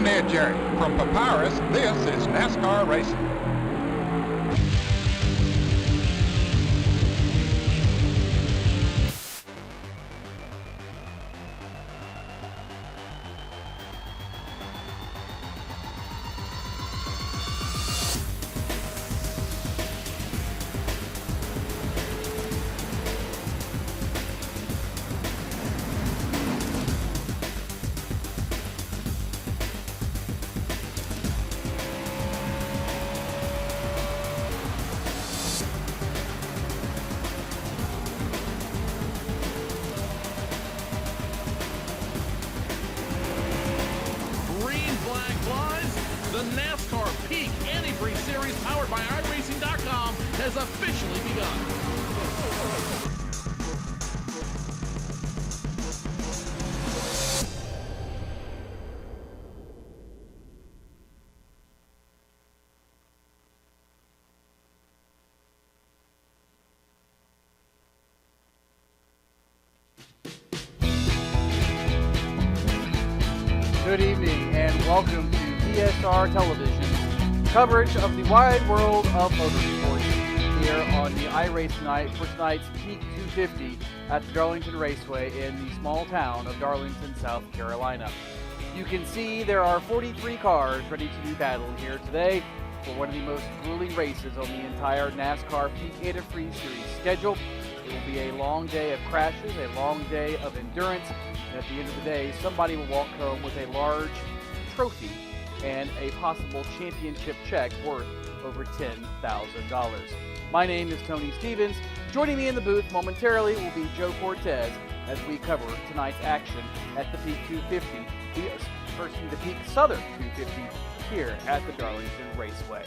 Ned Jerry. From Papyrus, this is NASCAR Racing. The NASCAR Peak Antifreeze Series, powered by iRacing.com, has officially begun. Good evening and welcome to PSR Television's coverage of the wide world of motorsports here on the iRace Night for tonight's Peak 250 at the Darlington Raceway in the small town of Darlington, South Carolina. You can see there are 43 cars ready to do battle here today for one of the most grueling races on the entire NASCAR Peak Antifreeze Series schedule. It will be a long day of crashes, a long day of endurance, and at the end of the day, somebody will walk home with a large trophy and a possible championship check worth over $10,000. My name is Tony Stevens. Joining me in the booth momentarily will be Joe Cortez as we cover tonight's action at the Peak 250, the Peak Southern 250 here at the Darlington Raceway.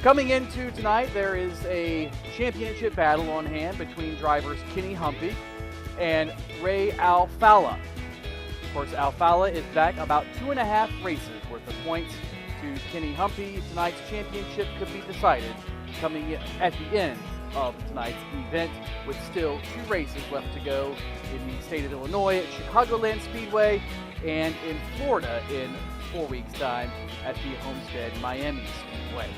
Coming into tonight, there is a championship battle on hand between drivers Kenny Humpy and Ray Alfalla. Of course, Alfalla is back about 2.5 races worth of points to Kenny Humpy. Tonight's championship could be decided coming at the end of tonight's event, with still 2 races left to go in the state of Illinois at Chicagoland Speedway and in Florida in 4 weeks' time at the Homestead Miami Speedway.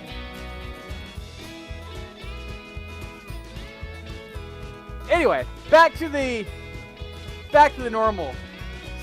Anyway, back to the normal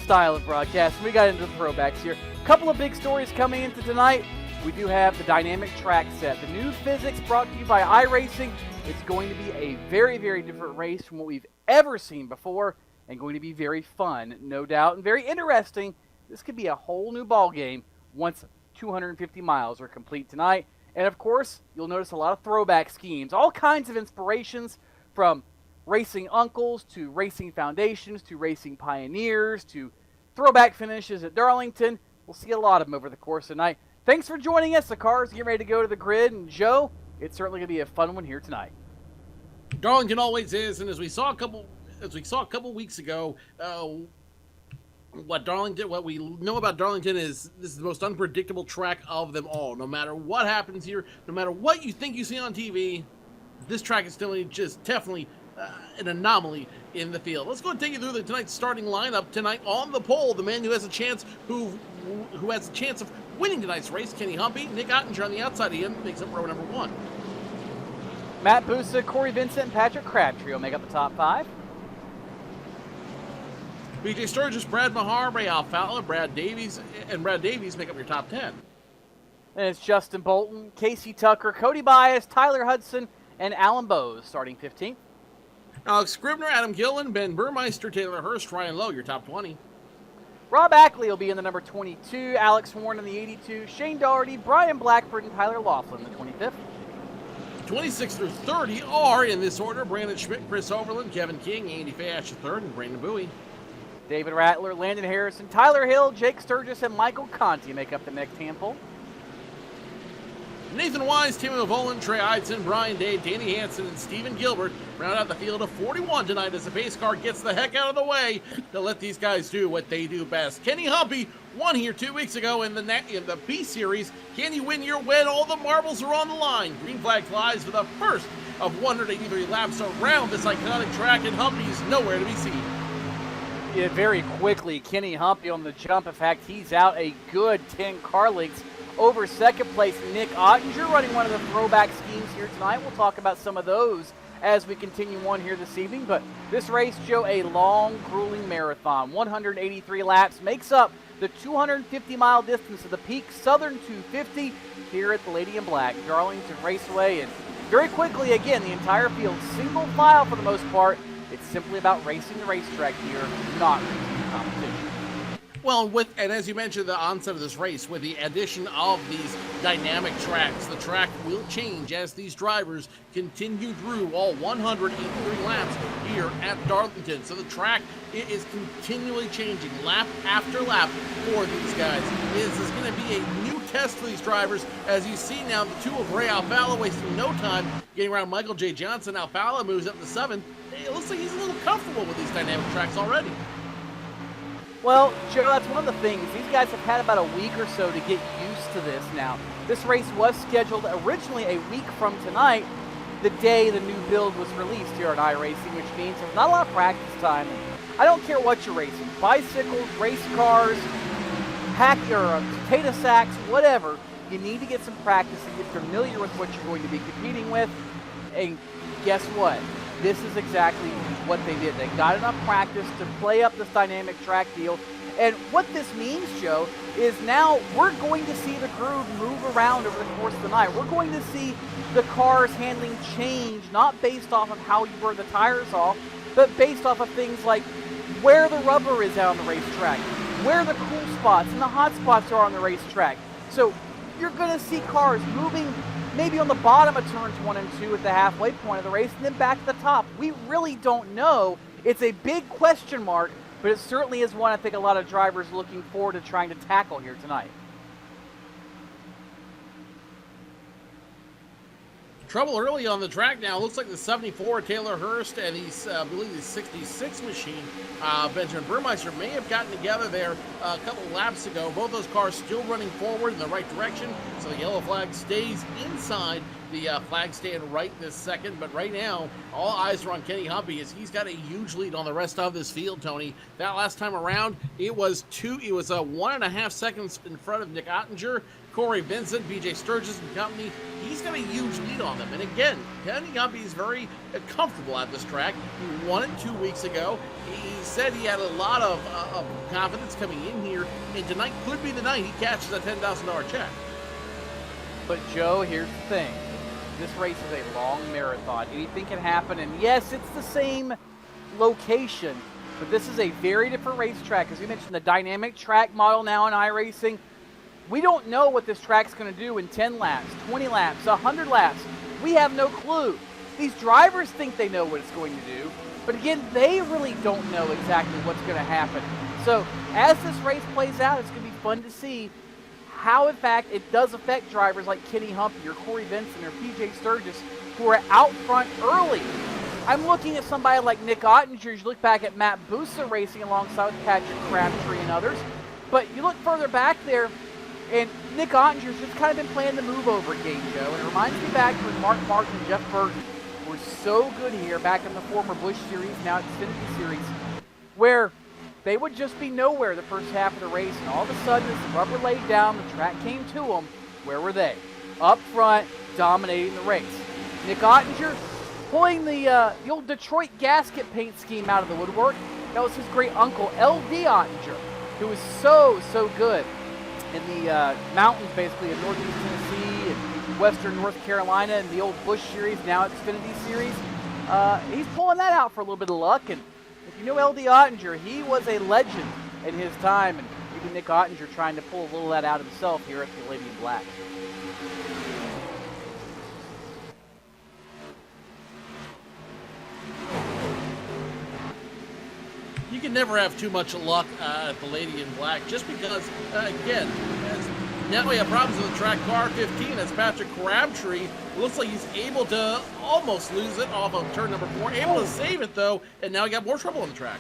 style of broadcast. We got into the throwbacks here. A couple of big stories coming into tonight. We do have the dynamic track set. The new physics brought to you by iRacing. It's going to be a very, very different race from what we've ever seen before, and going to be very fun, no doubt, and very interesting. This could be a whole new ball game once 250 miles are complete tonight. And of course, you'll notice a lot of throwback schemes, all kinds of inspirations from racing uncles to racing foundations to racing pioneers to throwback finishes at Darlington. We'll see a lot of them over the course of the night. Thanks for joining us. The cars get ready to go to the grid, and Joe, it's certainly going to be a fun one here tonight. Darlington always is, and as we saw a couple weeks ago, what we know about Darlington is this is the most unpredictable track of them all. No matter what happens here, no matter what you think you see on TV, this track is definitely an anomaly in the field. Let's go and take you through tonight's starting lineup. Tonight on the pole, the man who has a chance of winning tonight's race, Kenny Humpy. Nick Ottinger on the outside of him makes up row number 1. Matt Busa, Corey Vincent, and Patrick Crabtree will make up the top 5. BJ Sturgis, Brad Mahar, Ray Alfalla, Brad Davies make up your top 10. And it's Justin Bolton, Casey Tucker, Cody Bias, Tyler Hudson, and Alan Bowes starting 15th. Alex Scribner, Adam Gillen, Ben Burmeister, Taylor Hurst, Ryan Lowe, your top 20. Rob Ackley will be in the number 22, Alex Warren in the 82, Shane Doherty, Brian Blackford, and Tyler Laughlin in the 25th. 26 through 30 are, in this order, Brandon Schmidt, Chris Overland, Kevin King, Andy Fash III, and Brandon Bowie. David Rattler, Landon Harrison, Tyler Hill, Jake Sturgis, and Michael Conti make up the next handful. Nathan Wise, Timmy Volan, Trey Eidson, Brian Day, Danny Hansen, and Steven Gilbert round out the field of 41 tonight as the pace car gets the heck out of the way to let these guys do what they do best. Kenny Humpy won here 2 weeks ago in the B Series. Can you win your win? All the marbles are on the line. Green flag flies for the first of 183 laps around this iconic track, and Humpy's nowhere to be seen. Yeah, very quickly, Kenny Humpy on the jump. In fact, he's out a good 10 car lengths over second place. Nick Ottinger running one of the throwback schemes here tonight. We'll talk about some of those as we continue on here this evening. But this race, Joe, a long, grueling marathon. 183 laps makes up the 250-mile distance of the peak Southern 250 here at the Lady in Black, Darlington Raceway. And very quickly, again, the entire field single file for the most part. It's simply about racing the racetrack here, not racing the competition. Well, and as you mentioned, the onset of this race, with the addition of these dynamic tracks, the track will change as these drivers continue through all 183 laps here at Darlington. So the track is continually changing lap after lap for these guys. This is going to be a new test for these drivers. As you see now, the two of Ray Alfala wasting no time getting around Michael J. Johnson. Alfala moves up to 7th. It looks like he's a little comfortable with these dynamic tracks already. Well, Joe, that's one of the things. These guys have had about a week or so to get used to this now. This race was scheduled originally a week from tonight, the day the new build was released here on iRacing, which means there's not a lot of practice time. I don't care what you're racing, bicycles, race cars, potato sacks, whatever. You need to get some practice and get familiar with what you're going to be competing with. And guess what? This is exactly what they did. They got enough practice to play up this dynamic track deal. And what this means, Joe, is now we're going to see the groove move around over the course of the night. We're going to see the cars handling change, not based off of how you burn the tires off, but based off of things like where the rubber is out on the racetrack, where the cool spots and the hot spots are on the racetrack. So you're going to see cars moving maybe on the bottom of turns 1 and 2 at the halfway point of the race, and then back to the top. We really don't know. It's a big question mark, but it certainly is one I think a lot of drivers are looking forward to trying to tackle here tonight. Trouble early on the track now. Looks like the 74 Taylor Hurst and I believe the 66 machine, Benjamin Burmeister, may have gotten together there a couple of laps ago. Both those cars still running forward in the right direction, so the yellow flag stays inside the flag stand right this second. But right now, all eyes are on Kenny Humpy as he's got a huge lead on the rest of this field, Tony. That last time around, it was 1.5 seconds in front of Nick Ottinger, Corey Vincent, BJ Sturgis and company. He's got a huge lead on them. And again, Kenny Humpy is very comfortable at this track. He won it 2 weeks ago. He said he had a lot of confidence coming in here, and tonight could be the night he catches a $10,000 check. But Joe, here's the thing. This race is a long marathon. Anything can happen, and yes, it's the same location, but this is a very different racetrack. As we mentioned, the dynamic track model now in iRacing. We don't know what this track's going to do in 10 laps, 20 laps, 100 laps. We have no clue. These drivers think they know what it's going to do, but again, they really don't know exactly what's going to happen. So as this race plays out, it's going to be fun to see how, in fact, it does affect drivers like Kenny Humpy or Corey Vincent or PJ Sturgis, who are out front early. I'm looking at somebody like Nick Ottinger. You look back at Matt Busa racing alongside with Patrick Crabtree and others. But you look further back there, and Nick Ottinger's just kind of been playing the move-over game, Joe. And it reminds me back when Mark Martin and Jeff Burton were so good here back in the former Busch Series, now Xfinity Series, where they would just be nowhere the first half of the race, and all of a sudden, as the rubber laid down, the track came to them. Where were they? Up front, dominating the race. Nick Ottinger pulling the old Detroit gasket paint scheme out of the woodwork. That was his great uncle, L.D. Ottinger, who was so good in the mountains, basically, in northeast Tennessee and western North Carolina, and the old Busch Series, now Xfinity Series. He's pulling that out for a little bit of luck, and if you know L.D. Ottinger, he was a legend in his time, and even Nick Ottinger trying to pull a little of that out himself here at the Lady in Black. You can never have too much luck at the Lady in Black, just because, again, now we have problems with the track car 15. That's Patrick Crabtree. Looks like he's able to almost lose it off of turn number 4. Able to save it, though, and now he got more trouble on the track.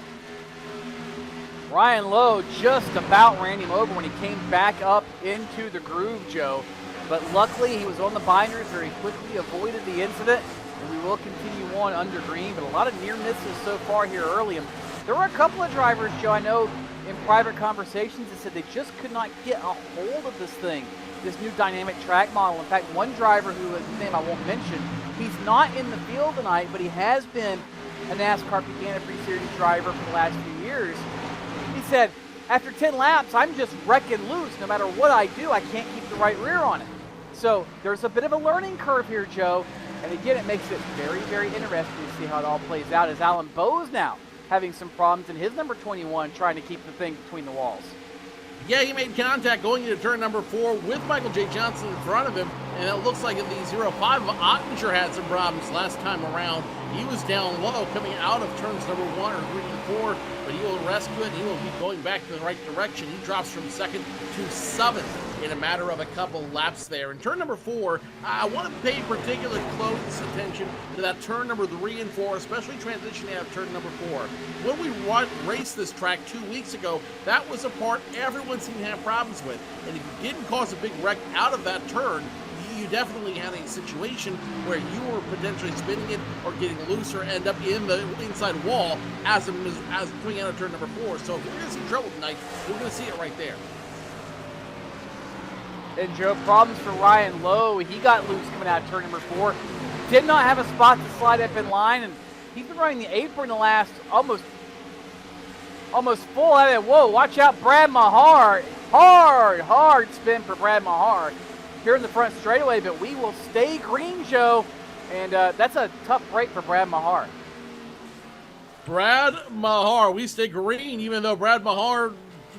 Ryan Lowe just about ran him over when he came back up into the groove, Joe. But luckily, he was on the binders, very quickly avoided the incident, and we will continue on under green. But a lot of near misses so far here early. And There were a couple of drivers, Joe, I know in private conversations that said they just could not get a hold of this thing, this new dynamic track model. In fact, one driver whose name I won't mention, he's not in the field tonight, but he has been a NASCAR Peak Antifreeze Series driver for the last few years. He said, after 10 laps, I'm just wrecking loose. No matter what I do, I can't keep the right rear on it. So there's a bit of a learning curve here, Joe. And again, it makes it very, very interesting to see how it all plays out as Alan Bowes now having some problems in his number 21 trying to keep the thing between the walls. Yeah, he made contact going into turn number 4 with Michael J. Johnson in front of him, and it looks like in the 05, Ottinger had some problems last time around. He was down low coming out of turns number 1 or 3 and 4, but he will rescue it, and he will be going back in the right direction. He drops from 2nd to 7th in a matter of a couple laps there. In turn number 4, I want to pay particular close attention to that turn number 3 and 4, especially transitioning out of turn number 4. When we raced this track 2 weeks ago, that was a part everyone seemed to have problems with. And if you didn't cause a big wreck out of that turn, you definitely had a situation where you were potentially spinning it or getting loose or end up in the inside wall as coming out of turn number 4. So if we're going to see trouble tonight, we're going to see it right there. And Joe, problems for Ryan Lowe. He got loose coming out of turn number 4. Did not have a spot to slide up in line, and he's been running the apron the last almost full. I mean, whoa, watch out, Brad Mahar. Hard spin for Brad Mahar here in the front straightaway, but we will stay green, Joe. And that's a tough break for Brad Mahar. Brad Mahar, we stay green, even though Brad Mahar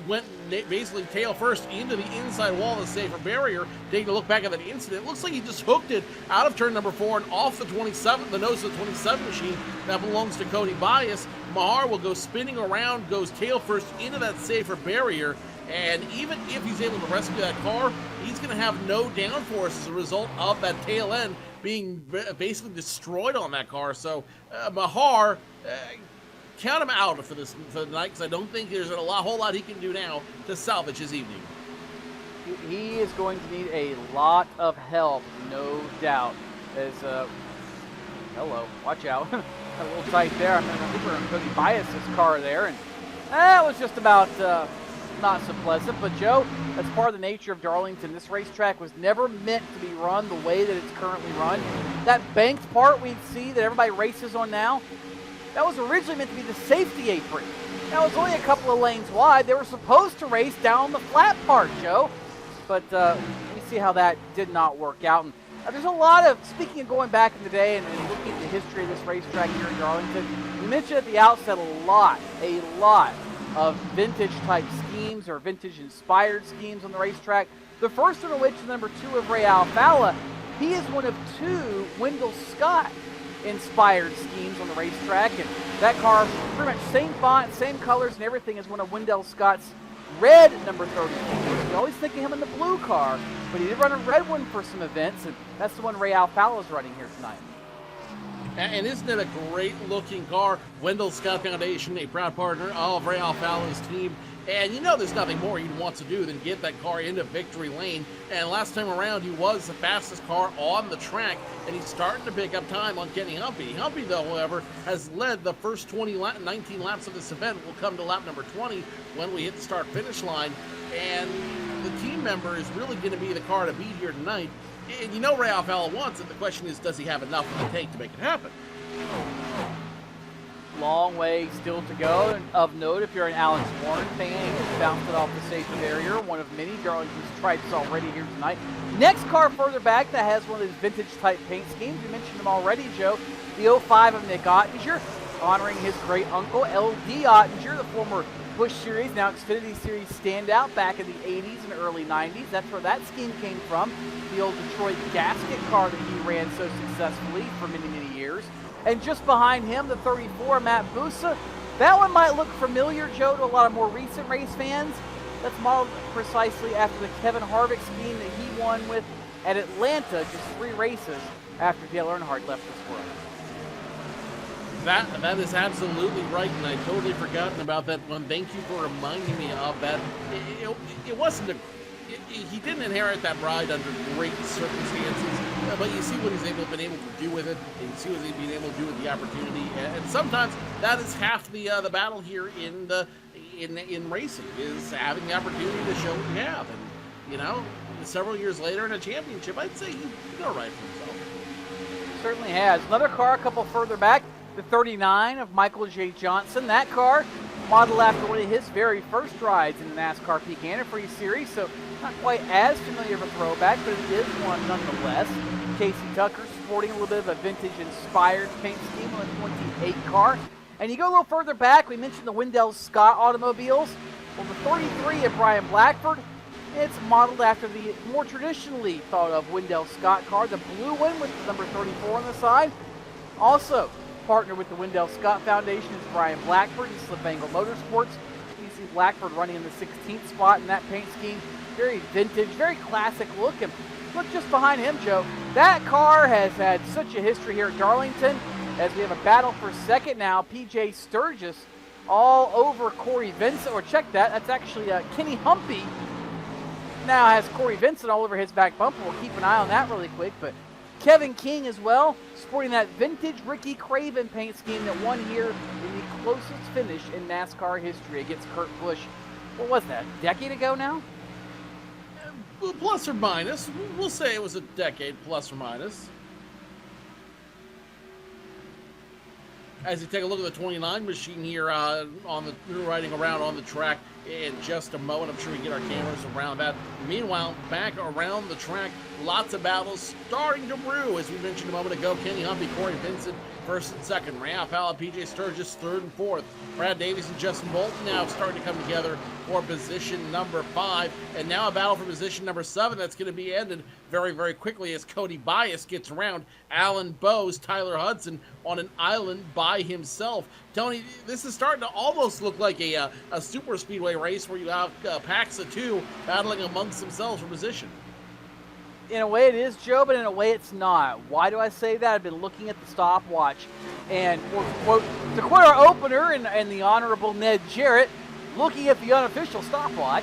went basically tail first into the inside wall of the safer barrier. Taking a look back at that incident, looks like he just hooked it out of turn number 4 and off the 27, the nose of the 27 machine that belongs to Cody Bias. Mahar will go spinning around, goes tail first into that safer barrier, and even if he's able to rescue that car, he's going to have no downforce as a result of that tail end being basically destroyed on that car. So Mahar, count him out for the night, because I don't think there's a whole lot he can do now to salvage his evening. He is going to need a lot of help, no doubt. As hello, watch out, got a little tight there. I'm going to Cody Bias's car there, and that was just about not so pleasant. But Joe, that's part of the nature of Darlington. This racetrack was never meant to be run the way that it's currently run. That banked part we see that everybody races on now, that was originally meant to be the safety apron. That was only a couple of lanes wide. They were supposed to race down the flat part, Joe. But we see how that did not work out. And there's a lot of, speaking of going back in the day and looking at the history of this racetrack here in Darlington, you mentioned at the outset a lot of vintage type schemes or vintage inspired schemes on the racetrack. The first one of which is number 2 of Ray Alfala. He is one of 2 Wendell Scott inspired schemes on the racetrack, and that car pretty much same font, same colors and everything as one of Wendell Scott's red number 34. You always think of him in the blue car, but he did run a red one for some events, and that's the one Ray Alfala is running here tonight. And isn't it a great looking car? Wendell Scott Foundation, a proud partner of Ray Alfala's team. And you know there's nothing more he wants to do than get that car into victory lane. And last time around, he was the fastest car on the track, and he's starting to pick up time on Kenny Humpy. Humpy, though, however, has led the first 19 laps of this event. We'll come to lap number 20 when we hit the start-finish line. And the team member is really going to be the car to beat here tonight. And you know Ray Alfala wants it. The question is, does he have enough in the tank to make it happen? Long way still to go. And of note, if you're an Alex Warren fan, he's bounced it off the safety barrier. One of many Darlington's stripes already here tonight. Next car further back that has one of those vintage type paint schemes. You mentioned them already, Joe. The 05 of Nick Ottinger, honoring his great uncle, L.D. Ottinger, the former Busch Series, now Xfinity Series standout back in the 80s and early 90s. That's where that scheme came from. The old Detroit gasket car that he ran so successfully for many, many years. And just behind him, the 34, Matt Busa. That one might look familiar, Joe, to a lot of more recent race fans. That's modeled precisely after the Kevin Harvick scheme that he won with at Atlanta just 3 races after Dale Earnhardt left this world. That is absolutely right, and I totally forgotten about that one. Thank you for reminding me of that. It wasn't he didn't inherit that ride under great circumstances. but you see what he's been able to do with it, and you see what he's been able to do with the opportunity, and sometimes that is half the battle here in racing, is having the opportunity to show what you have. And several years later in a championship, I'd say he's all right for himself. Certainly has. Another car a couple further back, the 39 of Michael J. Johnson. That car modeled after one of his very first rides in the NASCAR Peak Antifreeze series, so not quite as familiar of a throwback, but it is one nonetheless. Casey Tucker sporting a little bit of a vintage-inspired paint scheme on the 28 car. And you go a little further back, we mentioned the Wendell Scott automobiles. Well, the 33 of Brian Blackford, it's modeled after the more traditionally thought of Wendell Scott car, the blue one with the number 34 on the side. Also partnered with the Wendell Scott Foundation is Brian Blackford and Slip Angle Motorsports. You see Blackford running in the 16th spot in that paint scheme. Very vintage, very classic look. And look just behind him, Joe. That car has had such a history here at Darlington, as we have a battle for second now. PJ Sturgis all over Corey Vincent, or check that, that's actually Kenny Humpy. Now has Corey Vincent all over his back bumper. We'll keep an eye on that really quick. But Kevin King as well, sporting that vintage Ricky Craven paint scheme that won here in the closest finish in NASCAR history against Kurt Busch. What was that, a decade ago now? Plus or minus. We'll say it was a decade, plus or minus. As you take a look at the 29 machine here riding around on the track in just a moment. I'm sure we get our cameras around that. Meanwhile, back around the track, lots of battles starting to brew. As we mentioned a moment ago, Kenny Humpy, Corey Vincent, first and second. Ralph Allen, PJ Sturgis, third and fourth. Brad Davies and Justin Bolton now starting to come together for position number 5. And now a battle for position number 7 that's going to be ended very, very quickly as Cody Bias gets around Alan Bowes, Tyler Hudson on an island by himself. Tony, this is starting to almost look like a super speedway race where you have packs of 2 battling amongst themselves for position. In a way it is, Joe, but in a way it's not. Why do I say that? I've been looking at the stopwatch, and to quote our opener and the Honorable Ned Jarrett, looking at the unofficial stopwatch.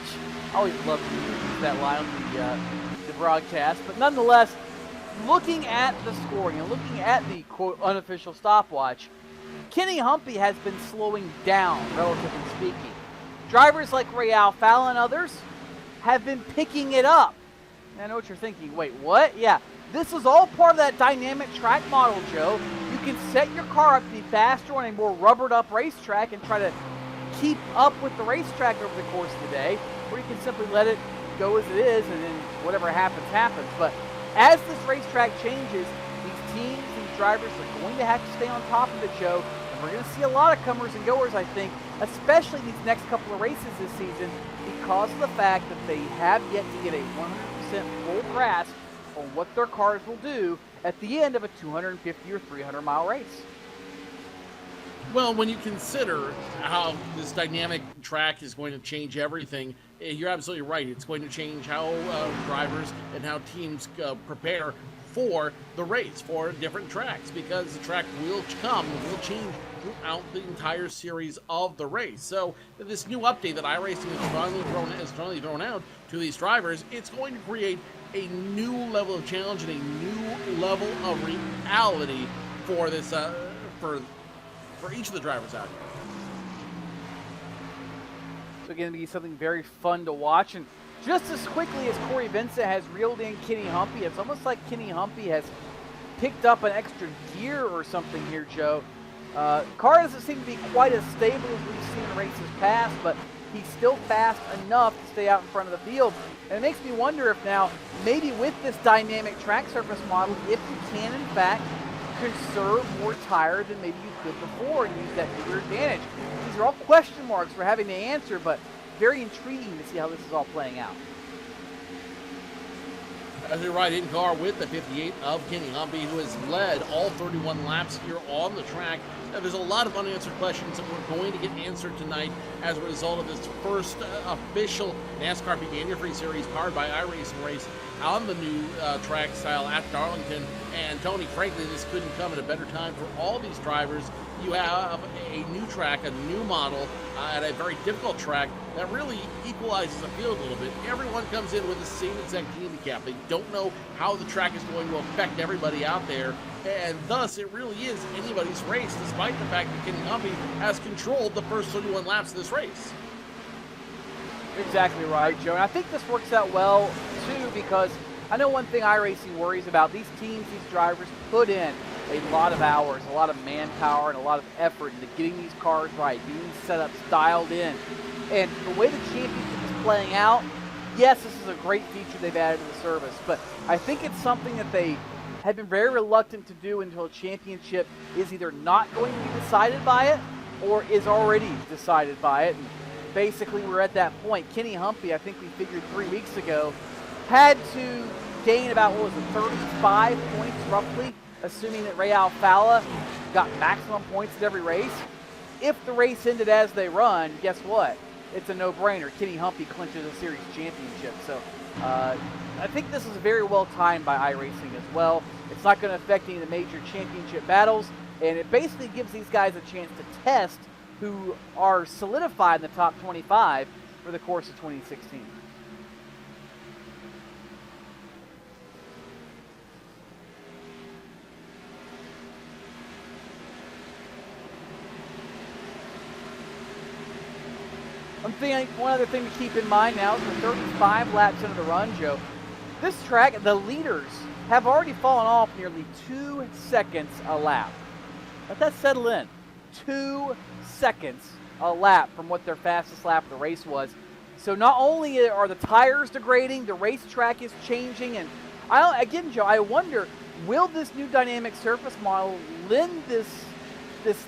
I always love to use that line on the broadcast, but nonetheless, looking at the scoring and looking at the quote unofficial stopwatch, Kenny Humpy has been slowing down, relatively speaking. Drivers like Ray Alfalla and others have been picking it up. I know what you're thinking. Wait, what? Yeah, this is all part of that dynamic track model, Joe. You can set your car up to be faster on a more rubbered up racetrack and try to keep up with the racetrack over the course of the day, or you can simply let it go as it is and then whatever happens, happens. But as this racetrack changes, these teams, these drivers are going to have to stay on top of it, Joe. And we're going to see a lot of comers and goers, I think, especially these next couple of races this season, because of the fact that they have yet to get a 100% full grasp on what their cars will do at the end of a 250 or 300 mile race. Well, when you consider how this dynamic track is going to change everything, you're absolutely right. It's going to change how drivers and how teams prepare for the race, for different tracks, because the track will change throughout the entire series of the race. So this new update that iRacing has finally thrown out to these drivers, it's going to create a new level of challenge and a new level of reality for this for each of the drivers out here. So again, it'll be something very fun to watch. And just as quickly as Corey Vincent has reeled in Kenny Humpy, it's almost like Kenny Humpy has picked up an extra gear or something here, Joe. Car doesn't seem to be quite as stable as we've seen in races past, but he's still fast enough to stay out in front of the field. And it makes me wonder if now, maybe with this dynamic track surface model, if you can, in fact, conserve more tire than maybe you could before and use that to your advantage. These are all question marks for having to answer, but very intriguing to see how this is all playing out. As we ride in car with the 58 of Kenny Humpy, who has led all 31 laps here on the track. Now, there's a lot of unanswered questions that we're going to get answered tonight as a result of this first official NASCAR Peak Antifreeze Series powered by iRacing race on the new track style at Darlington. And Tony, frankly, this couldn't come at a better time for all these drivers you have a new track, a new model, and a very difficult track that really equalizes the field a little bit. Everyone comes in with the same exact handicap. They don't know how the track is going to affect everybody out there, and thus it really is anybody's race, despite the fact that Kenny Humpy has controlled the first 31 laps of this race. Exactly right, Joe. And I think this works out well, too, because I know one thing iRacing worries about. These teams, these drivers put in a lot of hours, a lot of manpower, and a lot of effort into getting these cars right, getting these setups dialed in. And the way the championship is playing out, yes, this is a great feature they've added to the service, but I think it's something that they have been very reluctant to do until a championship is either not going to be decided by it or is already decided by it. And basically, we're at that point. Kenny Humpy, I think we figured 3 weeks ago, had to gain about, 35 points roughly, assuming that Ray Alfala got maximum points at every race. If the race ended as they run, guess what? It's a no-brainer. Kenny Humpy clinches a series championship. So I think this is very well timed by iRacing as well. It's not going to affect any of the major championship battles, and it basically gives these guys a chance to test who are solidified in the top 25 for the course of 2016. One other thing to keep in mind now is the 35 laps into the run, Joe. This track, the leaders have already fallen off nearly 2 seconds a lap. Let that settle in. 2 seconds a lap from what their fastest lap of the race was. So not only are the tires degrading, the racetrack is changing, and again, Joe, I wonder, will this new dynamic surface model lend this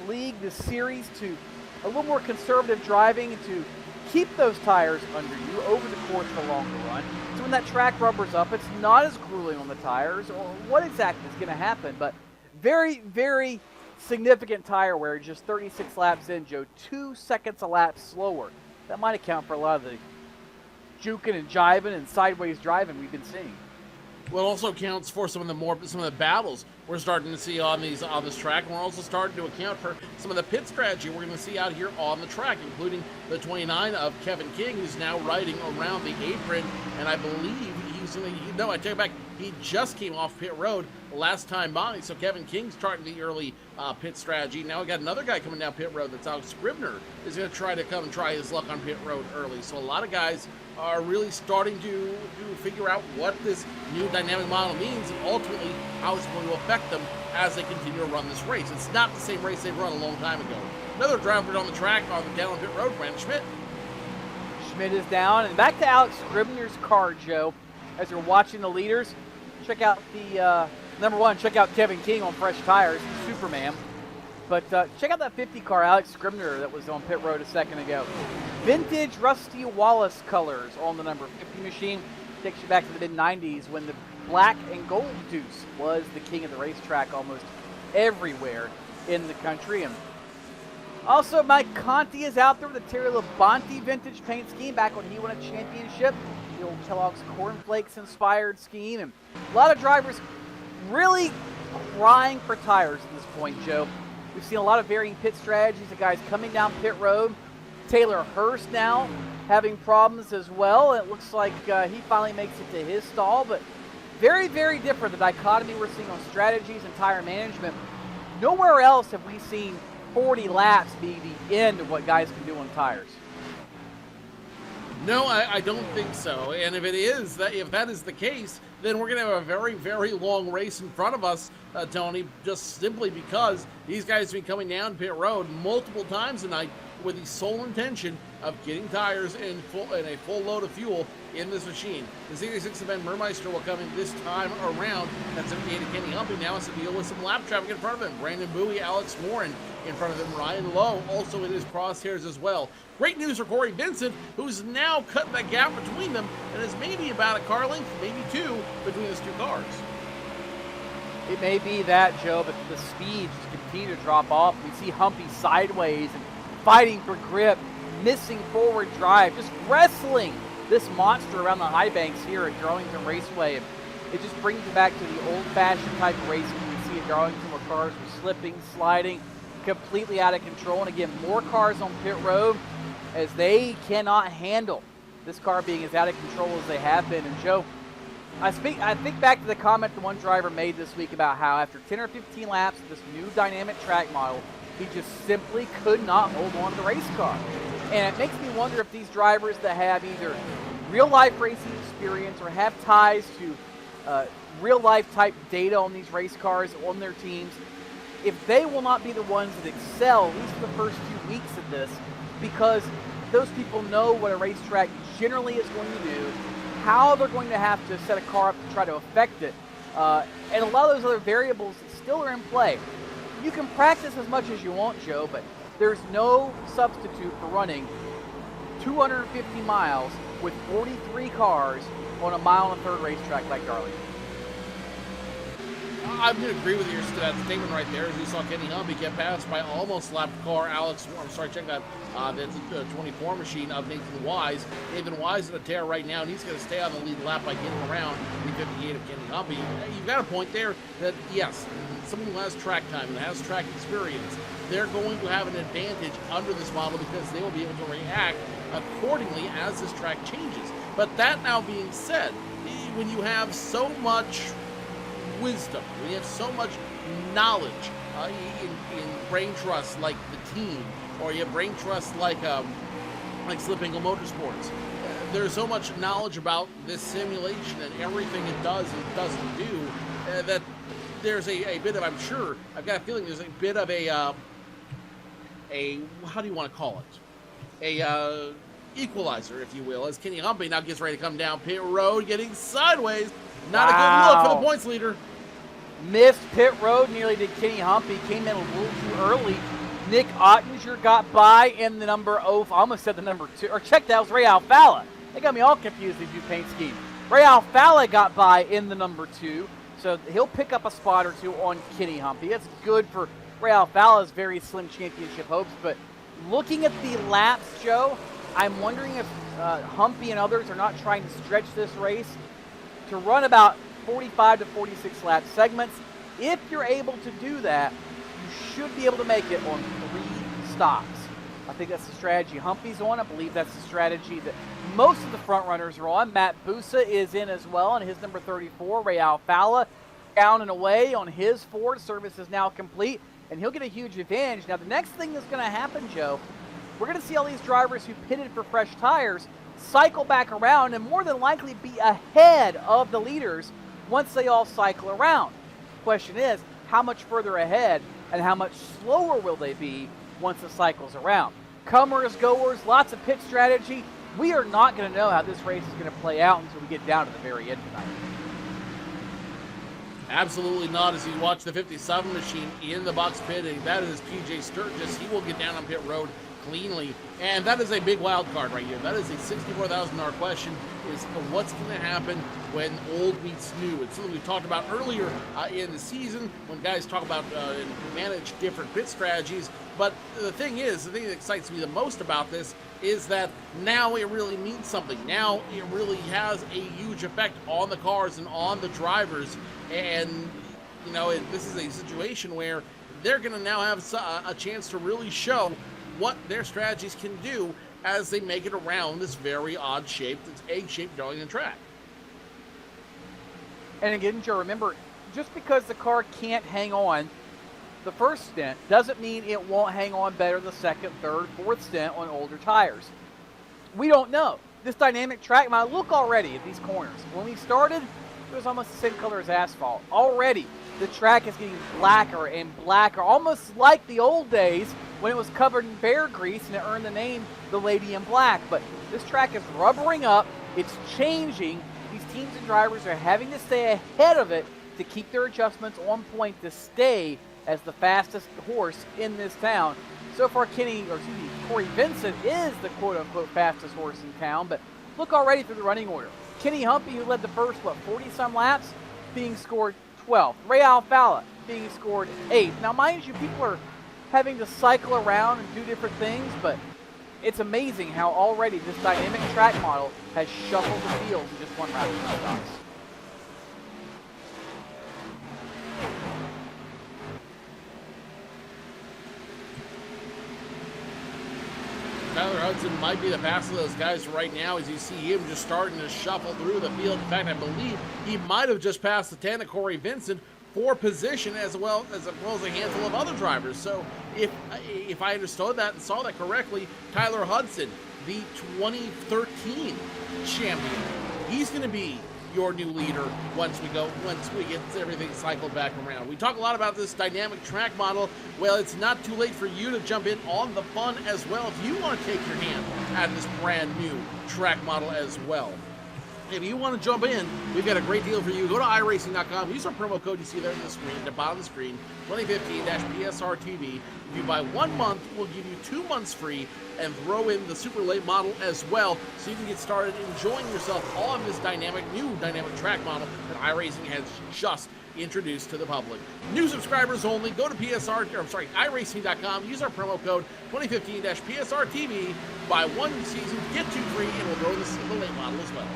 league, this series, to a little more conservative driving and to keep those tires under you over the course of a longer run? So when that track rubbers up, it's not as grueling on the tires, or what exactly is going to happen? But very, very significant tire wear, just 36 laps in, Joe. 2 seconds a lap slower. That might account for a lot of the juking and jiving and sideways driving we've been seeing. Well, it also accounts for some of the battles we're starting to see on this track, and we're also starting to account for some of the pit strategy we're going to see out here on the track, including the 29 of Kevin King, who's now riding around the apron, and I believe I take it back, he just came off pit road last time by, so Kevin King's starting the early pit strategy. Now we got another guy coming down pit road, that's Alex Scribner, is going to try his luck on pit road early. So a lot of guys are really starting to figure out what this new dynamic model means and ultimately how it's going to affect them as they continue to run this race. It's not the same race they've run a long time ago. Another driver on the track down on pit road, Brandon Schmidt. Schmidt is down, and back to Alex Scribner's car, Joe. As you're watching the leaders, check out number one, check out Kevin King on fresh tires, Superman. But check out that 50 car, Alex Scribner, that was on pit road a second ago. Vintage Rusty Wallace colors on the number 50 machine. Takes you back to the mid-90s when the black and gold deuce was the king of the racetrack almost everywhere in the country. And also, Mike Conti is out there with the Terry Labonte vintage paint scheme back when he won a championship. The old Kellogg's Cornflakes inspired scheme. And a lot of drivers really crying for tires at this point, Joe. We've seen a lot of varying pit strategies. The guys coming down pit road. Taylor Hurst now having problems as well. It looks like he finally makes it to his stall, but very, very different, the dichotomy we're seeing on strategies and tire management. Nowhere else have we seen 40 laps be the end of what guys can do on tires. No, I don't think so. And if that is the case, then we're going to have a very, very long race in front of us, Tony, just simply because these guys have been coming down pit road multiple times tonight with the sole intention of getting tires and a full load of fuel in this machine. The 66 of Ben Burmeister will come in this time around. That's 78 of Kenny Humpy. Now has to deal with some lap traffic in front of him. Brandon Bowie, Alex Warren in front of him. Ryan Lowe also in his crosshairs as well. Great news for Corey Vincent, who's now cut that gap between them and is maybe about a car length, maybe two, between those two cars. It may be that, Joe, but the speed just continue to drop off. We see Humpy sideways and fighting for grip, missing forward drive, just wrestling this monster around the high banks here at Darlington Raceway. And it just brings you back to the old-fashioned type of racing we see at Darlington, where cars were slipping, sliding. completely out of control. And again, more cars on pit road as they cannot handle this car being as out of control as they have been. And Joe, I think back to the comment the one driver made this week about how after 10 or 15 laps of this new dynamic track model, he just simply could not hold on to the race car. And it makes me wonder if these drivers that have either real-life racing experience or have ties to real-life type data on these race cars on their teams, if they will not be the ones that excel, at least for the first few weeks of this, because those people know what a racetrack generally is going to do, how they're going to have to set a car up to try to affect it, and a lot of those other variables that still are in play. You can practice as much as you want, Joe, but there's no substitute for running 250 miles with 43 cars on a mile-and-a-third racetrack like Darlington. I'm going to agree with your statement right there. As you saw, Kenny Humpy get passed by almost lapped car check that. That's a 24 machine of Nathan Wise. Nathan Wise is in a tear right now, and he's going to stay on the lead lap by getting around the 58 of Kenny Humpy. You've got a point there that, yes, someone who has track time and has track experience, they're going to have an advantage under this model because they will be able to react accordingly as this track changes. But that now being said, when you have so much wisdom, when you have so much knowledge in brain trust like the team, or you have brain trust like Slip-Angle Motorsports, there's so much knowledge about this simulation and everything it does and doesn't do that there's a bit of, I'm sure, I've got a feeling there's a bit of a how do you want to call it? A equalizer, if you will, as Kenny Humpy now gets ready to come down pit road, getting sideways. Not a good look for the points leader. Missed pit road nearly to Kenny Humpy. Came in a little too early. Nick Ottinger got by in the number, I almost said the number 2. Or check that, was Ray Alfalla. They got me all confused, these new paint schemes. Ray Alfalla got by in the number 2. So he'll pick up a spot or two on Kenny Humpy. That's good for Ray Alfalla's very slim championship hopes. But looking at the laps, Joe, I'm wondering if Humpy and others are not trying to stretch this race to run about 45 to 46 lap segments. If you're able to do that, you should be able to make it on 3 stops. I think that's the strategy Humpy's on. I believe that's the strategy that most of the front runners are on. Matt Busa is in as well on his number 34. Ray Alfalla down and away on his Ford. Service is now complete, and he'll get a huge advantage. Now, the next thing that's going to happen, Joe, we're going to see all these drivers who pitted for fresh tires cycle back around and more than likely be ahead of the leaders once they all cycle around. Question is, how much further ahead and how much slower will they be once the cycle's around? Comers, goers, lots of pit strategy. We are not going to know how this race is going to play out until we get down to the very end tonight. Absolutely not. As you watch the 57 machine in the box pitting, that is PJ Sturgis. He will get down on pit road cleanly, and that is a big wild card right here. That is a $64,000 question, is what's going to happen when old meets new. It's something we talked about earlier in the season when guys talk about and manage different pit strategies. But the thing that excites me the most about this is that now it really means something. Now it really has a huge effect on the cars and on the drivers. And, you know, this is a situation where they're going to now have a chance to really show what their strategies can do as they make it around this very odd-shaped, it's egg-shaped Darlington track. And again, Joe, remember, just because the car can't hang on the first stint doesn't mean it won't hang on better the second, third, fourth stint on older tires. We don't know. This dynamic track, now look already at these corners. When we started, it was almost the same color as asphalt. Already, the track is getting blacker and blacker, almost like the old days when it was covered in bear grease and it earned the name the Lady in Black. But this track is rubbering up. It's changing. These teams and drivers are having to stay ahead of it to keep their adjustments on point to stay as the fastest horse in this town. So far, Corey Vincent is the quote-unquote fastest horse in town, but look already through the running order. Kenny Humpy, who led the first, 40-some laps, being scored 12th. Ray Alfalla being scored 8th. Now, mind you, people are having to cycle around and do different things, but it's amazing how already this dynamic track model has shuffled the field in just one round of stops. Tyler Hudson might be the fastest of those guys right now, as you see him just starting to shuffle through the field. In fact, I believe he might have just passed the 10 of Corey Vincent for position, as well as a handful of other drivers. So if I understood that and saw that correctly, Tyler Hudson, the 2013 champion, he's going to be your new leader once we get everything cycled back around. We talk a lot about this dynamic track model. Well, it's not too late for you to jump in on the fun as well if you want to take your hand at this brand new track model as well. If you want to jump in, we've got a great deal for you. Go to iRacing.com. Use our promo code you see there on the screen, at the bottom of the screen, 2015-PSRTV. If you buy 1 month, we'll give you 2 months free and throw in the super late model as well, so you can get started enjoying yourself on this new dynamic track model that iRacing has just introduced to the public. New subscribers only. Go to iRacing.com. Use our promo code 2015-PSRTV. Buy 1 season, get 2 free, and we'll throw this the late model as well.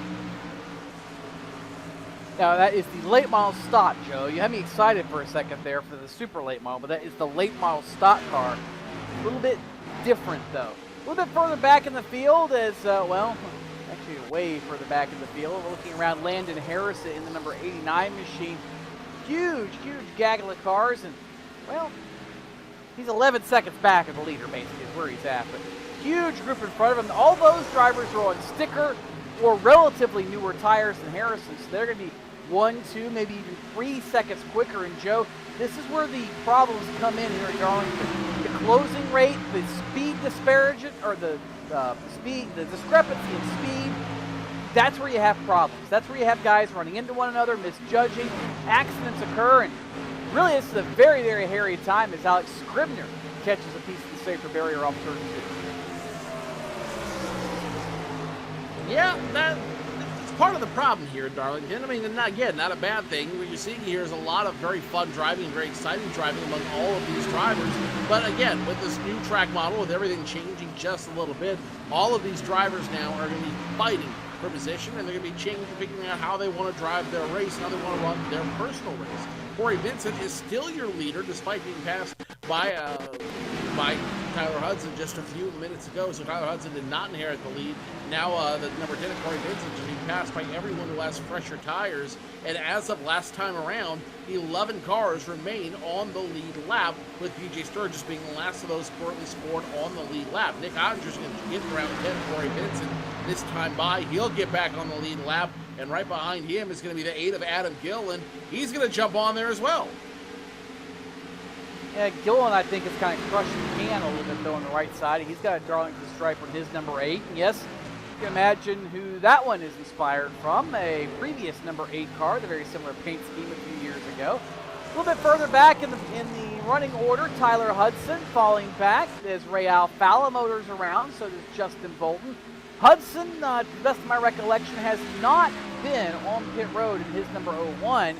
Now, that is the late model stock, Joe. You had me excited for a second there for the super late model, but that is the late model stock car. A little bit different, though. A little bit further back in the field as, actually way further back in the field. We're looking around Landon Harrison in the number 89 machine. Huge gaggle of cars, and, well, he's 11 seconds back of the leader, basically, is where he's at. But huge group in front of him. All those drivers are on sticker or relatively newer tires than Harrison, so they're going to be 1, 2, maybe even 3 seconds quicker. And Joe, this is where the problems come in here at Darlington. The closing rate, the speed disparagement, or the discrepancy in speed, that's where you have problems. That's where you have guys running into one another, misjudging, accidents occur, and really it's a very, very hairy time as Alex Scribner catches a piece of the safer barrier off turn 2. Yeah, that's part of the problem here at Darlington. I mean, not a bad thing. What you're seeing here is a lot of very fun driving, very exciting driving among all of these drivers. But again, with this new track model, with everything changing just a little bit, all of these drivers now are going to be fighting for position, and they're going to be figuring out how they want to drive their race, how they want to run their personal race. Corey Vincent is still your leader, despite being passed by Tyler Hudson just a few minutes ago. So Tyler Hudson did not inherit the lead. Now the number 10 of Corey Vincent is being passed by everyone who has fresher tires. And as of last time around, 11 cars remain on the lead lap, with BJ Sturgis being the last of those currently scored on the lead lap. Nick Odger's going to get around 10 Corey Vincent this time by. He'll get back on the lead lap. And right behind him is going to be the 8 of Adam Gillen. He's going to jump on there as well. Yeah, Gillen, I think, is kind of crushing the can a little bit, though, on the right side. He's got a Darlington stripe on his number 8. And yes, you can imagine who that one is inspired from. A previous number 8 car, the very similar paint scheme a few years ago. A little bit further back in the running order, Tyler Hudson falling back. There's Ray Alfala Motors around, so does Justin Bolton. Hudson, to the best of my recollection, has not been on pit road in his number 01.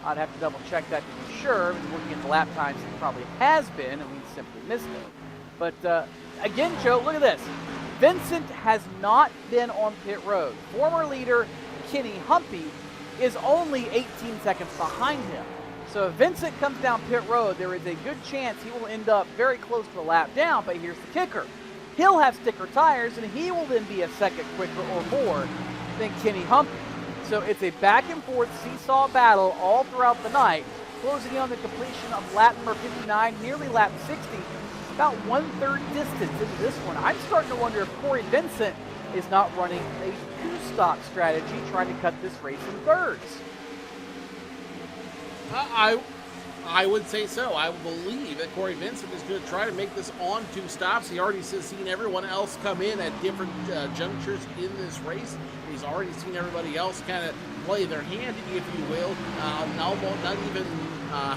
I'd have to double check that to be sure. Looking at the lap times, he probably has been, and we simply missed it. But again, Joe, look at this. Vincent has not been on pit road. Former leader Kenny Humpy is only 18 seconds behind him. So if Vincent comes down pit road, there is a good chance he will end up very close to a lap down. But here's the kicker. He'll have sticker tires, and he will then be a second quicker or more than Kenny Humpy. So it's a back-and-forth seesaw battle all throughout the night, closing in on the completion of lap number 59, nearly lap 60, about 1/3 distance into this one. I'm starting to wonder if Corey Vincent is not running a two-stop strategy, trying to cut this race in thirds. I would say so. I believe that Corey Vincent is going to try to make this on 2 stops. He already has seen everyone else come in at different junctures in this race. He's already seen everybody else kind of play their hand, if you will, not even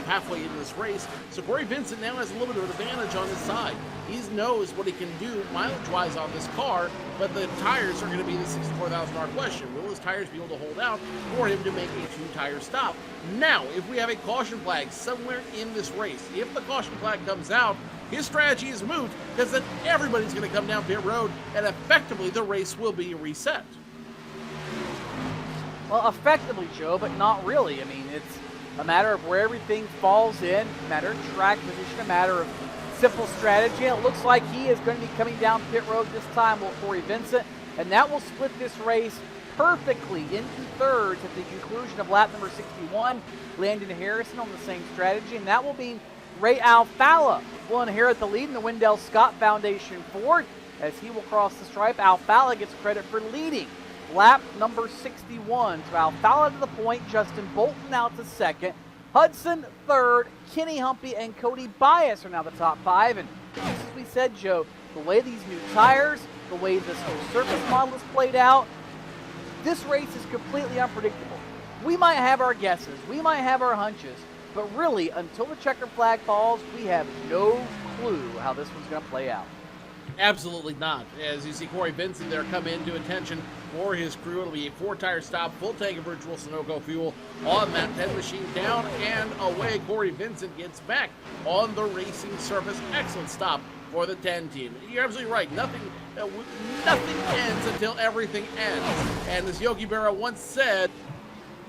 halfway into this race. So Corey Vincent now has a little bit of advantage on his side. He knows what he can do mileage-wise on this car, but the tires are going to be the $64,000 question. Will his tires be able to hold out for him to make a 2-tire stop? Now, if we have a caution flag somewhere in this race, if the caution flag comes out, his strategy is moot, because then everybody's going to come down pit road, and effectively the race will be reset. Well, effectively, Joe, but not really. I mean, it's a matter of where everything falls in, a matter of track position, a matter of simple strategy. And it looks like he is going to be coming down pit road this time with Corey Vincent. And that will split this race perfectly into thirds at the conclusion of lap number 61. Landon Harrison on the same strategy. And that will be Ray Alfalla will inherit the lead in the Wendell Scott Foundation Ford. As he will cross the stripe, Alfalla gets credit for leading lap number 61. So Alfalla to the point, Justin Bolton out to second, Hudson third, Kenny Humpy and Cody Bias are now the top five. And just as we said, Joe, the way these new tires, the way this whole surface model is played out, this race is completely unpredictable. We might have our guesses, we might have our hunches, but really, until the checkered flag falls, we have no clue how this one's going to play out. Absolutely not. As you see Corey Vincent there come into attention for his crew. It'll be a 4-tire stop, full tank of virtual Sunoco fuel on that 10 machine, down and away. Corey Vincent gets back on the racing surface. Excellent stop for the 10 team. You're absolutely right. Nothing ends until everything ends. And as Yogi Berra once said,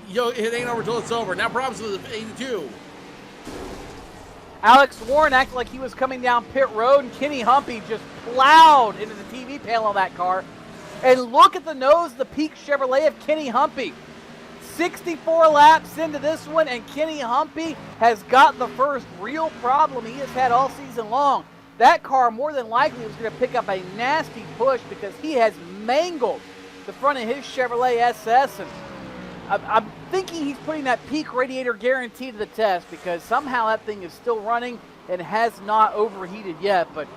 it ain't over till it's over. Now problems with 82. Alex Warren acted like he was coming down pit road, and Kenny Humpy just plowed into the TV panel of that car. And look at the nose of the Peak Chevrolet of Kenny Humpy. 64 laps into this one, and Kenny Humpy has got the first real problem he has had all season long. That car more than likely was going to pick up a nasty push because he has mangled the front of his Chevrolet SS. And I'm thinking he's putting that Peak radiator guarantee to the test because somehow that thing is still running and has not overheated yet. But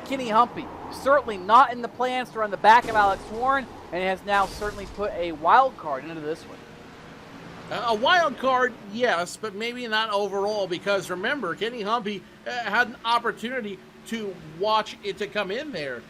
Kenny Humpy certainly not in the plans to run the back of Alex Warren, and has now certainly put a wild card into this one. A wild card, yes, but maybe not overall, because remember, Kenny Humpy had an opportunity to watch it to come in there.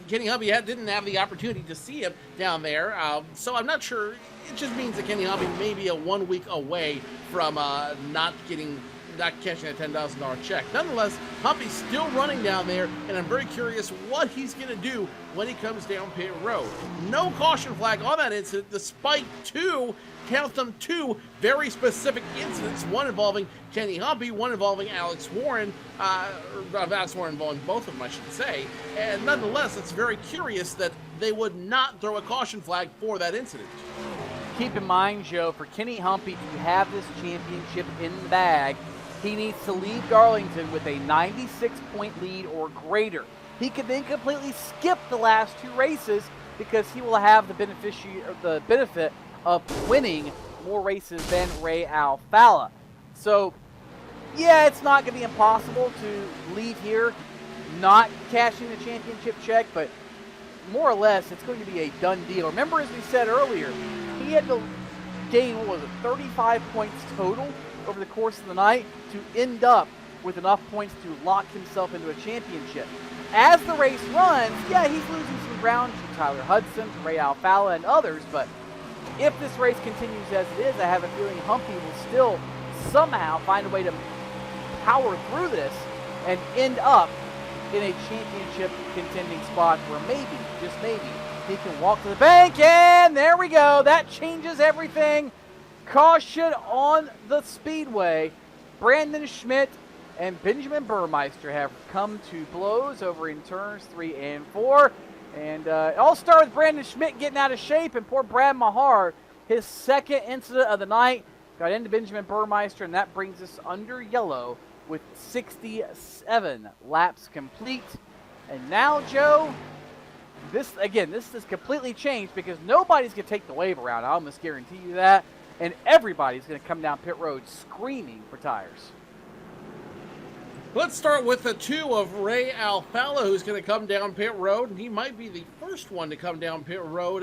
Kenny Humpy didn't have the opportunity to see him down there, so I'm not sure. It just means that Kenny Humpy may be a 1 week away from not catching a $10,000 check. Nonetheless, Humpy's still running down there, and I'm very curious what he's going to do when he comes down pit road. No caution flag on that incident, despite two very specific incidents, one involving Kenny Humpy, one involving Alex Warren, Alex Warren involving both of them, I should say. And nonetheless, it's very curious that they would not throw a caution flag for that incident. Keep in mind, Joe, for Kenny Humpy to have this championship in the bag, he needs to leave Darlington with a 96-point lead or greater. He could then completely skip the last two races because he will have the benefit of winning more races than Ray Alfalla. So, yeah, it's not going to be impossible to leave here not cashing the championship check, but more or less, it's going to be a done deal. Remember, as we said earlier, he had to gain, 35 points total over the course of the night to end up with enough points to lock himself into a championship. As the race runs, yeah, he's losing some ground to Tyler Hudson, to Ray Alfalla, and others, but if this race continues as it is, I have a feeling Humpy will still somehow find a way to power through this and end up in a championship contending spot where maybe, just maybe, he can walk to the bank, and there we go. That changes everything. Caution on the speedway. Brandon Schmidt and Benjamin Burmeister have come to blows over in turns 3 and 4. And it all started with Brandon Schmidt getting out of shape, and poor Brad Mahar, his second incident of the night, got into Benjamin Burmeister, and that brings us under yellow with 67 laps complete. And now, Joe, this has completely changed because nobody's going to take the wave around. I almost guarantee you that. And everybody's going to come down pit road screaming for tires. Let's start with the 2 of Ray Alfalla, who's going to come down pit road, and he might be the first one to come down pit road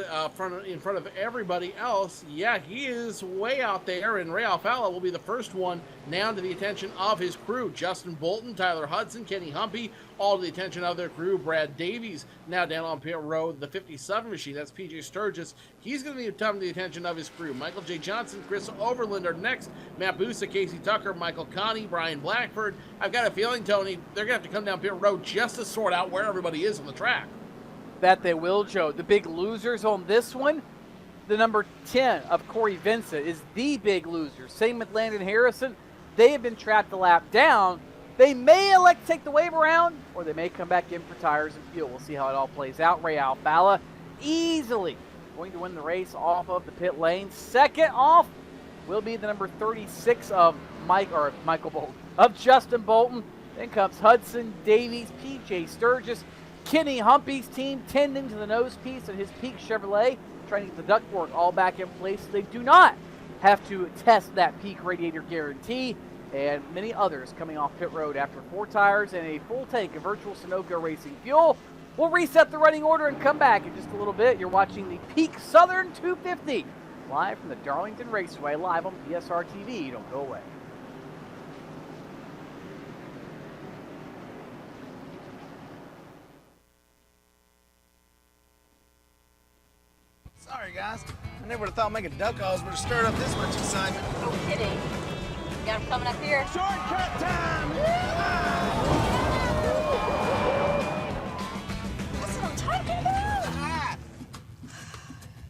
in front of everybody else. Yeah, he is way out there, and Ray Alfalla will be the first one now to the attention of his crew. Justin Bolton, Tyler Hudson, Kenny Humpy, all to the attention of their crew. Brad Davies now down on pit road. The 57 machine, that's PJ Sturgis. He's going to come to the attention of his crew. Michael J. Johnson, Chris Overland are next. Matt Busa, Casey Tucker, Michael Connie, Brian Blackford. I've got a feeling, Tony, they're going to have to come down pit road just to sort out where everybody is on the track. That they will, Joe. The big losers on this one, the number 10 of Corey Vincent is the big loser. Same with Landon Harrison. they have been trapped a lap down. They may elect to take the wave around, or they may come back in for tires and fuel. We'll see how it all plays out. Ray Alfalla easily going to win the race off of the pit lane. Second off will be the number 36 of Michael Bolton, of Justin Bolton. Then comes Hudson Davies, PJ Sturgis, Kenny Humpy's team tending to the nose piece of his Peak Chevrolet, trying to get the ductwork all back in place so they do not have to test that Peak radiator guarantee. And many others coming off pit road after 4 tires and a full tank of virtual Sunoco Racing fuel. We'll reset the running order and come back in just a little bit. You're watching the Peak Southern 250 live from the Darlington Raceway, live on PSR TV. Don't go away. Sorry, guys. I never would have thought making duck calls would have stirred up this much excitement. No kidding. You got him coming up here. Shortcut time! That's what I'm talking about. Ah.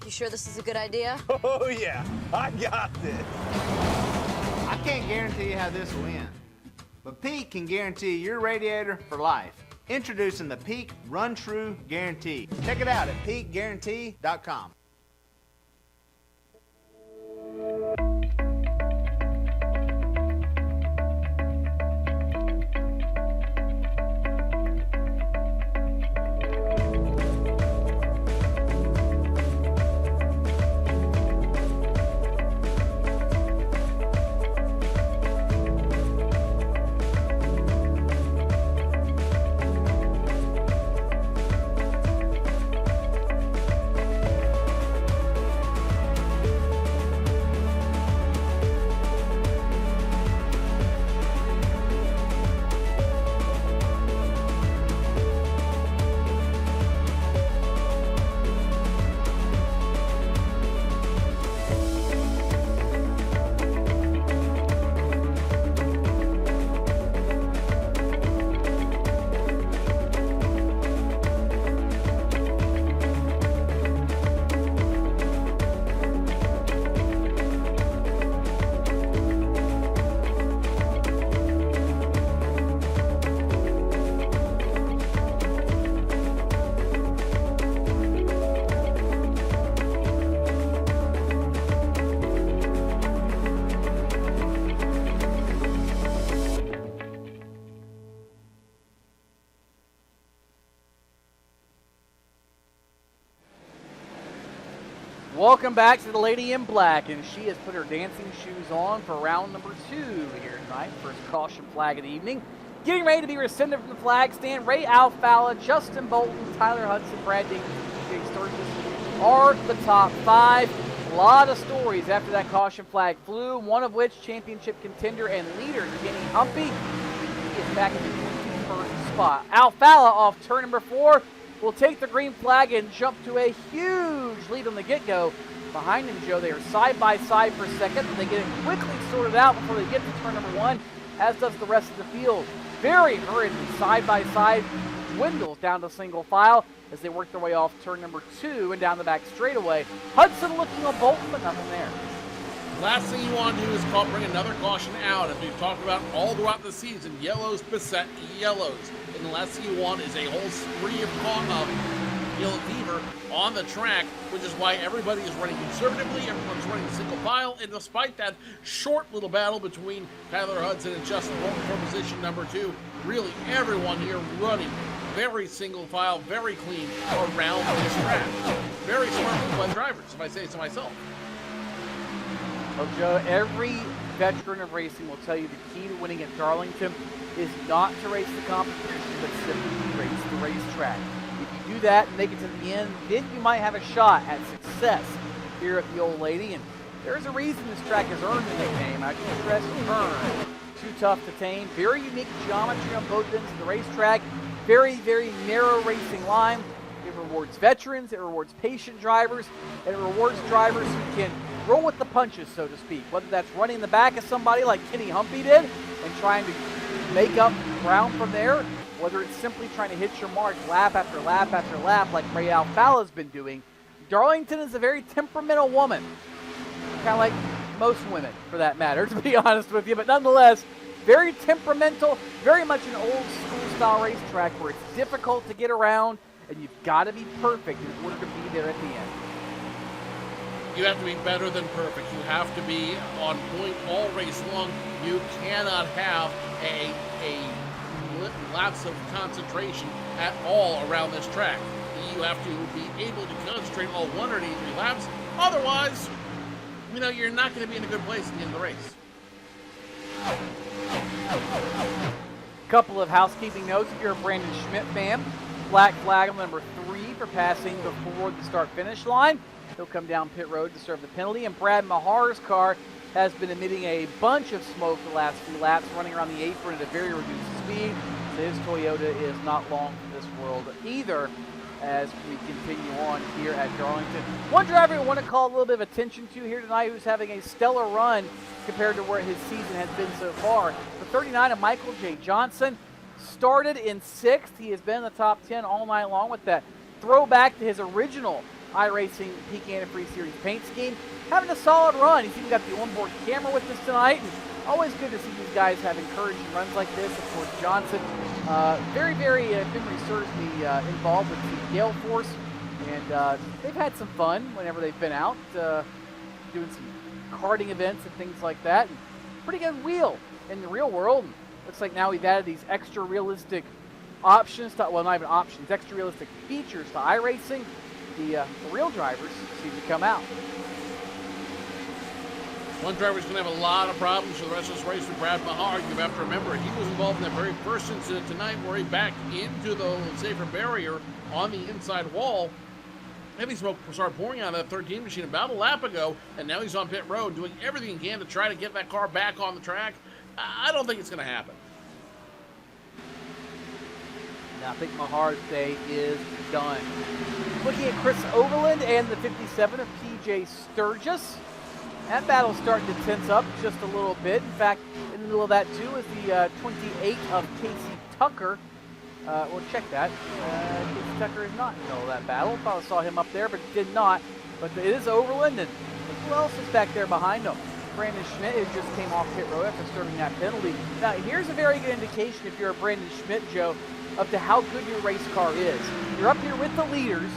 You sure this is a good idea? Oh, yeah. I got this. I can't guarantee you how this will end, but Peak can guarantee your radiator for life. Introducing the Peak Run True Guarantee. Check it out at peakguarantee.com. Welcome back to the Lady in Black, and she has put her dancing shoes on for round number 2 here tonight. First caution flag of the evening. Getting ready to be rescinded from the flag stand. Ray Alfalla, Justin Bolton, Tyler Hudson, Brad Davis, and PJ Sturgis are the top 5. A lot of stories after that caution flag flew, one of which championship contender and leader Kenny Humpy is back in the 21st spot. Alfalla off turn number 4 will take the green flag and jump to a huge lead on the get-go. Behind him, Joe, they are side by side for second. They get it quickly sorted out before they get to turn number 1, as does the rest of the field. Very hurriedly, side by side, dwindles down to single file as they work their way off turn number 2 and down the back straightaway. Hudson looking on Bolton, but nothing there. Last thing you want to do is bring another caution out, as we've talked about all throughout the season. Yellows beset yellows. And the last thing you want is a whole spree of yellow fever on the track, which is why everybody is running conservatively. Everyone's running single file. And despite that short little battle between Tyler Hudson and Justin Bolton for position number 2, really everyone here running very single file, very clean around this track. Very smart move by the drivers, if I say so myself. Well, Joe, every veteran of racing will tell you the key to winning at Darlington is not to race the competition, but simply to race the racetrack. If you do that and make it to the end, then you might have a shot at success here at the Old Lady. And there's a reason this track has earned the nickname. I can stress earned. Too tough to tame. Very unique geometry on both ends of the racetrack. Very, very narrow racing line. It rewards veterans, it rewards patient drivers, and it rewards drivers who can roll with the punches, so to speak. Whether that's running the back of somebody like Kenny Humpy did and trying to make up ground from there, whether it's simply trying to hit your mark lap after lap after lap like Ray Alfalla's been doing. Darlington is a very temperamental woman. Kind of like most women, for that matter, to be honest with you. But nonetheless, very temperamental, very much an old school style racetrack where it's difficult to get around, and you've got to be perfect in order to be there at the end. You have to be better than perfect. You have to be on point all race long. You cannot have a lapse of concentration at all around this track. You have to be able to concentrate all 183 laps. Otherwise, you're not going to be in a good place at the end of the race. Couple of housekeeping notes. If you're a Brandon Schmidt fan, black flag on number 3 for passing before the start-finish line. He'll come down pit road to serve the penalty. And Brad Mahar's car has been emitting a bunch of smoke the last few laps, running around the apron at a very reduced speed. So his Toyota is not long for this world either, as we continue on here at Darlington. One driver we want to call a little bit of attention to here tonight, who's having a stellar run compared to where his season has been so far. The 39 of Michael J. Johnson started in 6th. He has been in the top 10 all night long with that throwback to his original iRacing Peak Antifreeze Series paint scheme. Having a solid run. He's even got the onboard camera with us tonight. And always good to see these guys have encouraging runs like this. Of course, Johnson, very, if memory serves me, involved with the Gale Force. And they've had some fun whenever they've been out, doing some karting events and things like that. And pretty good wheel in the real world. And looks like now we've added these extra realistic options, to, well, not even options, extra realistic features to iRacing. The real drivers seem to come out. One driver's going to have a lot of problems for the rest of this race with Brad Mahar. You have to remember, he was involved in that very first incident tonight where he backed into the safer barrier on the inside wall. Heavy smoke started pouring out of that 13 machine about a lap ago, and now he's on pit road doing everything he can to try to get that car back on the track. I don't think it's going to happen. I think Mahar's day is done. Looking at Chris Overland and the 57 of PJ Sturgis. That battle's starting to tense up just a little bit. In fact, in the middle of that too is the 28 of Casey Tucker. We'll check that. Casey Tucker is not in the middle of that battle. Thought I saw him up there, but did not. But it is Overland, and who else is back there behind him? Brandon Schmidt, who just came off pit road after serving that penalty. Now, here's a very good indication, if you're a Brandon Schmidt, Joe, up to how good your race car is. You're up here with the leaders.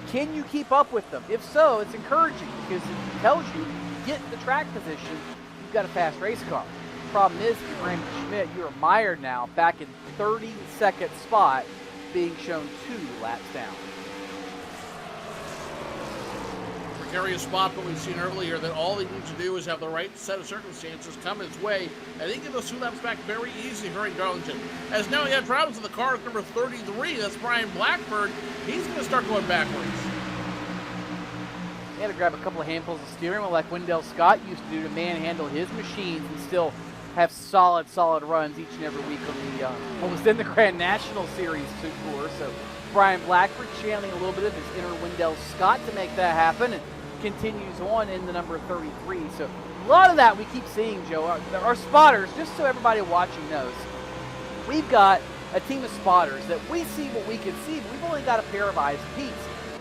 Can you keep up with them? If so, it's encouraging because it tells you get the track position, you've got a fast race car. Problem is, if you're Brandon Schmidt, you're mired now back in 32nd spot, being shown 2 laps down. Precarious spot, but we've seen earlier that all he needs to do is have the right set of circumstances come his way, and he can get those 2 laps back very easy here in Darlington. As now he had problems with the car at number 33, that's Brian Blackburn. He's going to start going backwards. He had to grab a couple of handfuls of steering wheel like Wendell Scott used to do to manhandle his machines and still have solid runs each and every week on the what was then the Grand National Series tour. So Brian Blackburn channeling a little bit of his inner Wendell Scott to make that happen, and continues on in the number 33. So a lot of that we keep seeing, Joe. Our spotters, just so everybody watching knows, we've got a team of spotters that we see what we can see, but we've only got a pair of eyes apiece.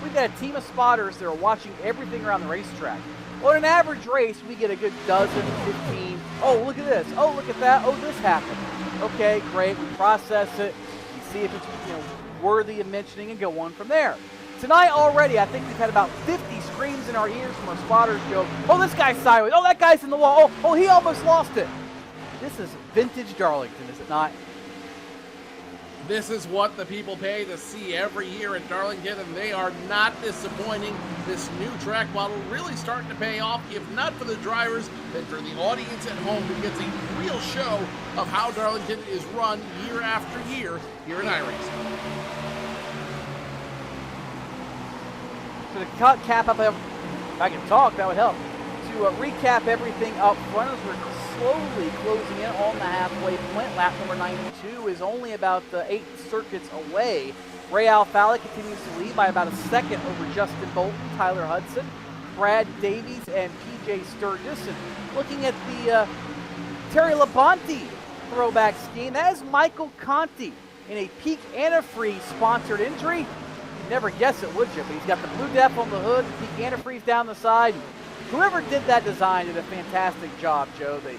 We've got a team of spotters that are watching everything around the racetrack. On an average race, we get a good 12, 15. Oh, look at this. Oh, look at that. Oh, this happened. Okay, great. We process it. We see if it's worthy of mentioning and go on from there. Tonight already, I think we've had about 50 screams in our ears from our spotters, Joe. Oh, this guy's sideways. Oh, that guy's in the wall. Oh, he almost lost it. This is vintage Darlington, is it not? This is what the people pay to see every year at Darlington, and they are not disappointing. This new track model really starting to pay off, if not for the drivers, then for the audience at home, who gets a real show of how Darlington is run year after year here in iRacing. So to cap up, if I can talk, that would help. To recap everything up front as we're slowly closing in on the halfway point. Lap number 92 is only about 8 circuits away. Ray Alfala continues to lead by about a second over Justin Bolton, Tyler Hudson, Brad Davies, and PJ Sturgis. And looking at the Terry Labonte throwback scheme, that is Michael Conti in a Peak Antifreeze sponsored entry. You'd never guess it, would you? But he's got the blue def on the hood, the Peak Antifreeze down the side. whoever did that design did a fantastic job, Joe. They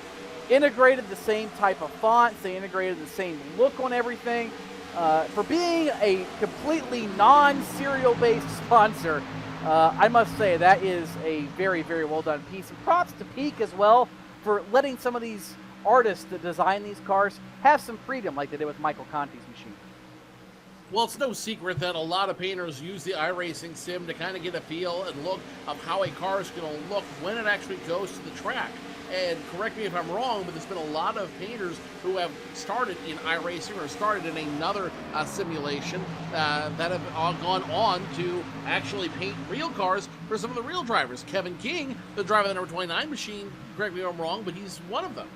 integrated the same type of fonts. They integrated the same look on everything. For being a completely non-cereal based sponsor, I must say that is a very, very well done piece. And props to Peak as well for letting some of these artists that design these cars have some freedom like they did with Michael Conti's machine. Well, it's no secret that a lot of painters use the iRacing sim to kind of get a feel and look of how a car is going to look when it actually goes to the track. And correct me if I'm wrong, but there's been a lot of painters who have started in iRacing or started in another simulation that have all gone on to actually paint real cars for some of the real drivers. Kevin King, the driver of the number 29 machine, correct me if I'm wrong, but he's one of them.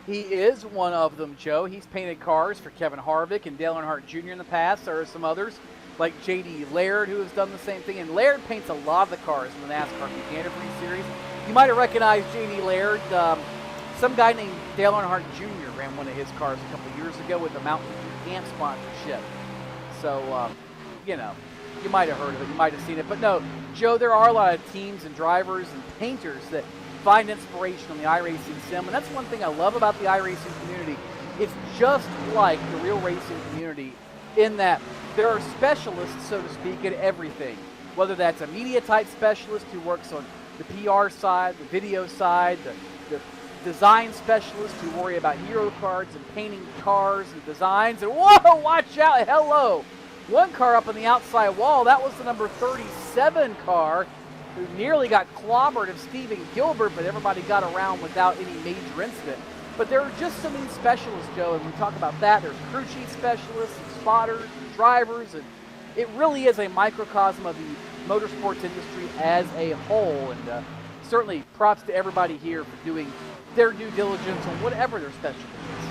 He is one of them, Joe. He's painted cars for Kevin Harvick and Dale Earnhardt Jr. in the past. There are some others, like J.D. Laird, who has done the same thing. And Laird paints a lot of the cars in the NASCAR Antifreeze series. You might have recognized J.D. Laird. Some guy named Dale Earnhardt Jr. ran one of his cars a couple years ago with the Mountain Dew Camp sponsorship. So, you know, you might have heard of it. You might have seen it. But no, Joe, there are a lot of teams and drivers and painters that find inspiration on the iRacing sim, and that's one thing I love about the iRacing community. It's just like the real racing community in that there are specialists, so to speak, in everything. Whether that's a media type specialist who works on the PR side, the video side, the design specialists who worry about hero cards and painting cars and designs, and whoa, watch out, hello! One car up on the outside wall, that was the number 37 car, who nearly got clobbered of Stephen Gilbert, but everybody got around without any major incident. But there are just so many specialists, Joe, and we talk about that. There's crew chief specialists, and spotters, and drivers, and it really is a microcosm of the motorsports industry as a whole. And certainly props to everybody here for doing their due diligence on whatever their specialty is.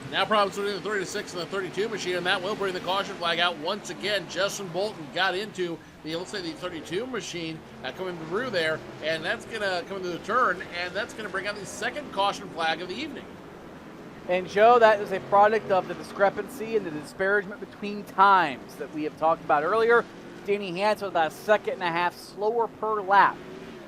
Now problems between the 36 and the 32 machine, and that will bring the caution flag out once again. Justin Bolton got into the, let's say, the 32 machine coming through there, and that's going to come into the turn, and that's going to bring out the second caution flag of the evening. And Joe, that is a product of the discrepancy and the disparagement between times that we have talked about earlier. Danny Hance was about a second and a half slower per lap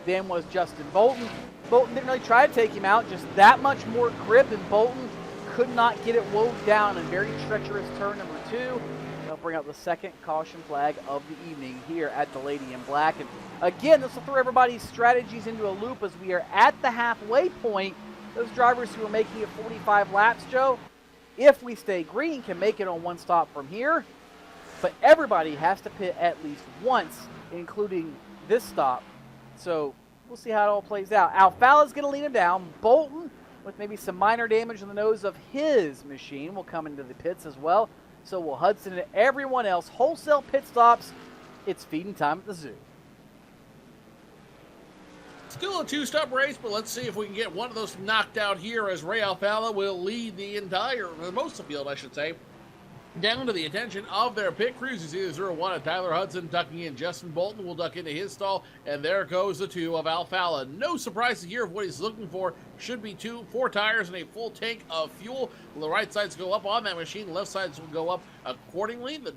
than was Justin Bolton. Bolton didn't really try to take him out, just that much more grip, and Bolton could not get it wound down in very treacherous turn number 2. They'll bring out the second caution flag of the evening here at the Lady in Black. And again, this will throw everybody's strategies into a loop as we are at the halfway point. Those drivers who are making it 45 laps, Joe, if we stay green, can make it on one stop from here. But everybody has to pit at least once, including this stop. So we'll see how it all plays out. Alfala's going to lead him down. Bolton, with maybe some minor damage on the nose of his machine, will come into the pits as well. So will Hudson and everyone else. Wholesale pit stops. It's feeding time at the zoo. Still a two-stop race, but let's see if we can get one of those knocked out here as Ray Alfala will lead the entire, most of the field, I should say, down to the attention of their pit crews. You see the 0-1 of Tyler Hudson ducking in. Justin Bolton will duck into his stall, and there goes the 2 of Alfala. No surprise here of what he's looking for. Should be 4 tires and a full tank of fuel. The right sides go up on that machine. The left sides will go up accordingly. The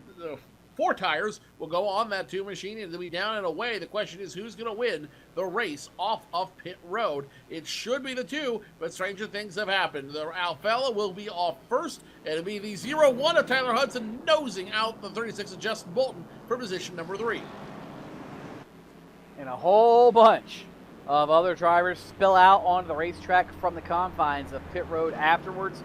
4 tires will go on that 2 machine, and it'll be down and away. The question is, who's going to win the race off of pit road? It should be the 2, but stranger things have happened. The Alfala will be off first, and it'll be the 0-1 of Tyler Hudson nosing out the 36 of Justin Bolton for position number 3. And a whole bunch of other drivers spill out onto the racetrack from the confines of pit road afterwards.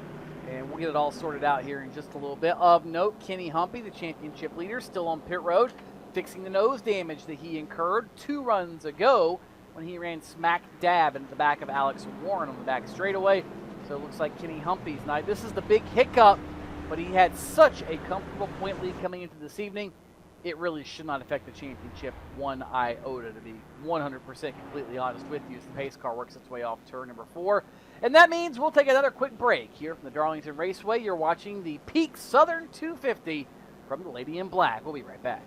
And we'll get it all sorted out here in just a little bit. Of note, Kenny Humpy, the championship leader, still on pit road, fixing the nose damage that he incurred 2 runs ago when he ran smack dab into the back of Alex Warren on the back straightaway. So it looks like Kenny Humpy's night. This is the big hiccup, but he had such a comfortable point lead coming into this evening. It really should not affect the championship one iota, to be 100% completely honest with you, as the pace car works its way off turn number 4. And that means we'll take another quick break here from the Darlington Raceway. You're watching the Peak Southern 250 from the Lady in Black. We'll be right back.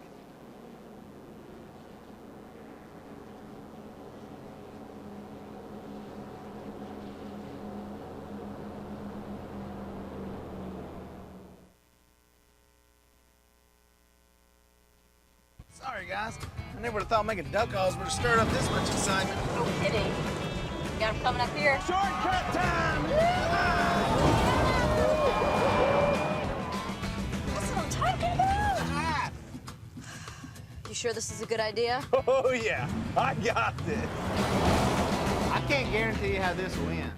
Sorry, guys. I never would have thought making duck calls would have stirred up this much excitement. No kidding. You got him coming up here. Shortcut time! That's what I'm talking about. You sure this is a good idea? Oh, yeah. I got this. I can't guarantee you how this will end,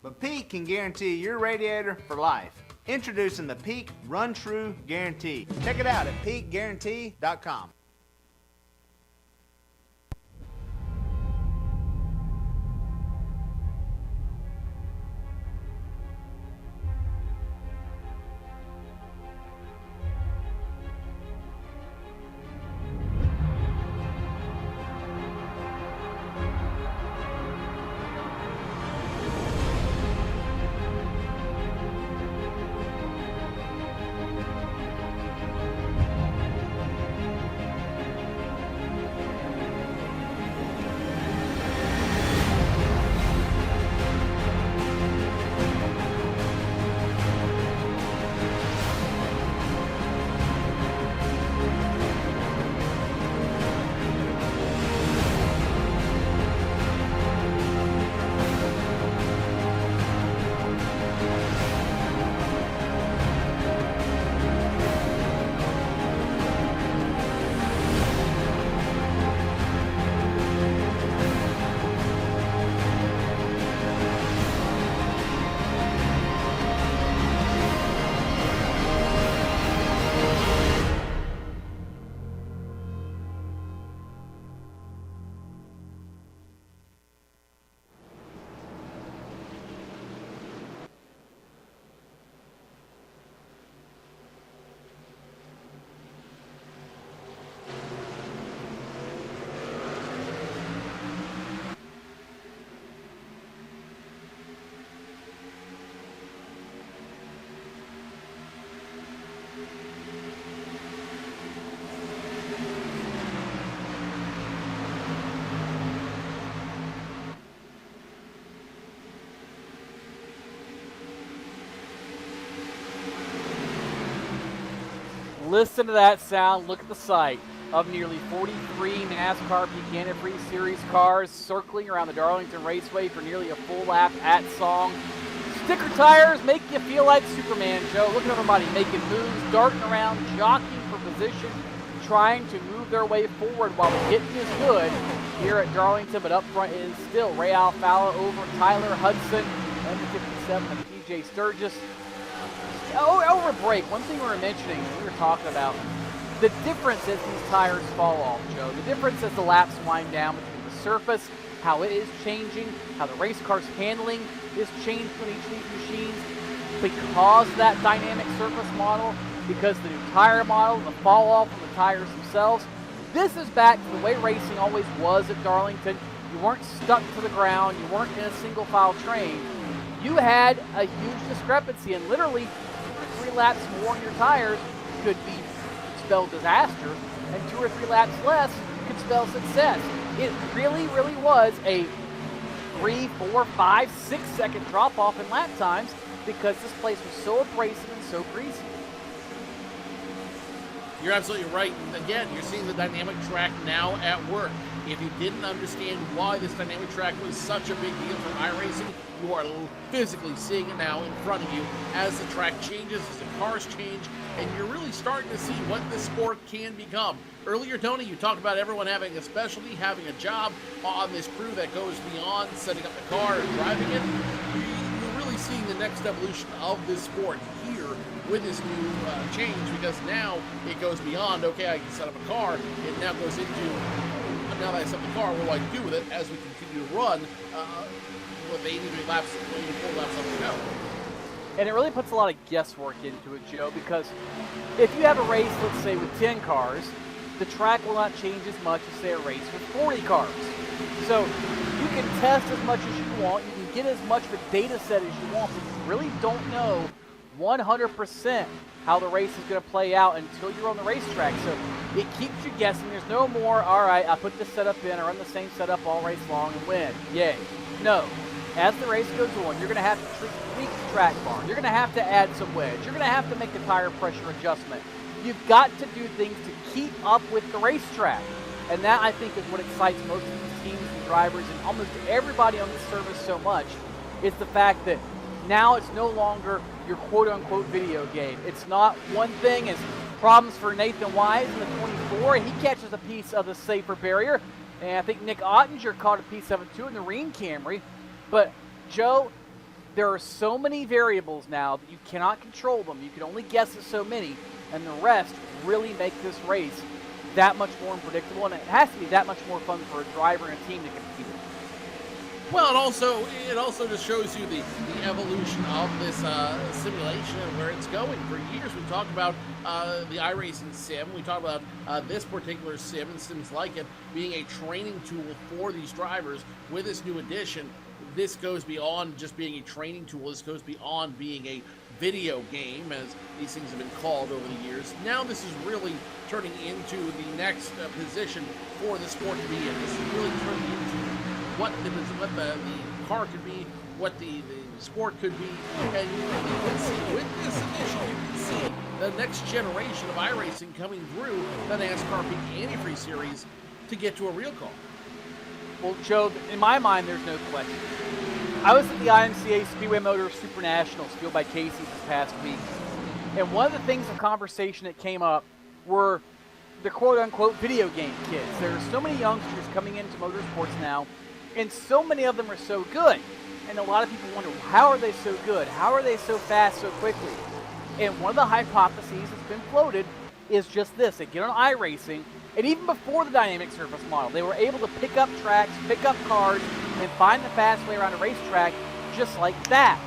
but Pete can guarantee your radiator for life. Introducing the Peak Run True Guarantee. Check it out at peakguarantee.com. Listen to that sound. Look at the sight of nearly 43 NASCAR Peak Antifreeze Series cars circling around the Darlington Raceway for nearly a full lap at song. Sticker tires make you feel like Superman, Joe. Look at everybody making moves, darting around, jockeying for position, trying to move their way forward while the hitting is good here at Darlington. But up front is still Ray Alfalla over Tyler Hudson and the 57 of TJ Sturgis. Over break, one thing we were mentioning, we were talking about the difference as these tires fall off, Joe. The difference as the laps wind down between the surface, how it is changing, how the race car's handling is changed on each of these machines because of that dynamic surface model, because the new tire model, the fall off on the tires themselves. This is back to the way racing always was at Darlington. You weren't stuck to the ground. You weren't in a single file train. You had a huge discrepancy, and literally 2 or 3 laps more on your tires could be spell disaster, and 2 or 3 laps less could spell success. It really, really was a 3, 4, 5, 6 second drop off in lap times because this place was so abrasive and so greasy. You're absolutely right. Again, you're seeing the dynamic track now at work. If you didn't understand why this dynamic track was such a big deal for iRacing, you are physically seeing it now in front of you as the track changes, as the cars change, and you're really starting to see what this sport can become. Earlier, Tony, you talked about everyone having a specialty, having a job on this crew that goes beyond setting up the car and driving it. You're really seeing the next evolution of this sport here with this new change, because now it goes beyond, okay, I can set up a car. It now goes into, now that I set up the car, what do I do with it as we continue to run with 83 laps, 84 laps up to go. And it really puts a lot of guesswork into it, Joe, because if you have a race, let's say, with 10 cars, the track will not change as much as, say, a race with 40 cars. So you can test as much as you want, you can get as much of a data set as you want, but you really don't know 100% how the race is going to play out until you're on the racetrack. So it keeps you guessing. There's no more, all right, I put this setup in, I run the same setup all race long and win. Yay. No. As the race goes on, you're going to have to tweak the track bar. You're going to have to add some wedge. You're going to have to make a tire pressure adjustment. You've got to do things to keep up with the racetrack. And that, I think, is what excites most of these teams and drivers and almost everybody on the service so much, is the fact that now it's no longer your quote-unquote video game. It's not one thing as problems for Nathan Wise in the 24. He catches a piece of the safer barrier. And I think Nick Ottinger caught a piece of it too in the Reen Camry. But, Joe, there are so many variables now that you cannot control them. You can only guess at so many. And the rest really make this race that much more unpredictable, and it has to be that much more fun for a driver and a team to compete with. Well, it also just shows you the evolution of this simulation and where it's going. For years, we talked about the iRacing sim. We talked about this particular sim and sims like it being a training tool for these drivers. With this new edition, this goes beyond just being a training tool. This goes beyond being a video game, as these things have been called over the years. Now this is really turning into the next position for the sport to be in. This is really turning into what the car could be, what the sport could be, and you can see with this edition, you can see the next generation of iRacing coming through the NASCAR Peak Antifreeze series to get to a real car. Well, Joe, in my mind, there's no question. I was at the IMCA Speedway Motors Super Nationals, fueled by Casey, this past week. And one of the things of conversation that came up were the quote-unquote video game kids. There are so many youngsters coming into motorsports now, and so many of them are so good. And a lot of people wonder, how are they so good? How are they so fast so quickly? And one of the hypotheses that's been floated is just this. They get on iRacing, and even before the dynamic surface model, they were able to pick up tracks, pick up cars, and find the fast way around a racetrack just like that.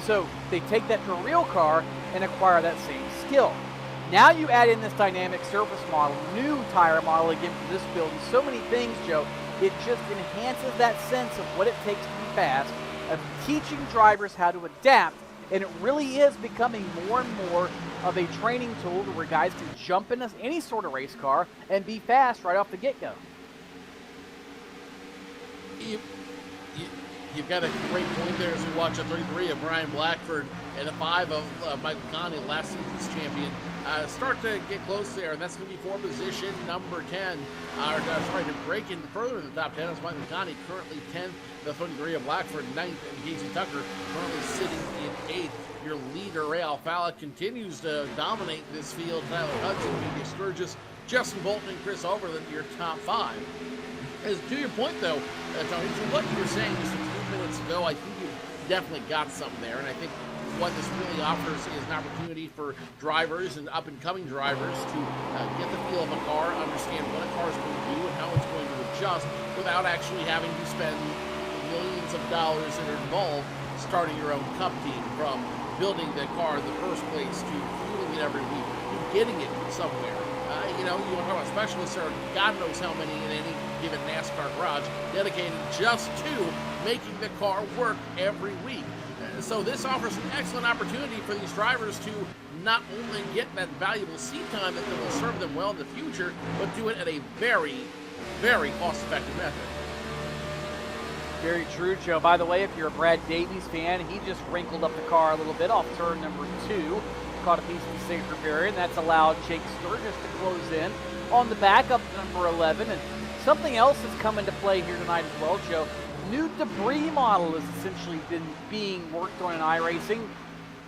So they take that to a real car and acquire that same skill. Now you add in this dynamic surface model, new tire model again for this build, and so many things, Joe. It just enhances that sense of what it takes to be fast, of teaching drivers how to adapt, and it really is becoming more and more of a training tool where guys can jump into any sort of race car and be fast right off the get-go. You've got a great point there as we watch a 33 of Brian Blackford and a 5 of Michael Conley, last season's champion, start to get close there, and that's going to be for position number 10. To break in further in the top 10 is Michael Conley, currently 10th. The 33 of Blackford, 9th, and Casey Tucker currently sitting in 8th. Your leader, Ray Alfala, continues to dominate this field. Tyler Hudson, B.J. Sturgis, Justin Bolton, and Chris Overland, your top 5. As to your point, though, Tony, to what you were saying just a few minutes ago, I think you've definitely got something there, and I think what this really offers is an opportunity for drivers and up-and-coming drivers to get the feel of a car, understand what a car is going to do and how it's going to adjust without actually having to spend millions of dollars that are involved starting your own cup team, from building the car in the first place to fueling it every week to getting it somewhere. You want to talk about specialists, there are God knows how many in any given NASCAR garage dedicated just to making the car work every week. So this offers an excellent opportunity for these drivers to not only get that valuable seat time that will serve them well in the future, but do it at a very, very cost-effective method. Very true, Joe. By the way, if you're a Brad Davies fan, he just wrinkled up the car a little bit off turn number 2. Caught a piece of the safer barrier, and that's allowed Jake Sturgis to close in on the backup number 11. And something else has come into play here tonight as well, Joe. New debris model has essentially been being worked on in iRacing,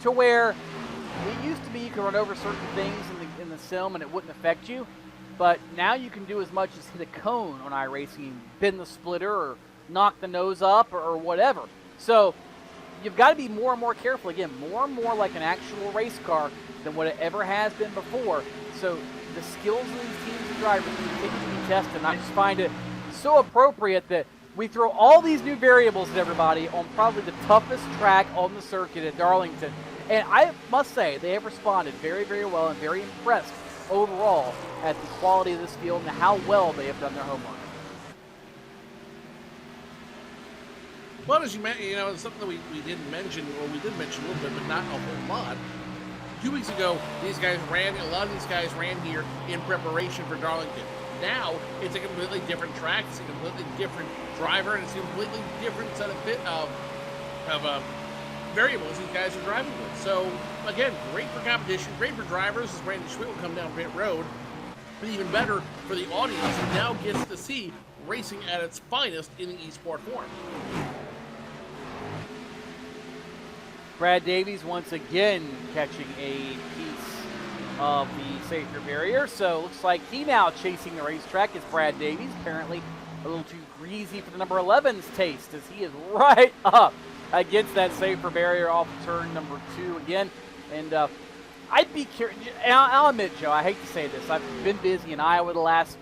to where it used to be you could run over certain things in the sim and it wouldn't affect you, but now you can do as much as hit a cone on iRacing, bend the splitter or knock the nose up or whatever. So you've got to be more and more careful, again, more and more like an actual race car than what it ever has been before. So the skills of these teams and drivers continue to be tested, and I just find it so appropriate that we throw all these new variables at everybody on probably the toughest track on the circuit at Darlington. And I must say, they have responded very, very well and very impressed overall at the quality of this field and how well they have done their homework. Well, as you mentioned, something that we didn't mention, or we did mention a little bit, but not a whole lot. 2 weeks ago, a lot of these guys ran here in preparation for Darlington. Now, it's a completely different track, it's a completely different driver, and it's a completely different set of variables these guys are driving with. So, again, great for competition, great for drivers as Brandon Schmidt will come down pit road, but even better for the audience who now gets to see racing at its finest in the esport form. Brad Davies once again catching a piece of the safety barrier, so looks like he now chasing the racetrack is Brad Davies, apparently a little too greasy for the number 11's taste as he is right up against that safety barrier off turn number 2 again. And I'd be curious, I'll admit, Joe, I hate to say this, I've been busy in Iowa the last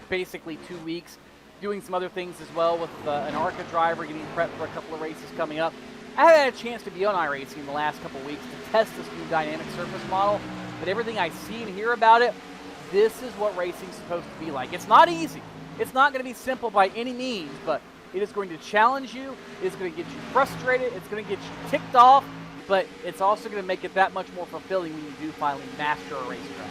basically 2 weeks, doing some other things as well with an ARCA driver, getting prepped for a couple of races coming up. I haven't had a chance to be on iRacing in the last couple of weeks to test this new dynamic surface model, but everything I see and hear about it, this is what racing's supposed to be like. It's not easy. It's not going to be simple by any means, but it is going to challenge you. It's going to get you frustrated. It's going to get you ticked off, but it's also going to make it that much more fulfilling when you do finally master a racetrack.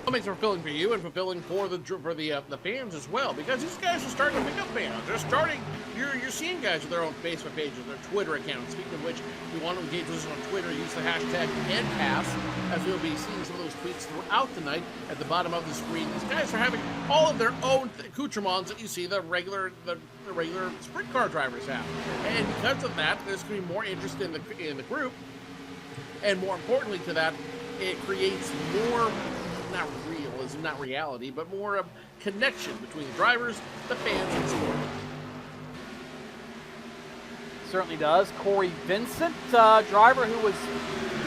It makes it fulfilling for you and fulfilling for the fans as well, because these guys are starting to pick up fans. They're starting. You're seeing guys with their own Facebook pages, their Twitter accounts. Speaking of which, if you want to engage with us on Twitter, use the hashtag NPass, as we'll be seeing some of those tweets throughout the night at the bottom of the screen. These guys are having all of their own accoutrements that you see the regular sprint car drivers have, and because of that, there's going to be more interest in the group, and more importantly to that, it creates more. Not realism, not reality, but more of connection between the drivers, the fans, and the sport. Certainly does. Corey Vincent, driver who was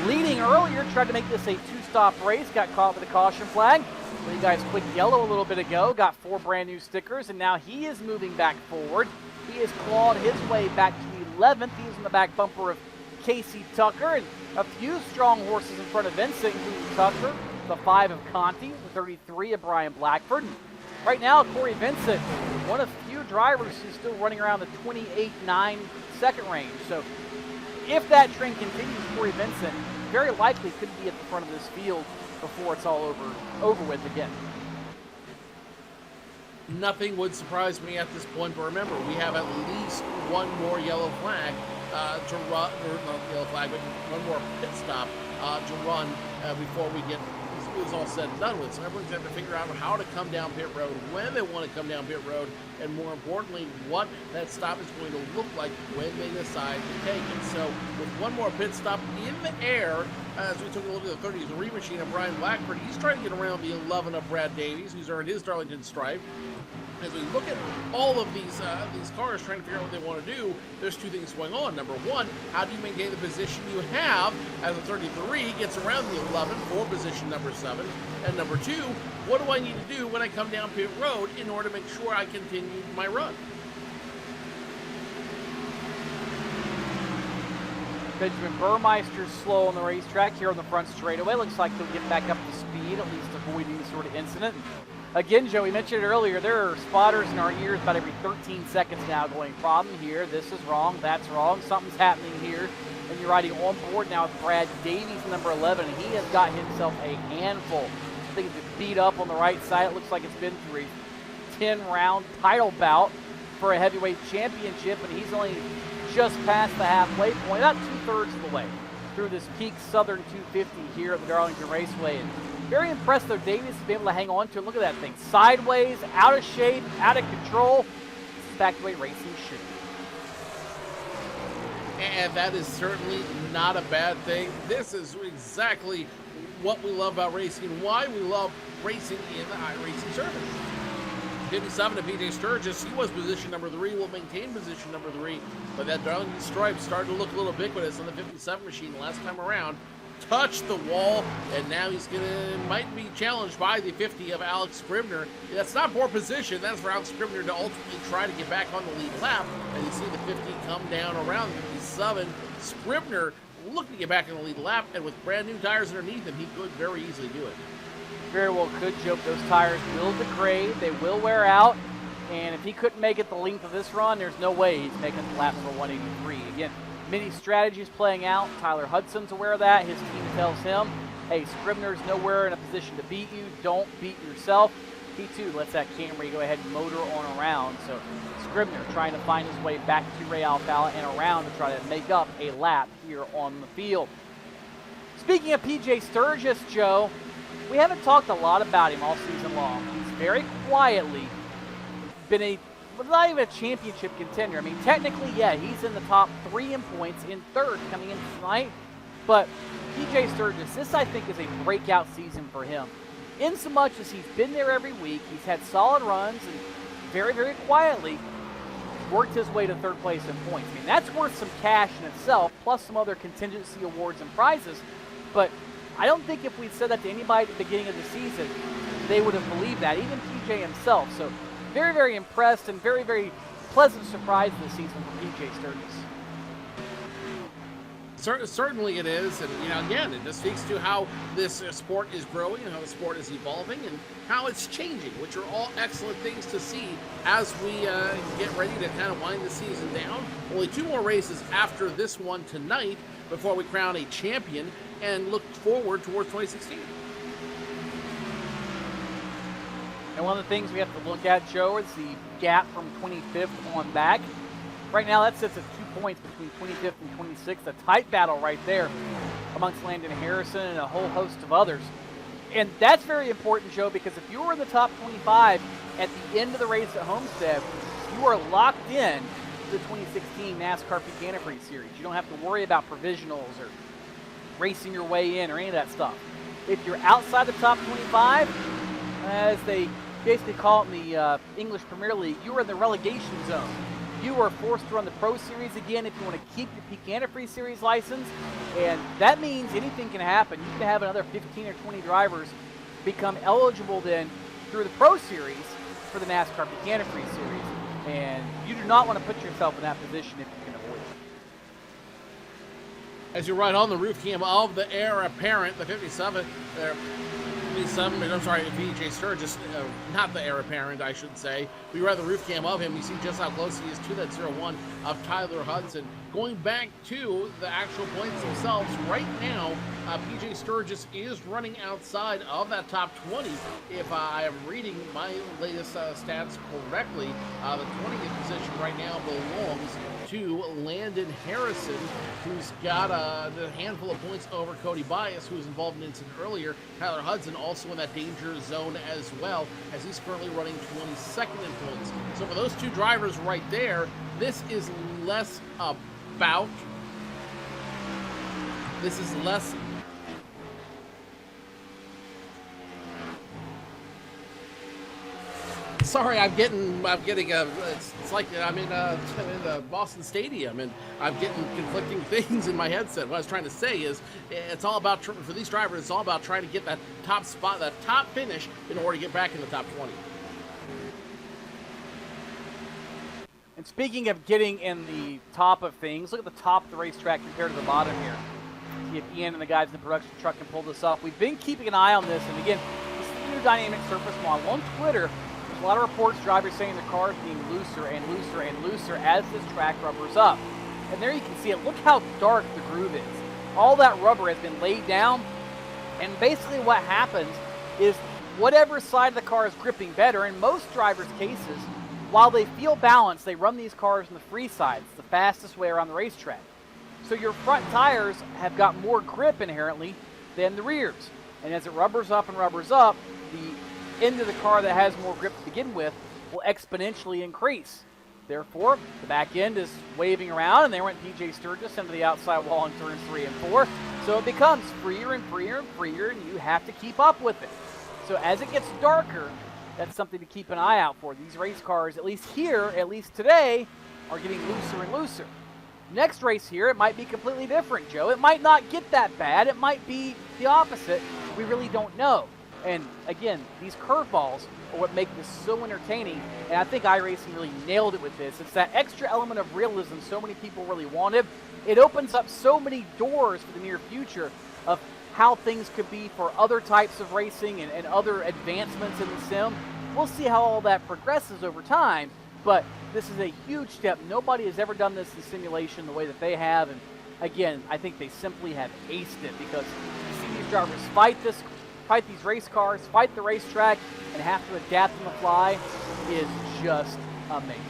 leading earlier, tried to make this a 2-stop race, got caught with a caution flag. Well, you guys quick yellow a little bit ago, got 4 brand new stickers, and now he is moving back forward. He has clawed his way back to the 11th. He's in the back bumper of Casey Tucker, and a few strong horses in front of Vincent, including Tucker, the 5 of Conti, the 33 of Brian Blackford. And right now, Corey Vincent, one of few drivers who's still running around the 28.9 second range. So if that trend continues, Corey Vincent very likely could be at the front of this field before it's all over with again. Nothing would surprise me at this point, but remember, we have at least one more yellow flag to run, or not yellow flag, but one more pit stop to run before we get it's all said and done with. So everyone's going to have to figure out how to come down pit road, when they want to come down pit road, and more importantly, what that stop is going to look like when they decide to take it. So with one more pit stop in the air, as we took a look at the 33 machine of Brian Blackford, he's trying to get around the 11 of Brad Davies, who's earned his Darlington stripe. As we look at all of these cars trying to figure out what they want to do, there's 2 things going on. Number 1, how do you maintain the position you have as the 33 gets around the 11 for position number 7? And number 2, what do I need to do when I come down pit road in order to make sure I continue my run? Benjamin Burmeister's slow on the racetrack here on the front straightaway. Looks like he'll get back up to speed, at least avoid any sort of incident. Again, Joe, we mentioned it earlier, there are spotters in our ears about every 13 seconds now going, problem here, this is wrong, that's wrong, something's happening here. And you're riding on board now with Brad Davies, number 11, and he has got himself a handful. I think it's beat up on the right side. It looks like it's been through a 10-round title bout for a heavyweight championship, and he's only just past the halfway point, about 2/3 of the way through this peak Southern 250 here at the Darlington Raceway. And very impressed, though, Davies to be able to hang on to it. Look at that thing. Sideways, out of shape, out of control. This is back the way racing should be. And that is certainly not a bad thing. This is exactly what we love about racing and why we love racing in the iRacing service. 57 of PJ Sturgis, he was position number 3, will maintain position number 3, but that Darlington stripe started to look a little ubiquitous on the 57 machine last time around. Touched the wall, and now might be challenged by the 50 of Alex Scribner. That's not poor position. That's for Alex Scribner to ultimately try to get back on the lead lap. And you see the 50 come down around 57. Scribner looking to get back on the lead lap, and with brand new tires underneath him, he could very easily do it. Very well could, Joe. Those tires will degrade. They will wear out. And if he couldn't make it the length of this run, there's no way he's making the lap for 183. Again, many strategies playing out. Tyler Hudson's aware of that. His team tells him, hey, Scribner's nowhere in a position to beat you. Don't beat yourself. P2 lets that Camry go ahead and motor on around. So Scribner trying to find his way back to Ray Alfala and around to try to make up a lap here on the field. Speaking of PJ Sturgis, Joe, we haven't talked a lot about him all season long. He's very quietly been not even a championship contender. I mean, technically, yeah, he's in the top 3 in points, in 3rd coming into tonight. But PJ Sturgis, this I think is a breakout season for him. In so much as he's been there every week, he's had solid runs and very, very quietly worked his way to 3rd place in points. I mean, that's worth some cash in itself, plus some other contingency awards and prizes. But I don't think if we'd said that to anybody at the beginning of the season, they would have believed that, even PJ himself. So very, very impressed and very, very pleasant surprise this season for PJ Sturgis. Certainly it is, and again, it just speaks to how this sport is growing and how the sport is evolving and how it's changing, which are all excellent things to see as we get ready to kind of wind the season down. Only 2 more races after this one tonight before we crown a champion and look forward towards 2016. And one of the things we have to look at, Joe, is the gap from 25th on back. Right now, that sits at 2 points between 25th and 26th. A tight battle right there amongst Landon Harrison and a whole host of others. And that's very important, Joe, because if you were in the top 25 at the end of the race at Homestead, you are locked in to the 2016 NASCAR Peak Antifreeze Series. You don't have to worry about provisionals or racing your way in or any of that stuff. If you're outside the top 25, as they basically call it in the English Premier League, you are in the relegation zone. You are forced to run the Pro Series again if you want to keep your Peak Antifreeze Series license, and that means anything can happen. You can have another 15 or 20 drivers become eligible then through the Pro Series for the NASCAR Peak Antifreeze Series, and you do not want to put yourself in that position if you can avoid it. As you're right on the roof cam of the heir apparent, the 57, I'm sorry, PJ Sturgis, not the heir apparent, I should say. We read the roof cam of him. You see just how close he is to that 0-1 of Tyler Hudson. Going back to the actual points themselves, right now, PJ Sturgis is running outside of that top 20. If I am reading my latest stats correctly, the 20th position right now belongs to Landon Harrison, who's got a handful of points over Cody Bias, who was involved in an incident earlier. Tyler Hudson also in that danger zone as well, as he's currently running 22nd in points. So for those 2 drivers right there, this is less about... Sorry, I'm getting it's like I'm in the Boston Stadium, and I'm getting conflicting things in my headset. What I was trying to say is, it's all about, for these drivers, it's all about trying to get that top spot, that top finish, in order to get back in the top 20. And speaking of getting in the top of things, look at the top of the racetrack compared to the bottom here. See if Ian and the guys in the production truck can pull this up. We've been keeping an eye on this, and again, this is the new dynamic surface model. On Twitter, there's a lot of reports, drivers saying the car is being looser and looser and looser as this track rubbers up. And there you can see it. Look how dark the groove is. All that rubber has been laid down, and basically what happens is whatever side of the car is gripping better, in most drivers' cases, while they feel balanced, they run these cars on the free side. It's the fastest way around the racetrack. So your front tires have got more grip inherently than the rears. And as it rubbers up, the end of the car that has more grip to begin with will exponentially increase. Therefore, the back end is waving around, and there went PJ Sturgis into the outside wall in turns 3 and 4. So it becomes freer and freer and freer, and you have to keep up with it. So as it gets darker, that's something to keep an eye out for. These race cars, at least here, at least today, are getting looser and looser. Next race here, it might be completely different, Joe. It might not get that bad. It might be the opposite. We really don't know. And again, these curveballs are what make this so entertaining. And I think iRacing really nailed it with this. It's that extra element of realism so many people really wanted. It opens up so many doors for the near future of how things could be for other types of racing and other advancements in the sim. We'll see how all that progresses over time, but this is a huge step. Nobody has ever done this in simulation the way that they have, and again, I think they simply have aced it, because you see these drivers fight this fight these race cars, fight the racetrack, and have to adapt on the fly is just amazing.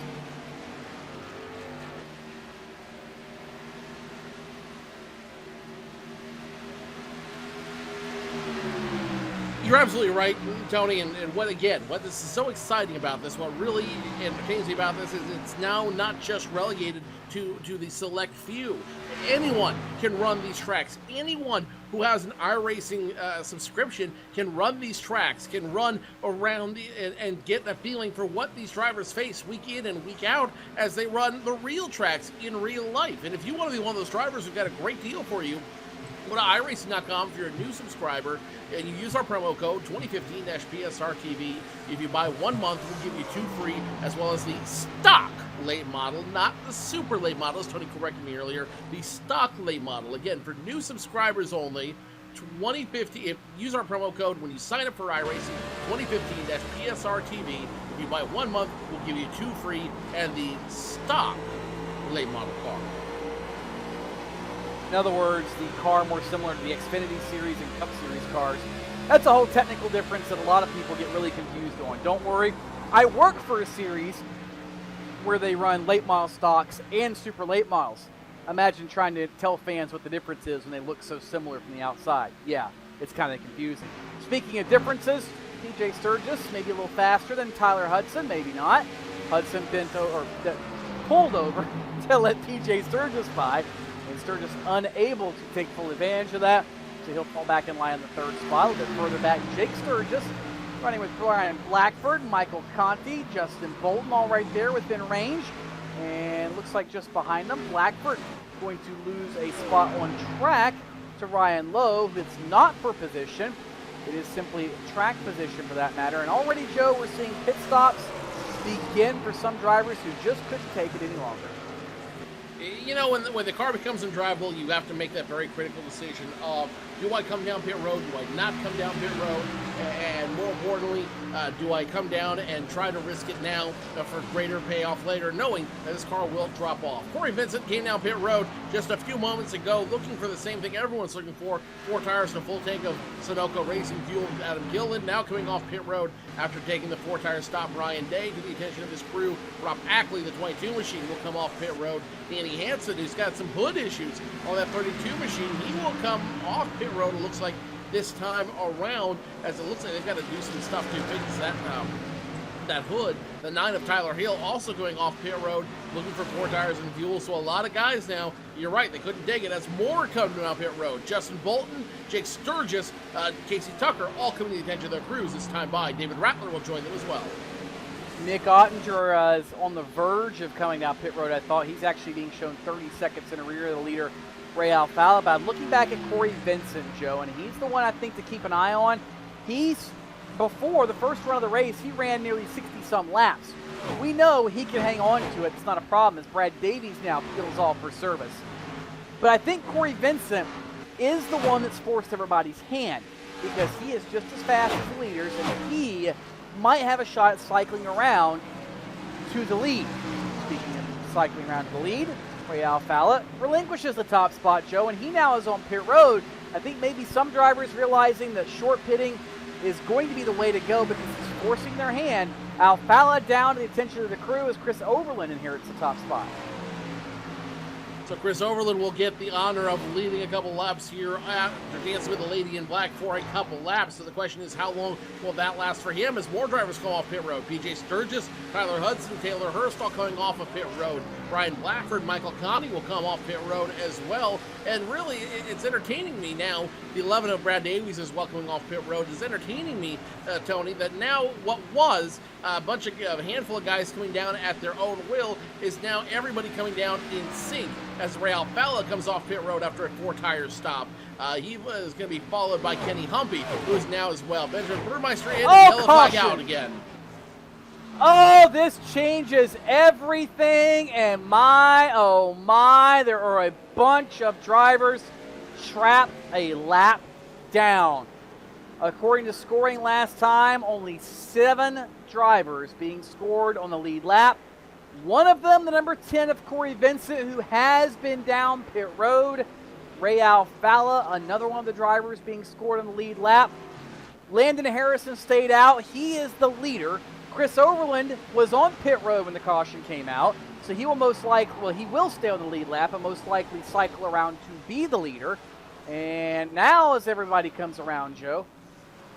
You're absolutely right, Tony, and what this is so exciting about this, what really entertains me about this is it's now not just relegated to the select few. Anyone can run these tracks. Anyone who has an iRacing subscription can run these tracks, can run around and get a feeling for what these drivers face week in and week out as they run the real tracks in real life. And if you want to be one of those drivers, we've got a great deal for you. Go to iRacing.com if you're a new subscriber, and you use our promo code 2015-PSRTV. If you buy 1 month, we'll give you 2 free, as well as the stock late model, not the super late model, as Tony corrected me earlier. The stock late model, again, for new subscribers only, 2015. Use our promo code when you sign up for iRacing, 2015-PSRTV. If you buy 1 month, we'll give you 2 free, and the stock late model car. In other words, the car more similar to the Xfinity Series and Cup Series cars. That's a whole technical difference that a lot of people get really confused on. Don't worry. I work for a series where they run late model stocks and super late models. Imagine trying to tell fans what the difference is when they look so similar from the outside. Yeah, it's kind of confusing. Speaking of differences, TJ Sturgis maybe a little faster than Tyler Hudson, maybe not. Hudson pulled over to let TJ Sturgis by. And Sturgis unable to take full advantage of that, so he'll fall back in line in the 3rd spot. A little bit further back, Jake Sturgis running with Brian Blackford, Michael Conti, Justin Bolton all right there within range. And looks like just behind them, Blackford going to lose a spot on track to Ryan Lowe. It's not for position. It is simply track position for that matter. And already, Joe, we're seeing pit stops begin for some drivers who just couldn't take it any longer. You know, when the car becomes undrivable, you have to make that very critical decision of, do I come down pit road, do I not come down pit road, and more importantly, do I come down and try to risk it now for greater payoff later, knowing that this car will drop off. Corey Vincent came down pit road just a few moments ago, looking for the same thing everyone's looking for, 4 tires and a full tank of Sunoco Racing Fuel. Adam Gilliland now coming off pit road after taking the 4-tire stop. Ryan Day, to the attention of his crew. Rob Ackley, the 22 machine, will come off pit road. Danny Hansen, who's got some hood issues on that 32 machine, he will come off pit road, it looks like, this time around, as it looks like they've got to do some stuff to fix that hood. The 9 of Tyler Hill also going off pit road, looking for 4 tires and fuel. So a lot of guys now, you're right, they couldn't dig it. As more coming down pit road. Justin Bolton, Jake Sturgis, Casey Tucker, all coming to the attention of their crews this time by. David Rattler will join them as well. Nick Ottinger is on the verge of coming down pit road. I thought he's actually being shown 30 seconds in the rear of the leader, Ray Alfala. But I'm looking back at Corey Vincent, Joe, and he's the one I think to keep an eye on. Before the first run of the race, he ran nearly 60-some laps. We know he can hang on to it. It's not a problem as Brad Davies now peels off for service. But I think Corey Vincent is the one that's forced everybody's hand because he is just as fast as the leaders, and he might have a shot at cycling around to the lead. Speaking of cycling around to the lead, Ray Alfala relinquishes the top spot, Joe, and he now is on pit road. I think maybe some drivers realizing that short pitting is going to be the way to go because it's forcing their hand. Alfala down to the attention of the crew as Chris Overland inherits the top spot. So Chris Overland will get the honor of leading a couple laps here after dancing with the lady in black for a couple laps. So the question is, how long will that last for him as more drivers come off pit road? PJ Sturgis, Tyler Hudson, Taylor Hurst all coming off of pit road. Brian Blackford, Michael Conti will come off pit road as well. And really, it's entertaining me now. The 11 of Brad Davies is welcoming off pit road. It's entertaining me, Tony, that now what was a handful of guys coming down at their own will is now everybody coming down in sync as Ray Alfala comes off pit road after a 4-tire stop. He was going to be followed by Kenny Humpy, who is now as well. Benjamin Burmeister in and yellow flag out again. Oh, this changes everything, and oh my, there are a bunch of drivers trapped a lap down. According to scoring last time, only 7 drivers being scored on the lead lap. One of them, the number 10 of Corey Vincent, who has been down pit road. Ray Alfala, another one of the drivers being scored on the lead lap. Landon Harrison stayed out. He is the leader. Chris Overland was on pit road when the caution came out, so he will most likely, well, he will stay on the lead lap and most likely cycle around to be the leader. And now as everybody comes around, Joe,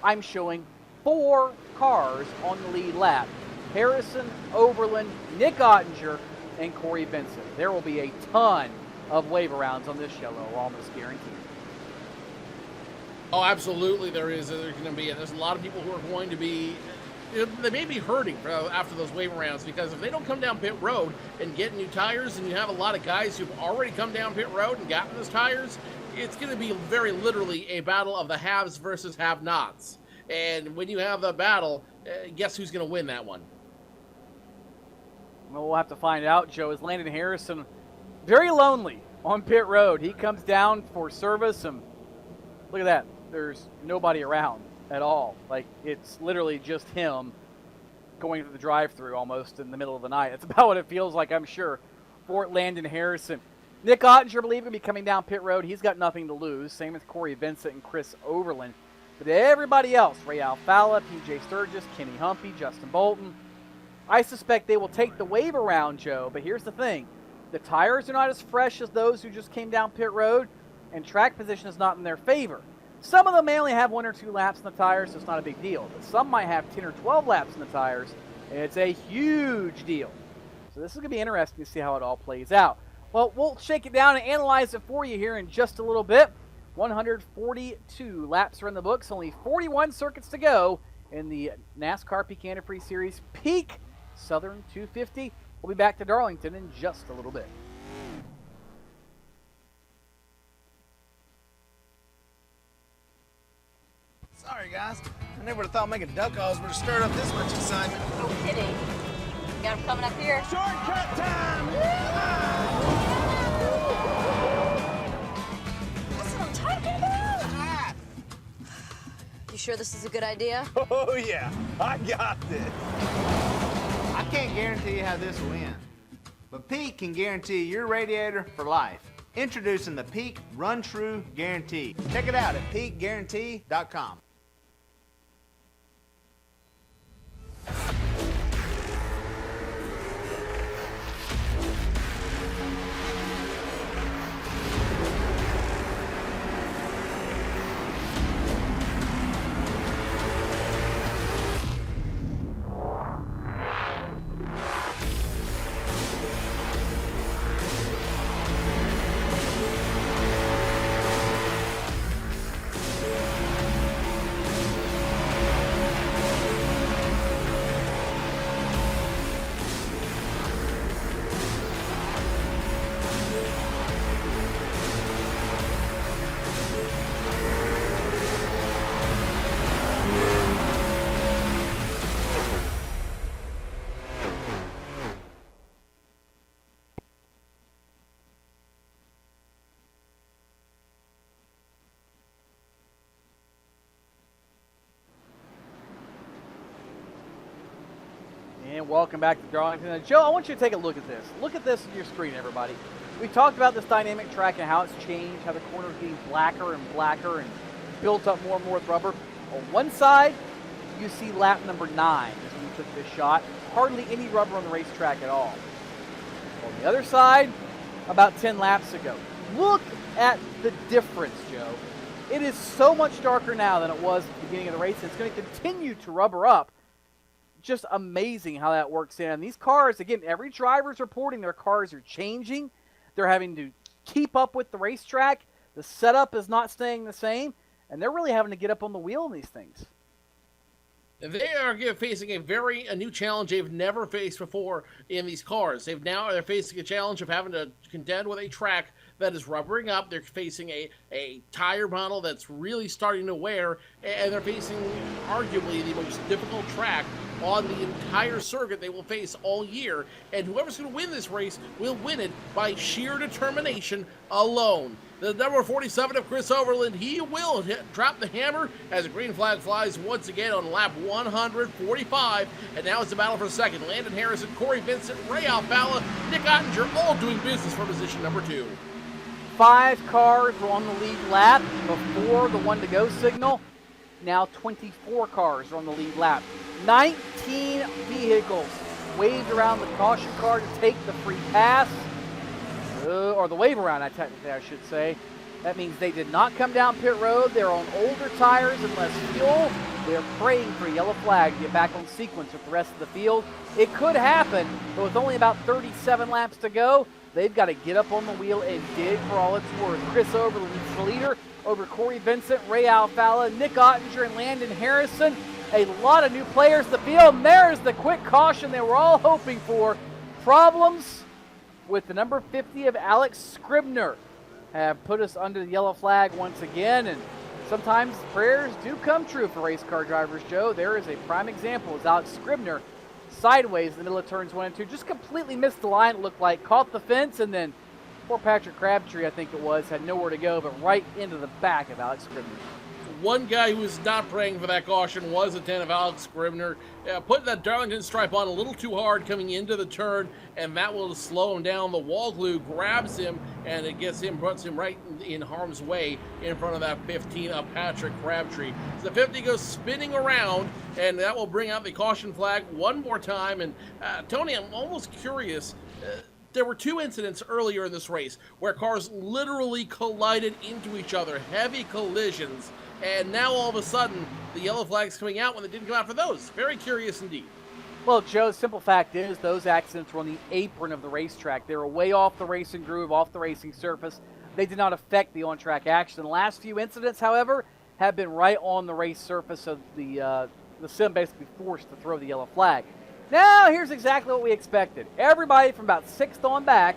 I'm showing 4 cars on the lead lap. Harrison, Overland, Nick Ottinger, and Corey Benson. There will be a ton of wave arounds on this yellow, almost guaranteed. Oh, absolutely there is. There's going to be. There's a lot of people who are going to be, they may be hurting after those wave rounds, because if they don't come down pit road and get new tires, and you have a lot of guys who've already come down pit road and gotten those tires, it's going to be very literally a battle of the haves versus have-nots. And when you have the battle, guess who's going to win that one? Well, we'll have to find out, Joe. Is Landon Harrison very lonely on pit road? He comes down for service, and look at that. There's nobody around at all. Like, it's literally just him going to the drive-thru almost in the middle of the night. That's about what it feels like, I'm sure, for Landon Harrison. Nick Ottinger, believe him, be coming down pit road. He's got nothing to lose. Same as Corey Vincent and Chris Overland. But everybody else, Ray Alfalla, PJ Sturgis, Kenny Humpy, Justin Bolton, I suspect they will take the wave around, Joe. But here's the thing. The tires are not as fresh as those who just came down pit road, and track position is not in their favor. Some of them may only have 1 or 2 laps in the tires, so it's not a big deal. But some might have 10 or 12 laps in the tires, and it's a huge deal. So this is going to be interesting to see how it all plays out. Well, we'll shake it down and analyze it for you here in just a little bit. 142 laps are in the books, only 41 circuits to go in the NASCAR Peak Antifreeze Series Peak Southern 250. We'll be back to Darlington in just a little bit. Sorry, guys. I never would have thought making duck calls would have stirred up this much excitement. No kidding. Got him coming up here. Shortcut time! That's what I'm talking about. Ah! You sure this is a good idea? Oh, yeah. I got this. I can't guarantee how this will end, but Pete can guarantee your radiator for life. Introducing the Peak Run True Guarantee. Check it out at peakguarantee.com. And welcome back to Darlington. Now, Joe, I want you to take a look at this. Look at this on your screen, everybody. We talked about this dynamic track and how it's changed, how the corners getting blacker and blacker and built up more and more with rubber. On one side, you see lap number 9 is when we took this shot. Hardly any rubber on the racetrack at all. On the other side, about 10 laps ago. Look at the difference, Joe. It is so much darker now than it was at the beginning of the race. It's going to continue to rubber up. Just amazing how that works in. And these cars, again, every driver's reporting their cars are changing. They're having to keep up with the racetrack. The setup is not staying the same. And they're really having to get up on the wheel in these things. They are facing a new challenge they've never faced before in these cars. They're facing a challenge of having to contend with a track that is rubbering up. They're facing a tire model that's really starting to wear, and they're facing arguably the most difficult track on the entire circuit they will face all year. And whoever's going to win this race will win it by sheer determination alone. The number 47 of Chris Overland, he will drop the hammer as the green flag flies once again on lap 145. And now it's a battle for second. Landon Harrison, Corey Vincent, Ray Alfalla, Nick Ottinger, all doing business for position number 2. 5 cars were on the lead lap before the 1 to go signal. Now 24 cars are on the lead lap. 19 vehicles waved around the caution car to take the free pass. Or the wave around, technically I should say. That means they did not come down pit road. They're on older tires and less fuel. They're praying for a yellow flag to get back on sequence with the rest of the field. It could happen, but with only about 37 laps to go, they've got to get up on the wheel and dig for all it's worth. Chris Overland leads the leader over Corey Vincent, Ray Alfala, Nick Ottinger, and Landon Harrison. A lot of new players in the field, and there's the quick caution they were all hoping for. Problems with the number 50 of Alex Scribner have put us under the yellow flag once again, and sometimes prayers do come true for race car drivers, Joe. There is a prime example as Alex Scribner sideways in the middle of turns 1 and 2, just completely missed the line, it looked like, caught the fence, and then poor Patrick Crabtree, I think it was, had nowhere to go but right into the back of Alex Scribner. One guy who was not praying for that caution was a 10 of Alex Scribner. Putting that Darlington stripe on a little too hard coming into the turn, and that will slow him down. The wall glue grabs him, and it puts him right in harm's way in front of that 15 of Patrick Crabtree. So the 50 goes spinning around, and that will bring out the caution flag one more time. And Tony, I'm almost curious. There were 2 incidents earlier in this race where cars literally collided into each other, heavy collisions. And now all of a sudden, the yellow flag's coming out when it didn't come out for those. Very curious indeed. Well, Joe, the simple fact is those accidents were on the apron of the racetrack. They were way off the racing groove, off the racing surface. They did not affect the on-track action. The last few incidents, however, have been right on the race surface, so the sim basically forced to throw the yellow flag. Now, here's exactly what we expected. Everybody from about 6th on back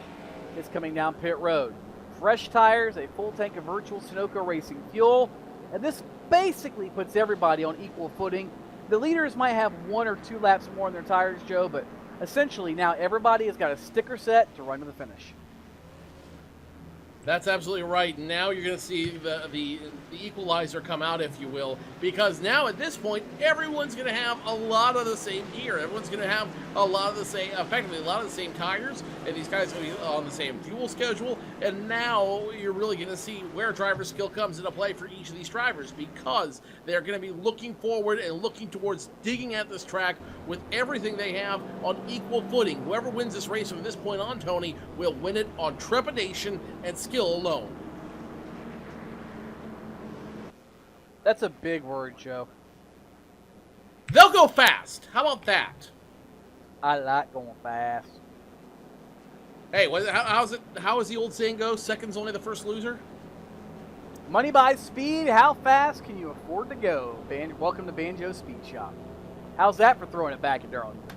is coming down pit road. Fresh tires, a full tank of virtual Sunoco racing fuel, and this basically puts everybody on equal footing. The leaders might have 1 or 2 laps more on their tires, Joe, but essentially now everybody has got a sticker set to run to the finish. That's absolutely right. Now you're going to see the equalizer come out, if you will, because now at this point, everyone's going to have a lot of the same gear. Everyone's going to have effectively a lot of the same tires, and these guys are going to be on the same fuel schedule. And now you're really going to see where driver skill comes into play for each of these drivers, because they're going to be looking forward and looking towards digging at this track with everything they have on equal footing. Whoever wins this race from this point on, Tony, will win it on trepidation and skill alone. That's a big word, Joe. They'll go fast. How about that? I like going fast. Hey, how does the old saying go? Second's only the first loser? Money buys speed. How fast can you afford to go? Welcome to Banjo Speed Shop. How's that for throwing it back at Darlington?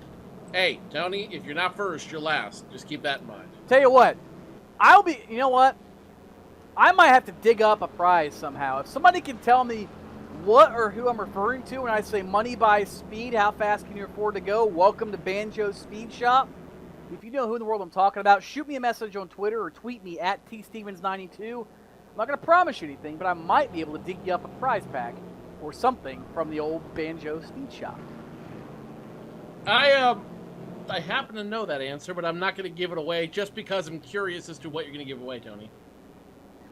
Hey, Tony, if you're not first, you're last. Just keep that in mind. Tell you what, you know what? I might have to dig up a prize somehow. If somebody can tell me what or who I'm referring to when I say money buys speed, how fast can you afford to go? Welcome to Banjo Speed Shop. If you know who in the world I'm talking about, shoot me a message on Twitter or tweet me at tstevens92. I'm not going to promise you anything, but I might be able to dig you up a prize pack or something from the old Banjo Speed Shop. I happen to know that answer, but I'm not going to give it away just because I'm curious as to what you're going to give away, Tony.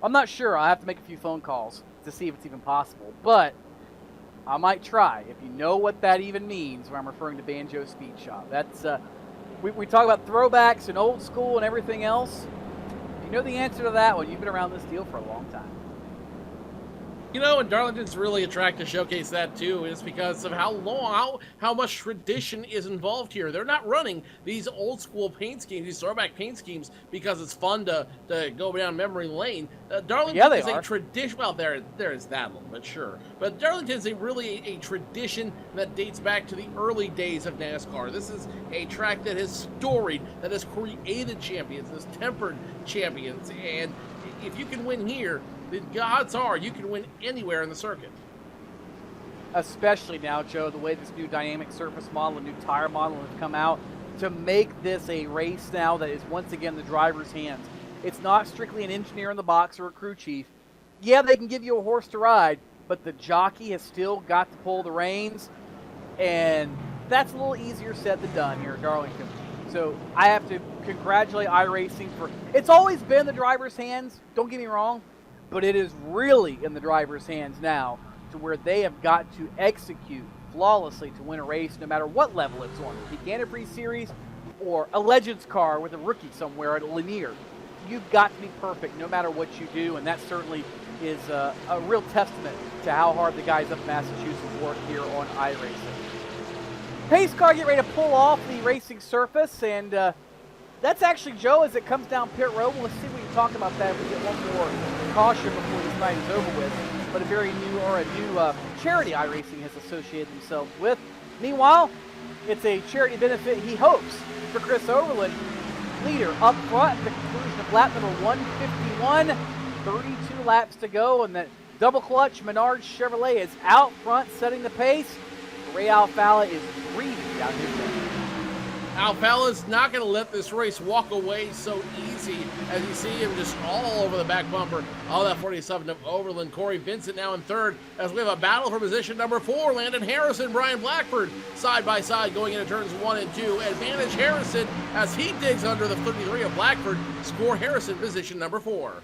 I'm not sure. I'll have to make a few phone calls to see if it's even possible, but I might try. If you know what that even means when I'm referring to Banjo Speed Shop. That's we talk about throwbacks and old school and everything else. If you know the answer to that one, you've been around this deal for a long time. You know, and Darlington's really a track to showcase that too, is because of how much tradition is involved here. They're not running these old school paint schemes, these throwback paint schemes, because it's fun to go down memory lane. Darlington is a tradition. Well, there is that a little bit, sure, but Darlington is really a tradition that dates back to the early days of NASCAR. This is a track that has storied, that has created champions, has tempered champions, and if you can win here, the odds are you can win anywhere in the circuit. Especially now, Joe, the way this new dynamic surface model, a new tire model has come out to make this a race now that is once again the driver's hands. It's not strictly an engineer in the box or a crew chief. Yeah, they can give you a horse to ride, but the jockey has still got to pull the reins, and that's a little easier said than done here at Darlington. So I have to congratulate iRacing for, it's always been the driver's hands, don't get me wrong, but it is really in the driver's hands now to where they have got to execute flawlessly to win a race, no matter what level it's on. The Antifreeze series or a Legends car with a rookie somewhere at a linear. You've got to be perfect no matter what you do, and that certainly is a real testament to how hard the guys up in Massachusetts work here on iRacing. Pace car get ready to pull off the racing surface, and that's actually, Joe, as it comes down pit road. We'll see if we can talk about that if we get one more caution before this night is over with. But a new charity iRacing has associated themselves with. Meanwhile, it's a charity benefit, he hopes, for Chris Overland, leader up front at the conclusion of lap number 151. 32 laps to go, and that double clutch Menard Chevrolet is out front setting the pace. Ray Alfalla is breathing down his neck. Alfalla's not going to let this race walk away so easy, as you see him just all over the back bumper of that 47 of Overland. Corey Vincent now in third, as we have a battle for position number 4. Landon Harrison, Brian Blackford side by side going into turns 1 and 2. Advantage Harrison as he digs under the 33 of Blackford. Score Harrison position number 4.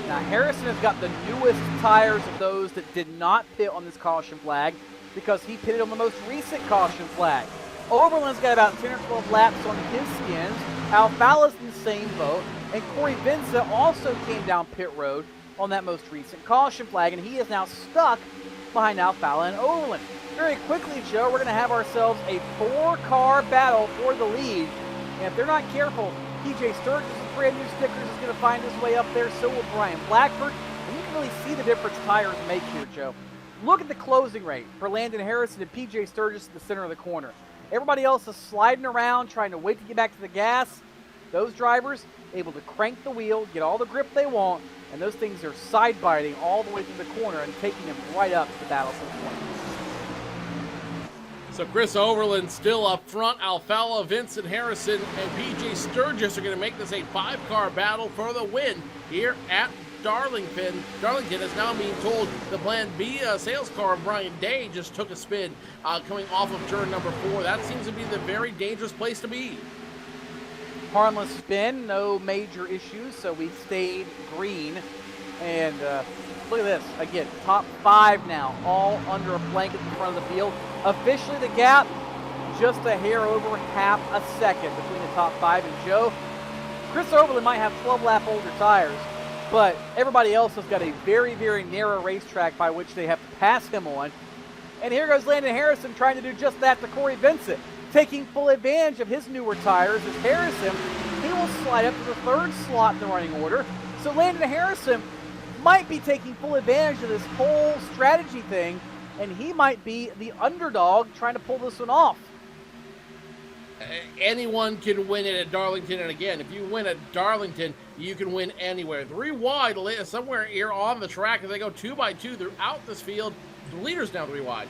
Now Harrison has got the newest tires of those that did not pit on this caution flag, because he pitted on the most recent caution flag. Overland's got about 10 or 12 laps on his skins. Alfalla's in the same boat. And Corey Vincent also came down pit road on that most recent caution flag, and he is now stuck behind Alfalla and Overland. Very quickly, Joe, we're going to have ourselves a 4-car battle for the lead. And if they're not careful, PJ Sturgis with brand new stickers is going to find his way up there. So will Brian Blackford. And you can really see the difference tires make here, Joe. Look at the closing rate for Landon Harrison and PJ Sturgis in the center of the corner. Everybody else is sliding around, trying to wait to get back to the gas. Those drivers able to crank the wheel, get all the grip they want, and those things are side biting all the way through the corner and taking them right up to the battle for the point. So Chris Overland still up front. Alfalla, Vincent Harrison, and PJ Sturgis are going to make this a 5-car battle for the win here at Darlington. Darlington is now being told the Plan B sales car of Brian Day just took a spin coming off of turn number 4. That seems to be the very dangerous place to be. Harmless spin, no major issues, so we stayed green. And look at this, again, top 5 now, all under a blanket in front of the field. Officially the gap, just a hair over half a second between the top 5 and Joe. Chris Overland might have 12 lap older tires, but everybody else has got a very, very narrow racetrack by which they have to pass him on. And here goes Landon Harrison trying to do just that to Corey Vincent, taking full advantage of his newer tires. As Harrison, he will slide up to the 3rd slot in the running order. So Landon Harrison might be taking full advantage of this whole strategy thing, and he might be the underdog trying to pull this one off. Anyone can win it at Darlington, and again, if you win at Darlington, you can win anywhere. 3 wide, somewhere here on the track, as they go 2 by 2 throughout this field. The leader's now 3 wide.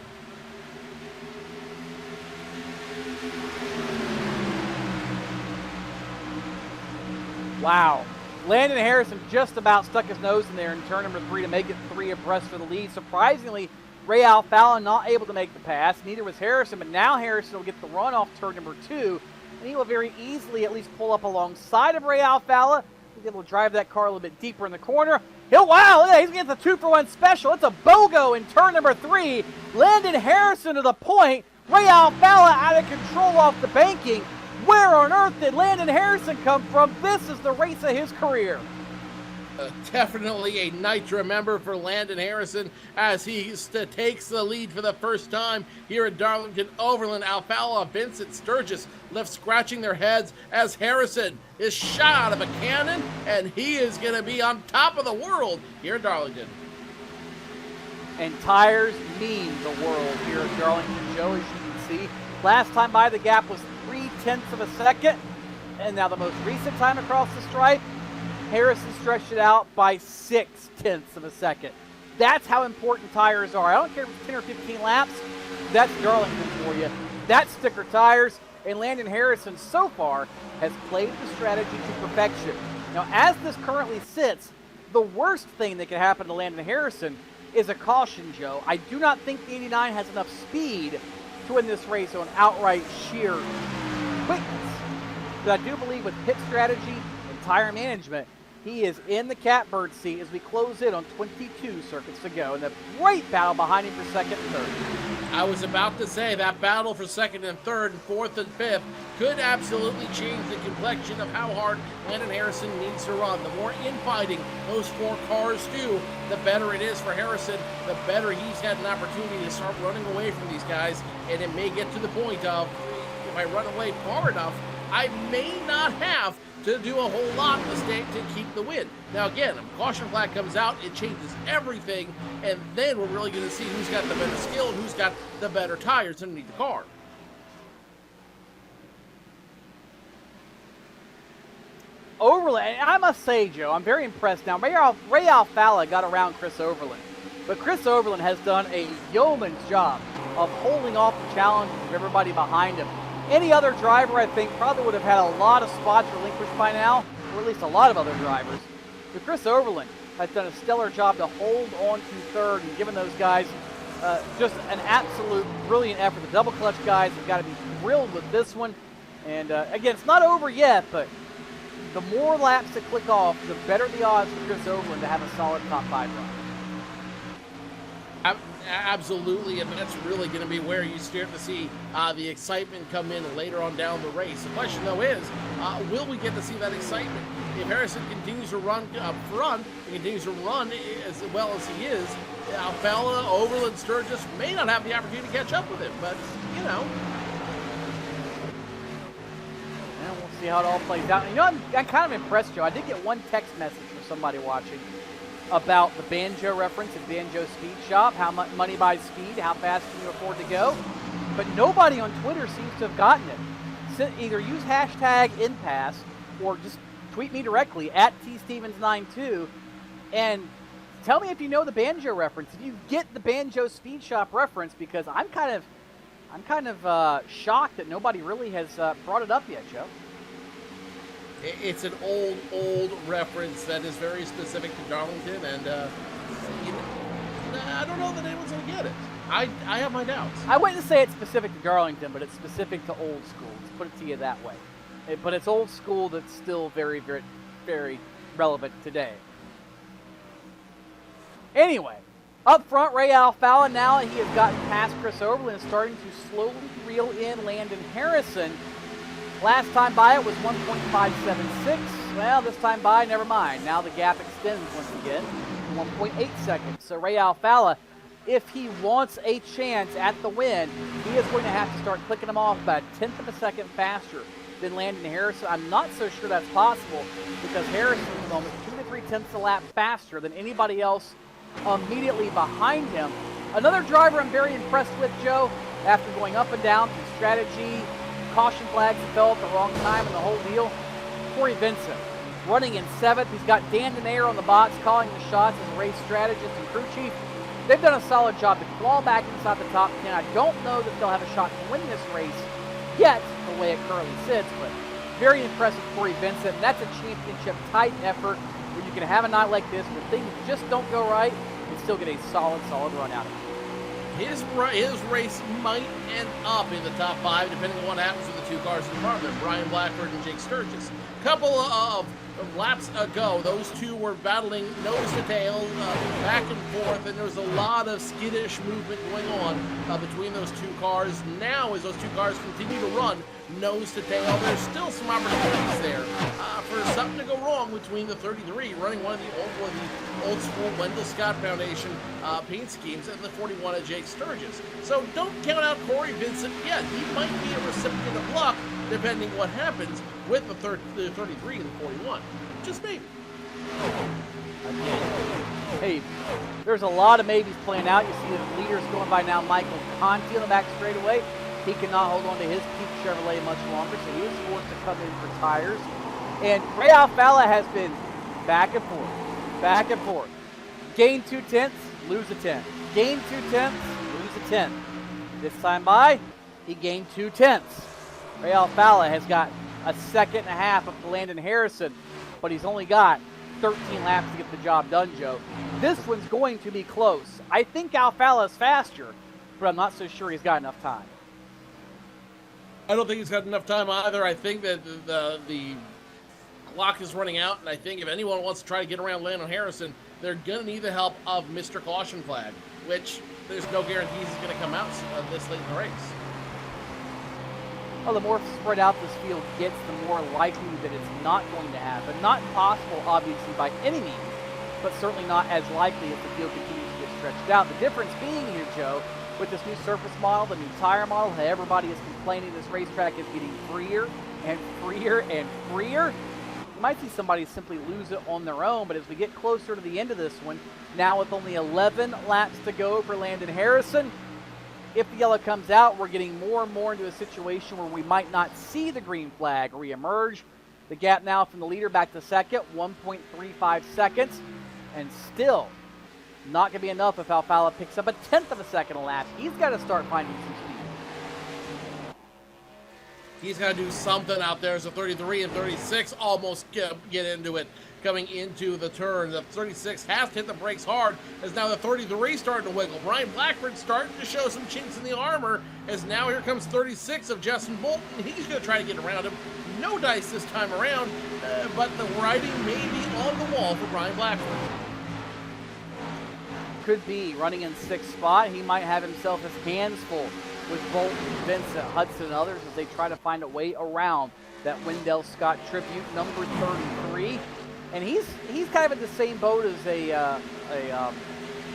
Wow. Landon Harrison just about stuck his nose in there in turn number 3 to make it 3 abreast for the lead. Surprisingly, Ray Alfalla not able to make the pass. Neither was Harrison, but now Harrison will get the run off turn number 2, and he will very easily at least pull up alongside of Ray Alfalla. He's able to drive that car a little bit deeper in the corner. Wow, he's going to get the 2-for-1 special. It's a BOGO in turn number 3. Landon Harrison to the point. Ray Alfalla out of control off the banking. Where on earth did Landon Harrison come from? This is the race of his career. Definitely a night to remember for Landon Harrison as he takes the lead for the first time here at Darlington. Overland, Alfalla, Vincent, Sturgis left scratching their heads as Harrison is shot out of a cannon, and he is going to be on top of the world here at Darlington. And tires mean the world here at Darlington, Joe, as you can see. Last time by, the gap was 0.3 of a second, and now the most recent time across the stripe, Harrison stretched it out by 0.6 of a second. That's how important tires are. I don't care if it's 10 or 15 laps. That's Darlington for you. That's sticker tires. And Landon Harrison so far has played the strategy to perfection. Now, as this currently sits, the worst thing that could happen to Landon Harrison is a caution, Joe. I do not think the 89 has enough speed to win this race on outright sheer quickness. But I do believe with pit strategy and tire management, He is in the catbird seat as we close in on 22 circuits to go. And the great battle behind him for second and third. I was about to say that battle for second and third and fourth and fifth could absolutely change the complexion of how hard Landon Harrison needs to run. The more infighting those 4 cars do, the better it is for Harrison, the better he's had an opportunity to start running away from these guys. And it may get to the point of, if I run away far enough, I may not have to do a whole lot to keep the win. Now again, if caution flag comes out, it changes everything, and then we're really going to see who's got the better skill and who's got the better tires underneath the car. Overland, I must say, Joe, I'm very impressed now. Ray Alfalla got around Chris Overland, but Chris Overland has done a yeoman's job of holding off the challenges of everybody behind him. Any other driver, I think, probably would have had a lot of spots relinquished by now, or at least a lot of other drivers. But Chris Overland has done a stellar job to hold on to third and given those guys just an absolute brilliant effort. The double clutch guys have got to be thrilled with this one. And again, it's not over yet, but the more laps that click off, the better the odds for Chris Overland to have a solid top 5 run. Absolutely, and that's really going to be where you start to see the excitement come in later on down the race. The question, though, is will we get to see that excitement? If Harrison continues to run up front and continues to run as well as he is, Alfalla, Overland, Sturgis may not have the opportunity to catch up with him, but, you know. And we'll see how it all plays out. And, you know, I'm kind of impressed, Joe. I did get one text message from somebody watching about the banjo reference at Banjo Speed Shop, how much money buys speed, how fast can you afford to go, but nobody on Twitter seems to have gotten it. Either use hashtag InPass or just tweet me directly at TStevens92 and tell me if you know the banjo reference, if you get the Banjo Speed Shop reference, because I'm kind of shocked that nobody really has brought it up yet, Joe. It's an old reference that is very specific to Darlington, and I don't know that anyone's going to get it. I have my doubts. I wouldn't say it's specific to Darlington, but it's specific to old school. Let's put it to you that way. But it's old school that's still very, very, very relevant today. Anyway, up front, Ray Alfalla, now he has gotten past Chris Overland, starting to slowly reel in Landon Harrison. Last time by it was 1.576. Well, this time by, never mind. Now the gap extends once again to 1.8 seconds. So Ray Alfalla, if he wants a chance at the win, he is going to have to start clicking them off about a 1/10 of a second faster than Landon Harrison. I'm not so sure that's possible because Harrison is almost 2 to 3/10 a lap faster than anybody else immediately behind him. Another driver I'm very impressed with, Joe, after going up and down through strategy, caution flags that fell at the wrong time and the whole deal, Corey Vincent running in 7th. He's got Dan Denayer on the box calling the shots as a race strategist and crew chief. They've done a solid job to claw back inside the top 10. I don't know that they'll have a shot to win this race yet, the way it currently sits, but very impressive Corey Vincent. That's a championship-type effort where you can have a night like this where things just don't go right and still get a solid run out of it. His race might end up in the top 5, depending on what happens with the 2 cars in front of him, Brian Blackford and Jake Sturgis. Couple of laps ago, those two were battling nose to tail, back and forth, and there was a lot of skittish movement going on between those 2 cars. Now, as those 2 cars continue to run nose to tail, there's still some opportunities there for something to go wrong between the 33 running one of the old school Wendell Scott Foundation paint schemes and the 41 of Jake Sturgis. So don't count out Corey Vincent yet. He might be a recipient of luck depending what happens with the 33 and the 41. Just maybe. Hey, there's a lot of maybes playing out. You see the leaders going by now. Michael Conti on the back straightaway. He cannot hold on to his Peak Chevrolet much longer, so he is forced to come in for tires. And Ray Alfalla has been back and forth. Gain 2/10, lose a 10. Gain 2/10, lose a 10. This time by, he gained 2/10. Ray Alfalla has got a 1.5 seconds up to Landon Harrison, but he's only got 13 laps to get the job done, Joe. This one's going to be close. I think Alfalla is faster, but I'm not so sure he's got enough time. I don't think he's got enough time either. I think that Clock is running out, and I think if anyone wants to try to get around Landon Harrison, they're going to need the help of Mr. Caution Flag, which there's no guarantees he's going to come out this late in the race. Well, the more spread out this field gets, the more likely that it's not going to happen. Not impossible, obviously, by any means, but certainly not as likely if the field continues to get stretched out. The difference being here, Joe, with this new surface model, the new tire model, how everybody is complaining this racetrack is getting freer and freer and freer. You might see somebody simply lose it on their own, but as we get closer to the end of this one, now with only 11 laps to go for Landon Harrison, if the yellow comes out, we're getting more and more into a situation where we might not see the green flag reemerge. The gap now from the leader back to second, 1.35 seconds, and still not going to be enough if Alfala picks up a tenth of a second a lap. He's got to start finding some speed. He's got to do something out there. So 33 and 36 almost get into it coming into the turn. The 36 has to hit the brakes hard as now the 33 starting to wiggle. Brian Blackford starting to show some chinks in the armor as now here comes 36 of Justin Bolton. He's going to try to get around him. No dice this time around, but the writing may be on the wall for Brian Blackford. Could be running in sixth spot. He might have himself his hands full with Bolton, Vincent, Hudson, and others as they try to find a way around that Wendell Scott tribute, number 33. And he's kind of in the same boat as a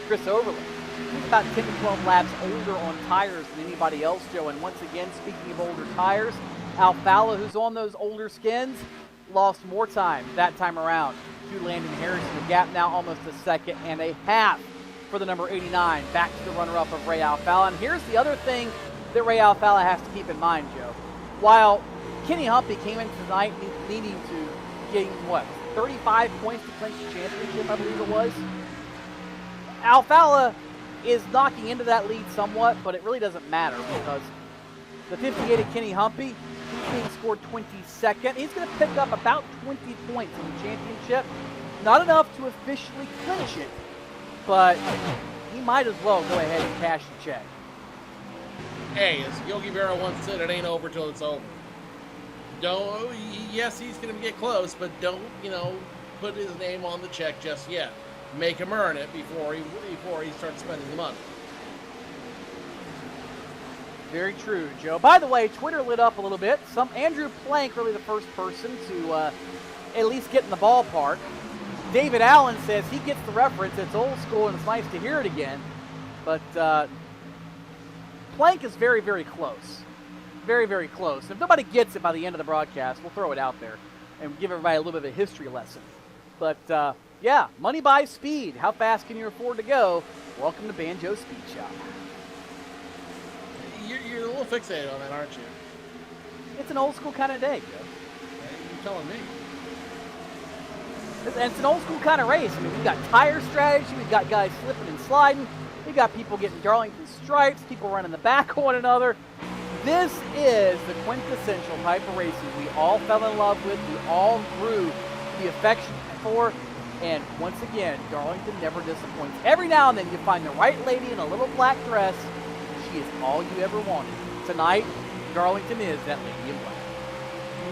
Chris Overland. He's about 10 to 12 laps older on tires than anybody else, Joe. And once again, speaking of older tires, Alfala, who's on those older skins, lost more time that time around to Landon Harrison. The gap now almost a second and a half for the number 89, back to the runner-up of Ray Alfala. And here's the other thing that Ray Alfala has to keep in mind, Joe. While Kenny Humpy came into tonight needing to gain, 35 points to clinch the championship, I believe it was. Alfala is knocking into that lead somewhat, but it really doesn't matter because the 58 of Kenny Humpy, he's being scored 22nd. He's going to pick up about 20 points in the championship. Not enough to officially clinch it, but he might as well go ahead and cash the check. Hey, as Yogi Berra once said, it ain't over till it's over. Yes, he's going to get close, but don't, put his name on the check just yet. Make him earn it before he starts spending the money. Very true, Joe. By the way, Twitter lit up a little bit. Andrew Plank, really the first person to at least get in the ballpark. David Allen says he gets the reference. It's old school and it's nice to hear it again. But Plank is very, very close. Very, very close. If nobody gets it by the end of the broadcast, we'll throw it out there and give everybody a little bit of a history lesson. But, yeah, money buys speed. How fast can you afford to go? Welcome to Banjo Speed Shop. You're a little fixated on that, aren't you? It's an old school kind of day, Joe. You're telling me. And it's an old school kind of race. I mean, we've got tire strategy. We've got guys slipping and sliding. We've got people getting Darlington stripes, people running the back of one another. This is the quintessential type of racing we all fell in love with, we all grew to be affectionate for, and once again, Darlington never disappoints. Every now and then you find the right lady in a little black dress, and she is all you ever wanted. Tonight, Darlington is that lady in black.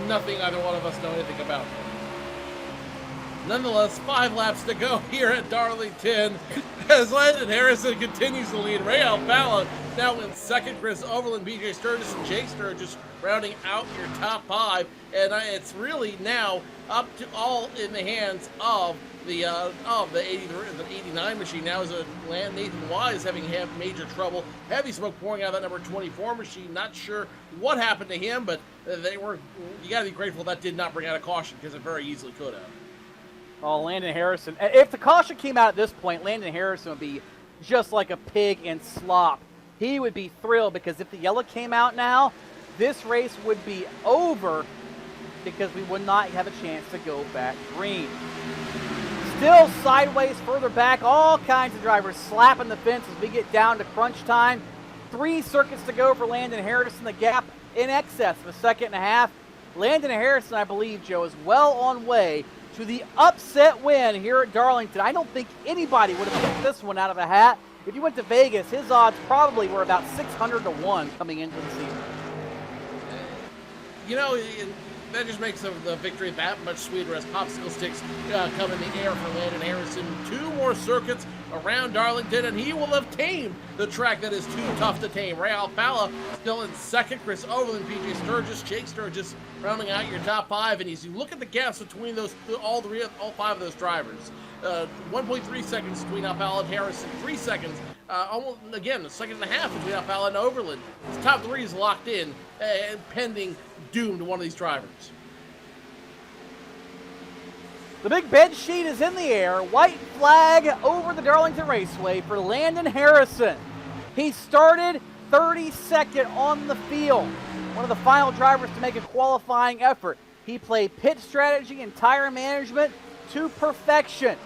Nothing either one of us know anything about. Nonetheless, 5 laps to go here at Darlington as Landon Harrison continues to lead. Ray Alfala now in second. Chris Overland, BJ Sturgis, and Jake Sturgis rounding out your top 5. And it's really now up to all in the hands of the 89 machine. Now is Nathan Wise having major trouble. Heavy smoke pouring out of that number 24 machine. Not sure what happened to him, but you got to be grateful that did not bring out a caution because it very easily could have. Oh, Landon Harrison. If the caution came out at this point, Landon Harrison would be just like a pig in slop. He would be thrilled because if the yellow came out now, this race would be over because we would not have a chance to go back green. Still sideways, further back, all kinds of drivers slapping the fence as we get down to crunch time. 3 circuits to go for Landon Harrison. The gap in excess of a second and a half. Landon Harrison, I believe, Joe, is well on way to the upset win here at Darlington. I don't think anybody would have picked this one out of a hat. If you went to Vegas, his odds probably were about 600 to 1 coming into the season. that just makes the victory that much sweeter as popsicle sticks come in the air for Landon Harrison. 2 more circuits around Darlington, and he will have tamed the track that is too tough to tame. Ray Alfalla still in second. Chris Overland, PJ Sturgis, Jake Sturgis rounding out your top 5. And as you look at the gaps between those all 5 of those drivers, 1.3 seconds between Alfalla and Harrison, 3 seconds. Almost again, a second and a half between Alfalla and Overland. His top 3 is locked in, and pending doom to one of these drivers. The big bed sheet is in the air. White flag over the Darlington Raceway for Landon Harrison. He started 32nd on the field. One of the final drivers to make a qualifying effort. He played pit strategy and tire management to perfection.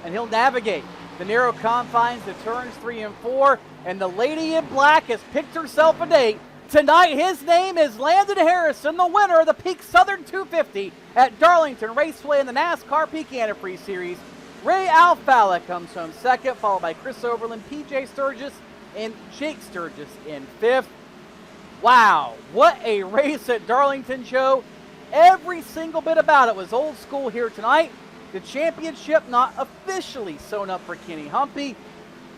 And he'll navigate the narrow confines of turns 3 and 4. And the lady in black has picked herself a date. Tonight, his name is Landon Harrison, the winner of the Peak Southern 250 at Darlington Raceway in the NASCAR Peak Antifreeze Series. Ray Alfalla comes home second, followed by Chris Overland, PJ Sturgis, and Jake Sturgis in 5th. Wow, what a race at Darlington, Joe. Every single bit about it was old school here tonight. The championship not officially sewn up for Kenny Humpy,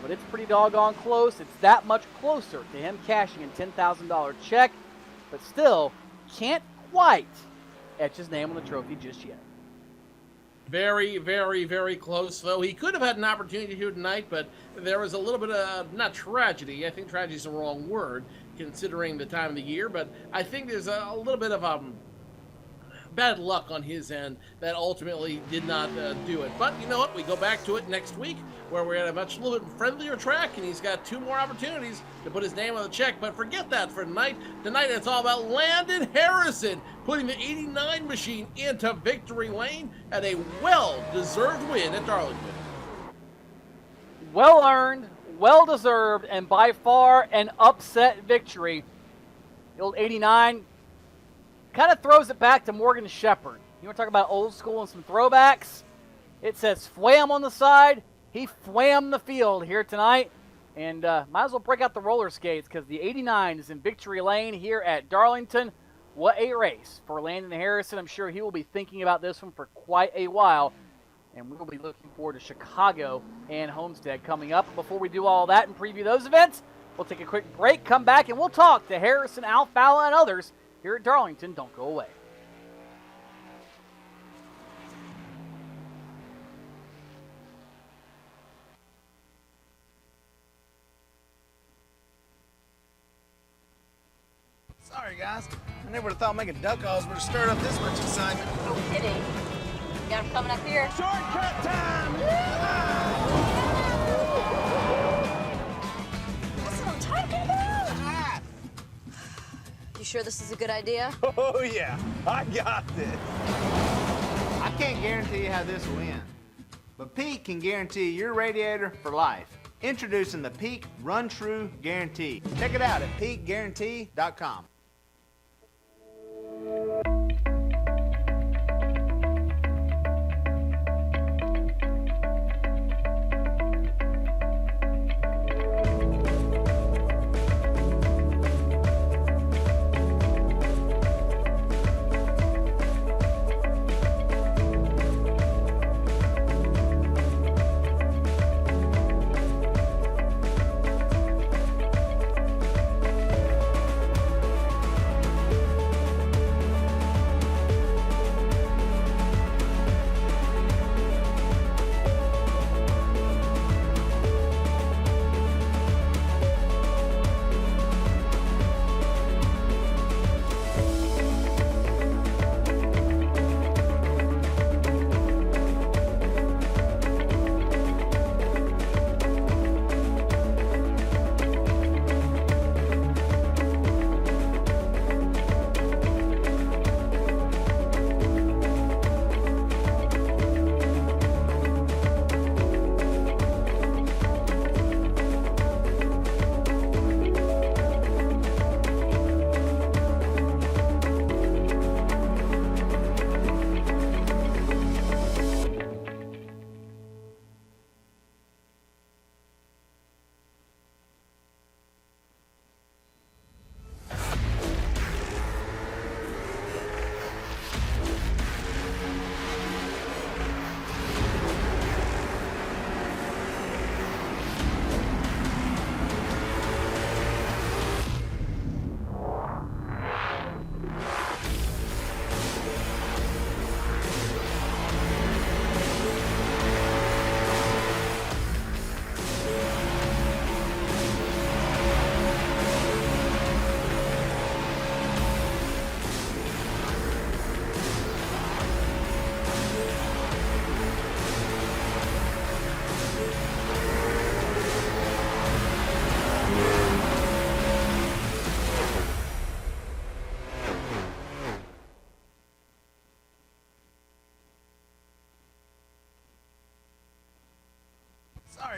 but it's pretty doggone close. It's that much closer to him cashing a $10,000 check, but still can't quite etch his name on the trophy just yet. Very, very, very close, though. He could have had an opportunity here tonight, but there was a little bit of, not tragedy, I think tragedy is the wrong word, considering the time of the year, but I think there's a little bit of bad luck on his end that ultimately did not do it. But you know what? We go back to it next week where we're at a little bit friendlier track, and he's got 2 more opportunities to put his name on the check. But forget that for tonight. Tonight it's all about Landon Harrison putting the 89 machine into victory lane at a well-deserved win at Darlington. Well earned, well deserved, and by far an upset victory. The old 89 kind of throws it back to Morgan Shepherd. You want to talk about old school and some throwbacks? It says Fwam on the side. He Fwam the field here tonight. And might as well break out the roller skates because the 89 is in victory lane here at Darlington. What a race for Landon Harrison. I'm sure he will be thinking about this one for quite a while. And we will be looking forward to Chicago and Homestead coming up. Before we do all that and preview those events, we'll take a quick break, come back, and we'll talk to Harrison, Alfalla, and others here at Darlington. Don't go away. Sorry, guys. I never would have thought making duck calls would have stirred up this much excitement. No kidding. Got him coming up here. Shortcut time! That's what I'm talking about. You sure this is a good idea? Oh, yeah. I got this. I can't guarantee you how this will end, but Pete can guarantee your radiator for life. Introducing the Peak Run True Guarantee. Check it out at peakguarantee.com.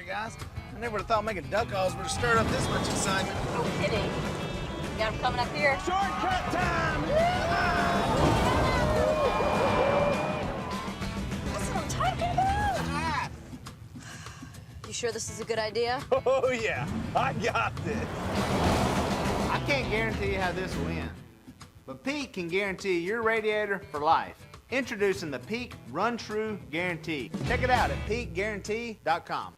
Sorry, guys. I never would have thought making duck calls would have stirred up this much excitement. No kidding. Got him coming up here. Shortcut time! That's what I'm talking about. You sure this is a good idea? Oh, yeah. I got this. I can't guarantee you how this will end, but Pete can guarantee your radiator for life. Introducing the Peak Run True Guarantee. Check it out at peakguarantee.com.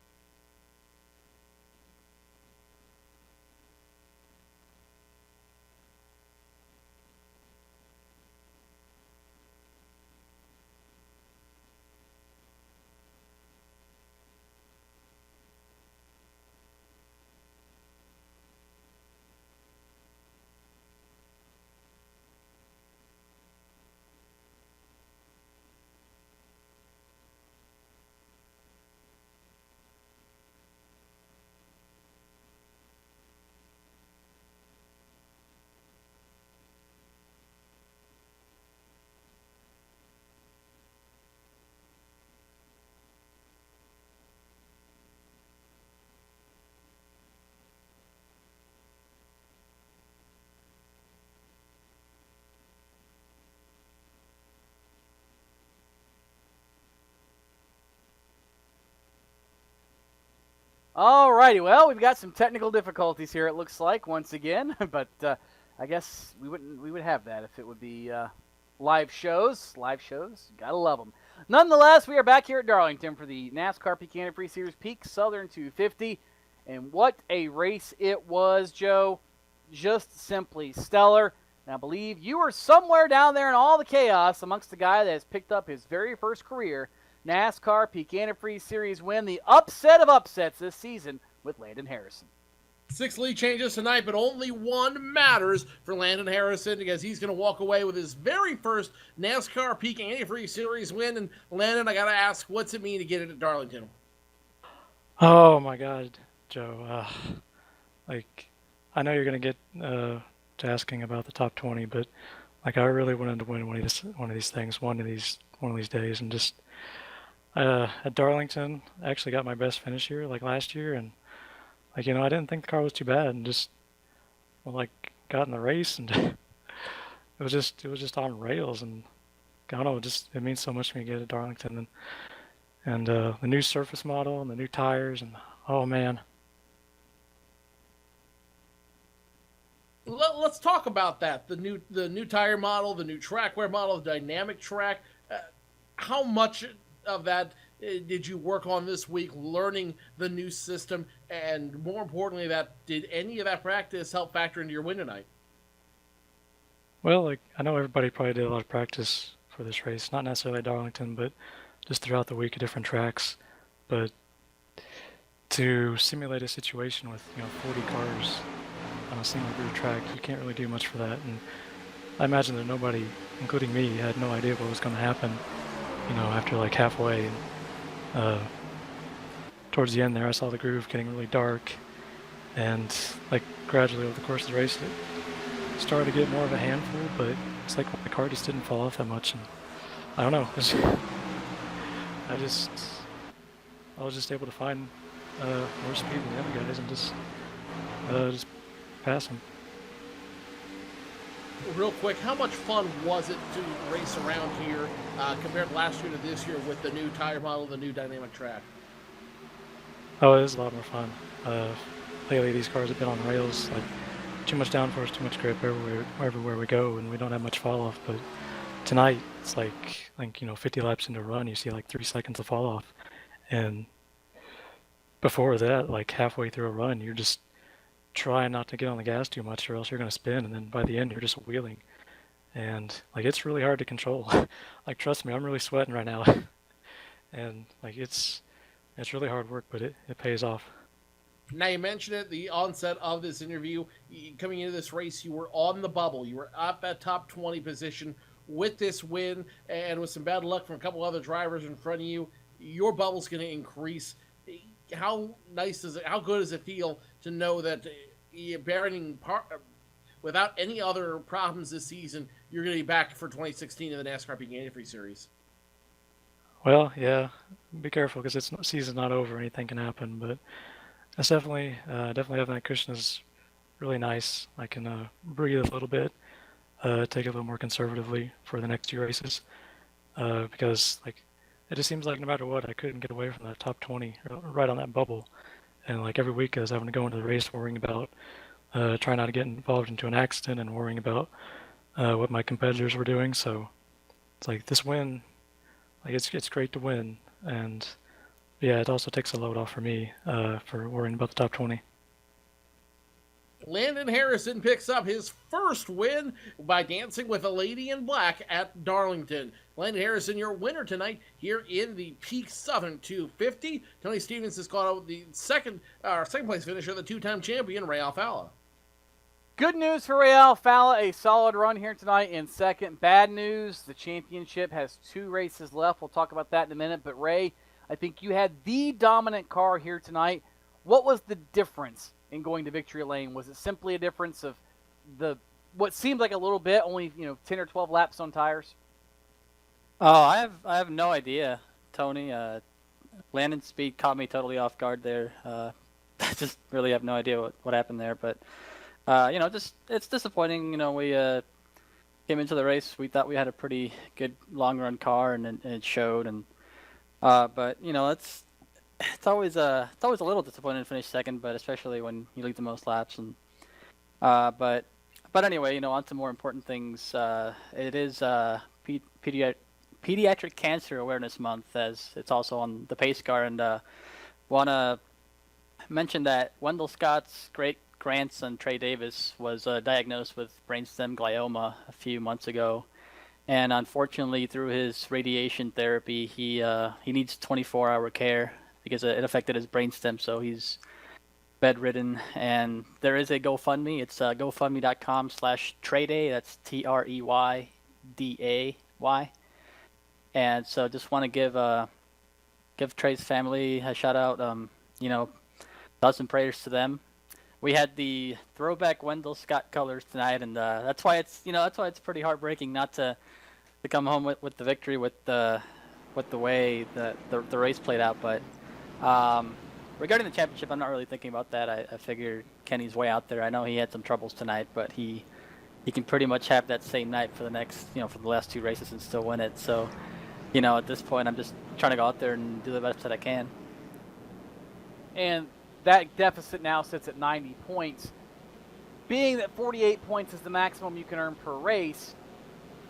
Alrighty, well, we've got some technical difficulties here, it looks like, once again, but I guess we would have that if it would be live shows. Live shows, gotta love them. Nonetheless, we are back here at Darlington for the NASCAR Peak Antifreeze Series Peak Southern 250, and what a race it was, Joe. Just simply stellar. And I believe you were somewhere down there in all the chaos amongst the guy that has picked up his very first career NASCAR Peak Antifreeze Series win, the upset of upsets this season with Landon Harrison. 6 lead changes tonight, but only one matters for Landon Harrison because he's going to walk away with his very first NASCAR Peak Antifreeze Series win. And Landon, I got to ask, what's it mean to get it at Darlington? Oh my God, Joe. I know you're going to get to asking about the top 20, but I really wanted to win one of these things, one of these days, and just at Darlington, I actually got my best finish here, last year, and I didn't think the car was too bad, and just got in the race, and it was just on rails, and I don't know, it means so much to me to get at Darlington, and the new surface model and the new tires, and oh man. Let's talk about that. The new tire model, the new track wear model, the dynamic track. How much of that did you work on this week, learning the new system, and more importantly, did any of that practice help factor into your win tonight? Well, I know everybody probably did a lot of practice for this race, not necessarily at Darlington, but just throughout the week at different tracks. But to simulate a situation with 40 cars on a single groove track, you can't really do much for that. And I imagine that nobody, including me, had no idea what was going to happen. After halfway, and towards the end there, I saw the groove getting really dark, and gradually over the course of the race, it started to get more of a handful. But it's my car just didn't fall off that much, and I don't know. I was just able to find more speed than the other guys, and just pass them. Real quick, how much fun was it to race around here compared to last year to this year with the new tire model, the new dynamic track? Oh, it is a lot more fun. Lately, these cars have been on rails, too much downforce, too much grip everywhere we go, and we don't have much fall off. But tonight, it's 50 laps into a run, you see 3 seconds of fall off, and before that, halfway through a run, you're just trying not to get on the gas too much, or else you're going to spin, and then by the end you're just wheeling, and it's really hard to control. Trust me, I'm really sweating right now, and it's really hard work, but it pays off. Now, you mentioned it, the onset of this interview, coming into this race, you were on the bubble, you were up that top 20 position with this win, and with some bad luck from a couple other drivers in front of you, your bubble's going to increase. How good does it feel to know that without any other problems this season, you're going to be back for 2016 in the NASCAR Peak Antifreeze Series? Well, yeah, be careful because season's not over. Anything can happen, but it's definitely having that cushion is really nice. I can breathe a little bit, take it a little more conservatively for the next 2 races, because like it just seems like no matter what, I couldn't get away from that top 20, right on that bubble. And like every week, I was having to go into the race worrying about trying not to get involved into an accident and worrying about what my competitors were doing. So it's like this win, like it's great to win, and yeah, it also takes a load off for me for worrying about the top 20. Landon Harrison picks up his first win by dancing with a lady in black at Darlington. Landon Harrison, your winner tonight here in the Peak Southern 250. Tony Stevens has caught out the second place finisher, the two-time champion, Ray Alfalla. Good news for Ray Alfalla, a solid run here tonight in second. Bad news, the championship has 2 races left. We'll talk about that in a minute. But Ray, I think you had the dominant car here tonight. What was the difference in going to victory lane? Was it simply a difference of what seemed like a little bit, only 10 or 12 laps on tires? Oh, I have no idea, Tony. Landon's speed caught me totally off guard there. I just really have no idea what happened there, but just it's disappointing. We came into the race, we thought we had a pretty good long run car, and it showed. And but it's always a little disappointing to finish second, but especially when you lead the most laps. And but anyway, on to more important things. It is Pediatric Cancer Awareness Month, as it's also on the pace car, and want to mention that Wendell Scott's great grandson Trey Davis was diagnosed with brainstem glioma a few months ago, and unfortunately, through his radiation therapy, he needs 24-hour care because it affected his brainstem, so he's bedridden. And there is a GoFundMe. It's GoFundMe.com/Treyday. That's TreyDay. And so just want to give Trey's family a shout out. Thoughts and prayers to them. We had the throwback Wendell Scott colors tonight, and that's why it's pretty heartbreaking not to come home with the victory with the way the race played out. But regarding the championship, I'm not really thinking about that. I figured Kenny's way out there. I know he had some troubles tonight, but he can pretty much have that same night for the next for the last 2 races and still win it. So at this point, I'm just trying to go out there and do the best that I can. And that deficit now sits at 90 points. Being that 48 points is the maximum you can earn per race,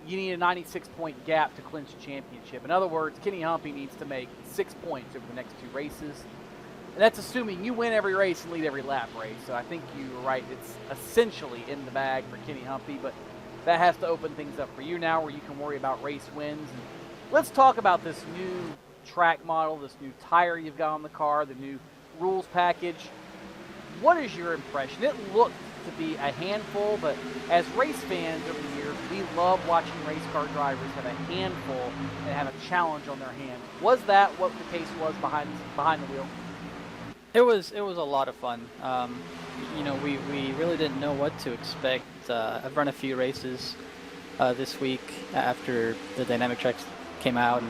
you need a 96-point gap to clinch the championship. In other words, Kenny Humpy needs to make 6 points over the next 2 races. And that's assuming you win every race and lead every lap, Ray. So I think you were right. It's essentially in the bag for Kenny Humpy, but that has to open things up for you now where you can worry about race wins. And let's talk about this new track model, this new tire you've got on the car, the new rules package. What is your impression? It looked to be a handful, but as race fans over the years, we love watching race car drivers have a handful and have a challenge on their hand. Was that what the case was behind the wheel? It was a lot of fun. We really didn't know what to expect. I've run a few races this week after the dynamic tracks came out,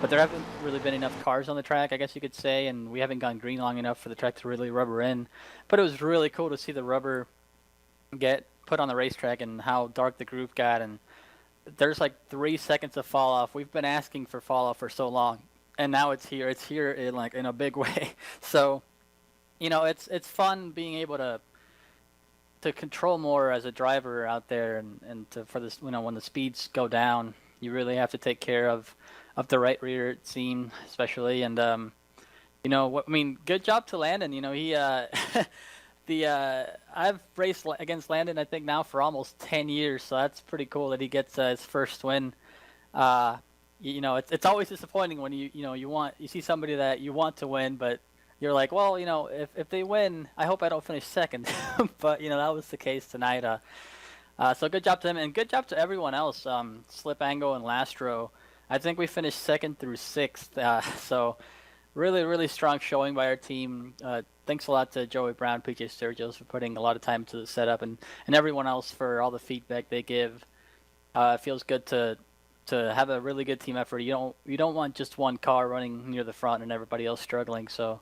but there haven't really been enough cars on the track, I guess you could say, and we haven't gone green long enough for the track to really rubber in. But it was really cool to see the rubber get put on the racetrack and how dark the groove got, and there's like 3 seconds of fall off. We've been asking for fall off for so long, and now it's here in a big way. So it's fun being able to control more as a driver out there, and for this, when the speeds go down, you really have to take care of the right rear seam especially. And good job to Landon. He I've raced against Landon, I think, now for almost 10 years, so that's pretty cool that he gets his first win. It's always disappointing when you see somebody that you want to win, but you're like, well, if they win, I hope I don't finish second. But that was the case tonight. So good job to him, and good job to everyone else. Slip Angle and Lastro, I think we finished 2nd through 6th. So really, really strong showing by our team. Thanks a lot to Joey Brown, PJ Sturgis for putting a lot of time into the setup, and everyone else for all the feedback they give. It feels good to to have a really good team effort, you don't want just one car running near the front and everybody else struggling. So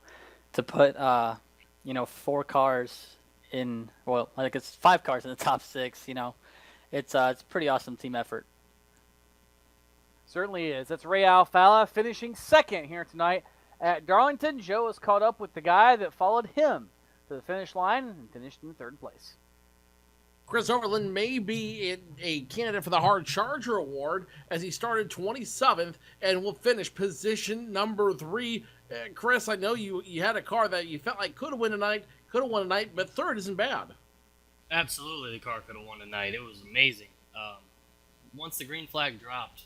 to put 4 cars in, well, like it's 5 cars in the top 6, it's pretty awesome team effort. Certainly is. That's Ray Alfala finishing second here tonight at Darlington. Joe has caught up with the guy that followed him to the finish line and finished in 3rd place. Chris Overland may be a candidate for the Hard Charger Award as he started 27th and will finish position number 3. Chris, I know you had a car that you felt like could have won tonight, but 3rd isn't bad. Absolutely, the car could have won tonight. It was amazing. Once the green flag dropped,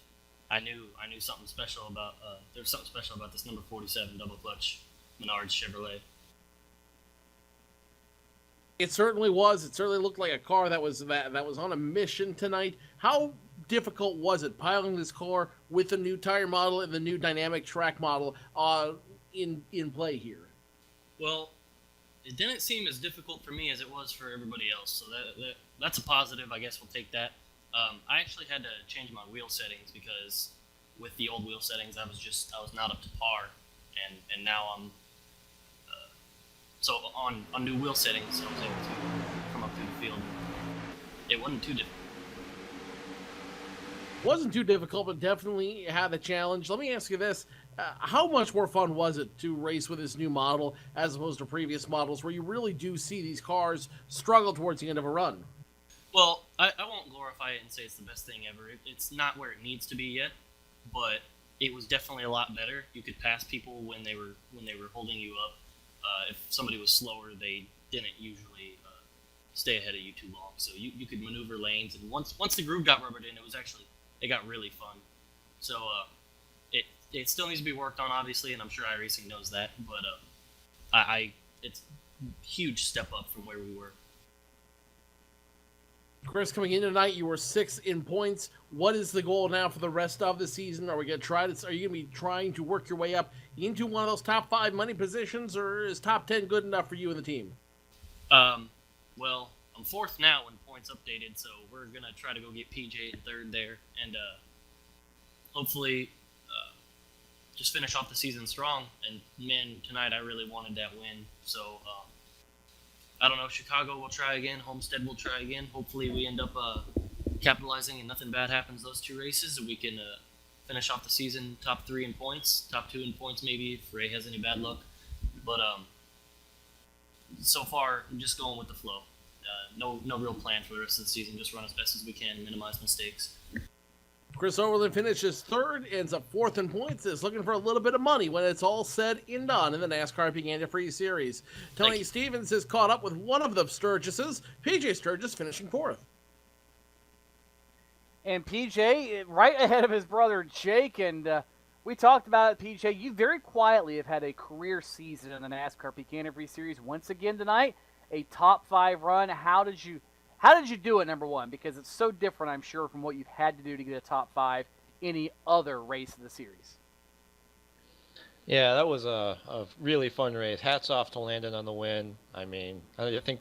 I knew something special about there was something special about this number 47 double clutch Menards Chevrolet. It certainly was. It certainly looked like a car that was on a mission tonight. How difficult was it piloting this car with the new tire model and the new dynamic track model in play here? Well, it didn't seem as difficult for me as it was for everybody else, so that's a positive. I guess we'll take that. I actually had to change my wheel settings because with the old wheel settings, I was not up to par, and now I'm so on new wheel settings, I was able to come up through the field. It wasn't too difficult. Wasn't too difficult, but definitely had a challenge. Let me ask you this. How much more fun was it to race with this new model as opposed to previous models where you really do see these cars struggle towards the end of a run? Well, I won't glorify it and say it's the best thing ever. It's not where it needs to be yet, but it was definitely a lot better. You could pass people when they were holding you up. If somebody was slower, they didn't usually stay ahead of you too long. So you could maneuver lanes, and once the groove got rubbered in, it got really fun. So it still needs to be worked on, obviously, and I'm sure iRacing knows that. But it's a huge step up from where we were. Chris, coming in tonight, you were 6th in points. What is the goal now for the rest of the season? Are you going to be trying to work your way up into one of those top 5 money positions, or is top 10 good enough for you and the team? Well, I'm 4th now when points updated, so we're going to try to go get PJ in 3rd there, and hopefully just finish off the season strong. And, man, tonight I really wanted that win, so I don't know, Chicago will try again, Homestead will try again. Hopefully we end up capitalizing and nothing bad happens those 2 races, and we can finish off the season top 3 in points, top 2 in points maybe if Ray has any bad luck. But so far, I'm just going with the flow. No real plan for the rest of the season, just run as best as we can, minimize mistakes. Chris Overland finishes 3rd, ends up 4th in points, is looking for a little bit of money when it's all said and done in the NASCAR Antifreeze Series. Tony Stevens is caught up with one of the Sturgises, PJ Sturgis finishing 4th. And PJ right ahead of his brother Jake, and we talked about it, PJ. You very quietly have had a career season in the NASCAR Peak Antifreeze Series once again tonight. A top 5 run. How did you do it, number one? Because it's so different, I'm sure, from what you've had to do to get a top 5 any other race of the series. Yeah, that was a really fun race. Hats off to Landon on the win. I mean, I think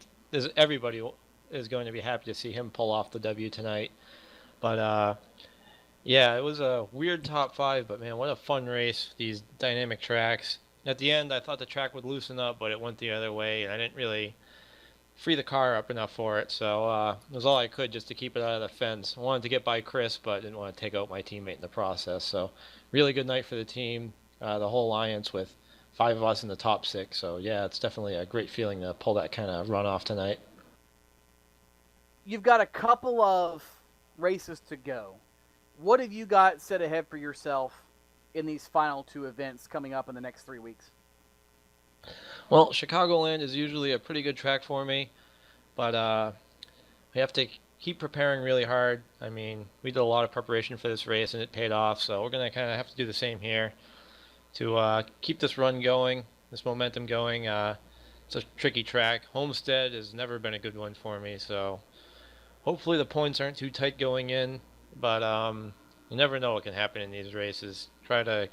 everybody is going to be happy to see him pull off the W tonight. But, yeah, it was a weird top 5, but, man, what a fun race, these dynamic tracks. At the end, I thought the track would loosen up, but it went the other way, and I didn't really free the car up enough for it, so it was all I could just to keep it out of the fence. I wanted to get by Chris, but didn't want to take out my teammate in the process. So really good night for the team, the whole alliance with 5 of us in the top 6. So yeah, it's definitely a great feeling to pull that kind of run off tonight. You've got a couple of races to go. What have you got set ahead for yourself in these final 2 events coming up in the next 3 weeks? Well, Chicagoland is usually a pretty good track for me, but we have to keep preparing really hard. I mean, we did a lot of preparation for this race, and it paid off, so we're going to kind of have to do the same here to keep this run going, this momentum going. It's a tricky track. Homestead has never been a good one for me, so hopefully the points aren't too tight going in, but you never know what can happen in these races. Try to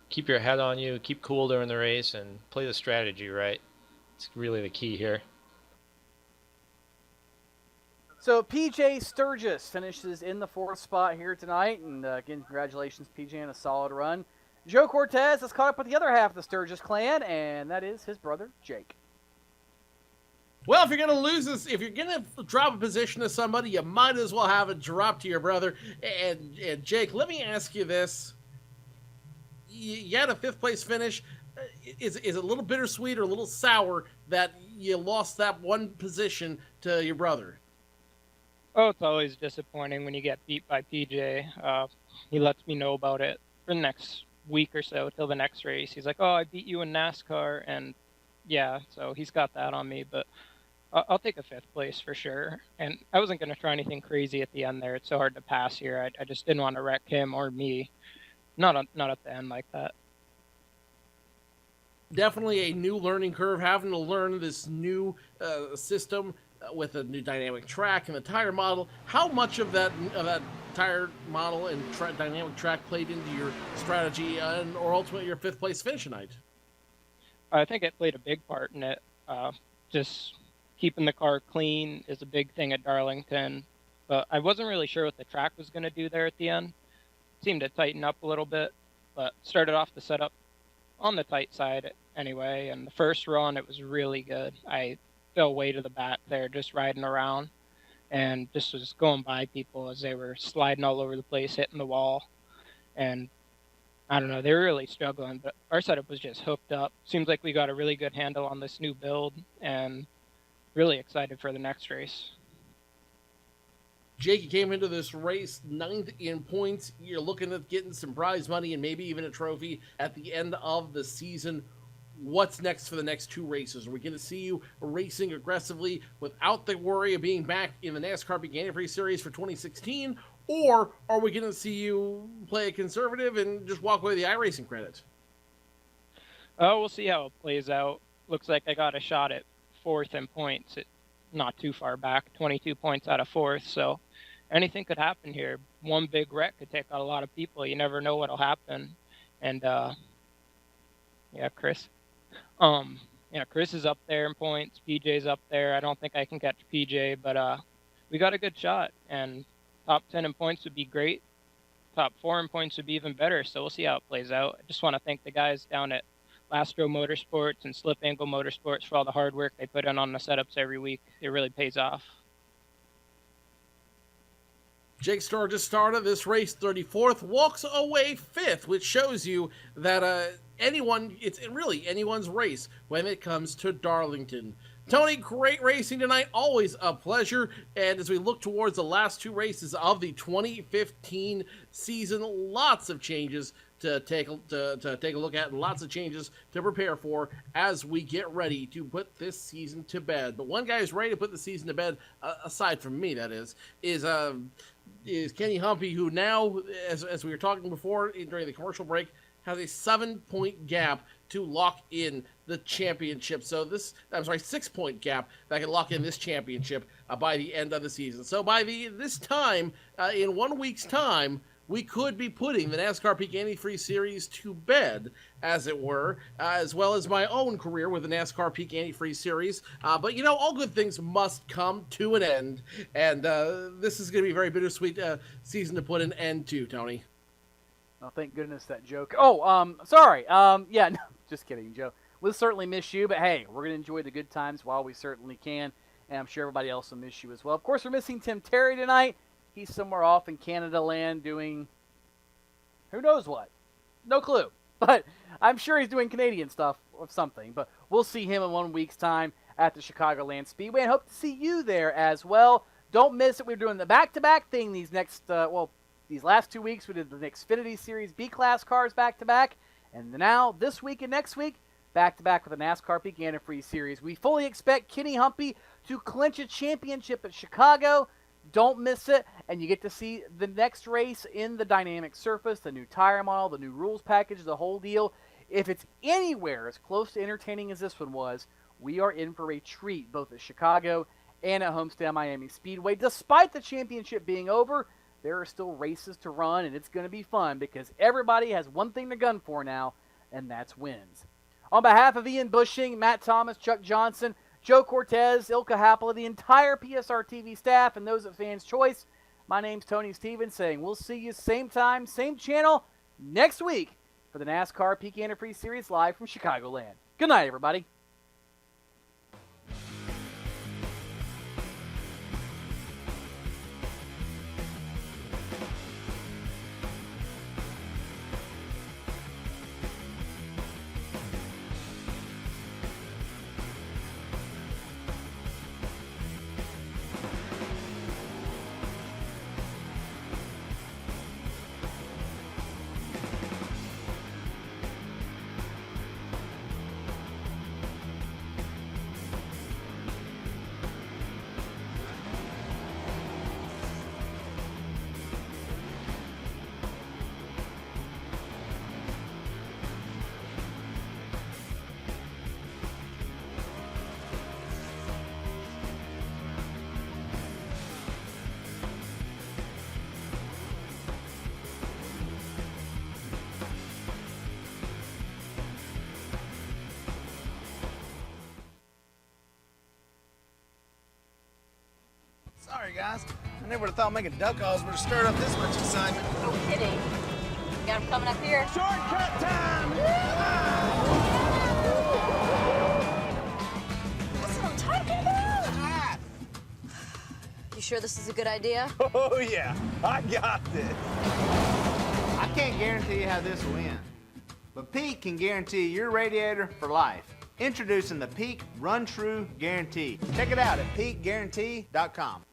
keep your head on you, keep cool during the race, and play the strategy right. It's really the key here. So PJ Sturgis finishes in the 4th spot here tonight, and again, congratulations, PJ, on a solid run. Joe Cortez has caught up with the other half of the Sturgis clan, and that is his brother, Jake. Well, if you're going to lose this, if you're going to drop a position to somebody, you might as well have it drop to your brother. And Jake, let me ask you this. You had a 5th place finish. Is it a little bittersweet or a little sour that you lost that one position to your brother? Oh, it's always disappointing when you get beat by PJ. He lets me know about it for the next week or so till the next race. He's like, "Oh, I beat you in NASCAR," and yeah, so he's got that on me, but I'll take a 5th place for sure. And I wasn't going to try anything crazy at the end there. It's so hard to pass here. I just didn't want to wreck him or me. Not at the end like that. Definitely a new learning curve, having to learn this new system with a new dynamic track and the tire model. How much of that tire model and dynamic track played into your strategy or ultimately your 5th place finish tonight? I think it played a big part in it. Just keeping the car clean is a big thing at Darlington, but I wasn't really sure what the track was going to do there at the end. It seemed to tighten up a little bit, but started off the setup on the tight side anyway, and the first run, it was really good. I fell way to the back there just riding around and just was going by people as they were sliding all over the place, hitting the wall, and I don't know, they were really struggling, but our setup was just hooked up. Seems like we got a really good handle on this new build, and really excited for the next race. Jake, you came into this race 9th in points. You're looking at getting some prize money and maybe even a trophy at the end of the season. What's next for the next 2 races? Are we going to see you racing aggressively without the worry of being back in the NASCAR Peak Antifreeze Series for 2016? Or are we going to see you play a conservative and just walk away with the iRacing credit? Oh, we'll see how it plays out. Looks like I got a shot at 4th in points. Not too far back, 22 points out of 4th, so anything could happen here. One big wreck could take out a lot of people. You never know what'll happen. And yeah, Chris. Chris is up there in points. PJ's up there. I don't think I can catch PJ, but we got a good shot. And top 10 in points would be great. Top 4 in points would be even better. So we'll see how it plays out. I just want to thank the guys down at Lastro Motorsports and Slip Angle Motorsports for all the hard work they put in on the setups every week. It really pays off. Jake Sturgis started this race 34th, walks away 5th, which shows you that it's really anyone's race when it comes to Darlington. Tony, great racing tonight. Always a pleasure. And as we look towards the last 2 races of the 2015 season, lots of changes to take a look at and lots of changes to prepare for as we get ready to put this season to bed. But one guy who's ready to put the season to bed, aside from me, that is Kenny Humpy, who now, as we were talking before during the commercial break, has a 7-point gap to lock in the championship. So 6-point gap that can lock in this championship by the end of the season. So by this time, in 1 week's time, we could be putting the NASCAR Peak Antifreeze Series to bed, as it were, as well as my own career with the NASCAR Peak Antifreeze Series. But, all good things must come to an end, and this is going to be a very bittersweet season to put an end to, Tony. Oh, thank goodness that joke. Oh, sorry. Yeah, no, just kidding, Joe. We'll certainly miss you, but hey, we're going to enjoy the good times while we certainly can, and I'm sure everybody else will miss you as well. Of course, we're missing Tim Terry tonight. He's somewhere off in Canada land doing who knows what. No clue. But I'm sure he's doing Canadian stuff or something. But we'll see him in 1 week's time at the Chicagoland Speedway, and hope to see you there as well. Don't miss it. We're doing the back-to-back thing these last 2 weeks. We did the Xfinity Series B-Class cars back-to-back. And now, this week and next week, back-to-back with the NASCAR Peak Antifreeze Series. We fully expect Kenny Humpy to clinch a championship at Chicago. Don't miss it, and you get to see the next race in the dynamic surface, the new tire model, the new rules package, the whole deal. If it's anywhere as close to entertaining as this one was, we are in for a treat, both at Chicago and at Homestead Miami Speedway. Despite the championship being over, there are still races to run, and it's going to be fun because everybody has one thing to gun for now, and that's wins. On behalf of Ian Bushing, Matt Thomas, Chuck Johnson, Joe Cortez, Ilka Happel, the entire PSR TV staff, and those at Fans Choice, my name's Tony Stevens saying we'll see you same time, same channel next week for the NASCAR Peak Antifreeze Series live from Chicagoland. Good night, everybody. Sorry, guys. I never would have thought making duck calls would have stirred up this much excitement. No kidding. Got him coming up here. Shortcut time! That's what I'm talking about. You sure this is a good idea? Oh, yeah. I got this. I can't guarantee how this will end, but Pete can guarantee your radiator for life. Introducing the Peak Run True Guarantee. Check it out at peakguarantee.com.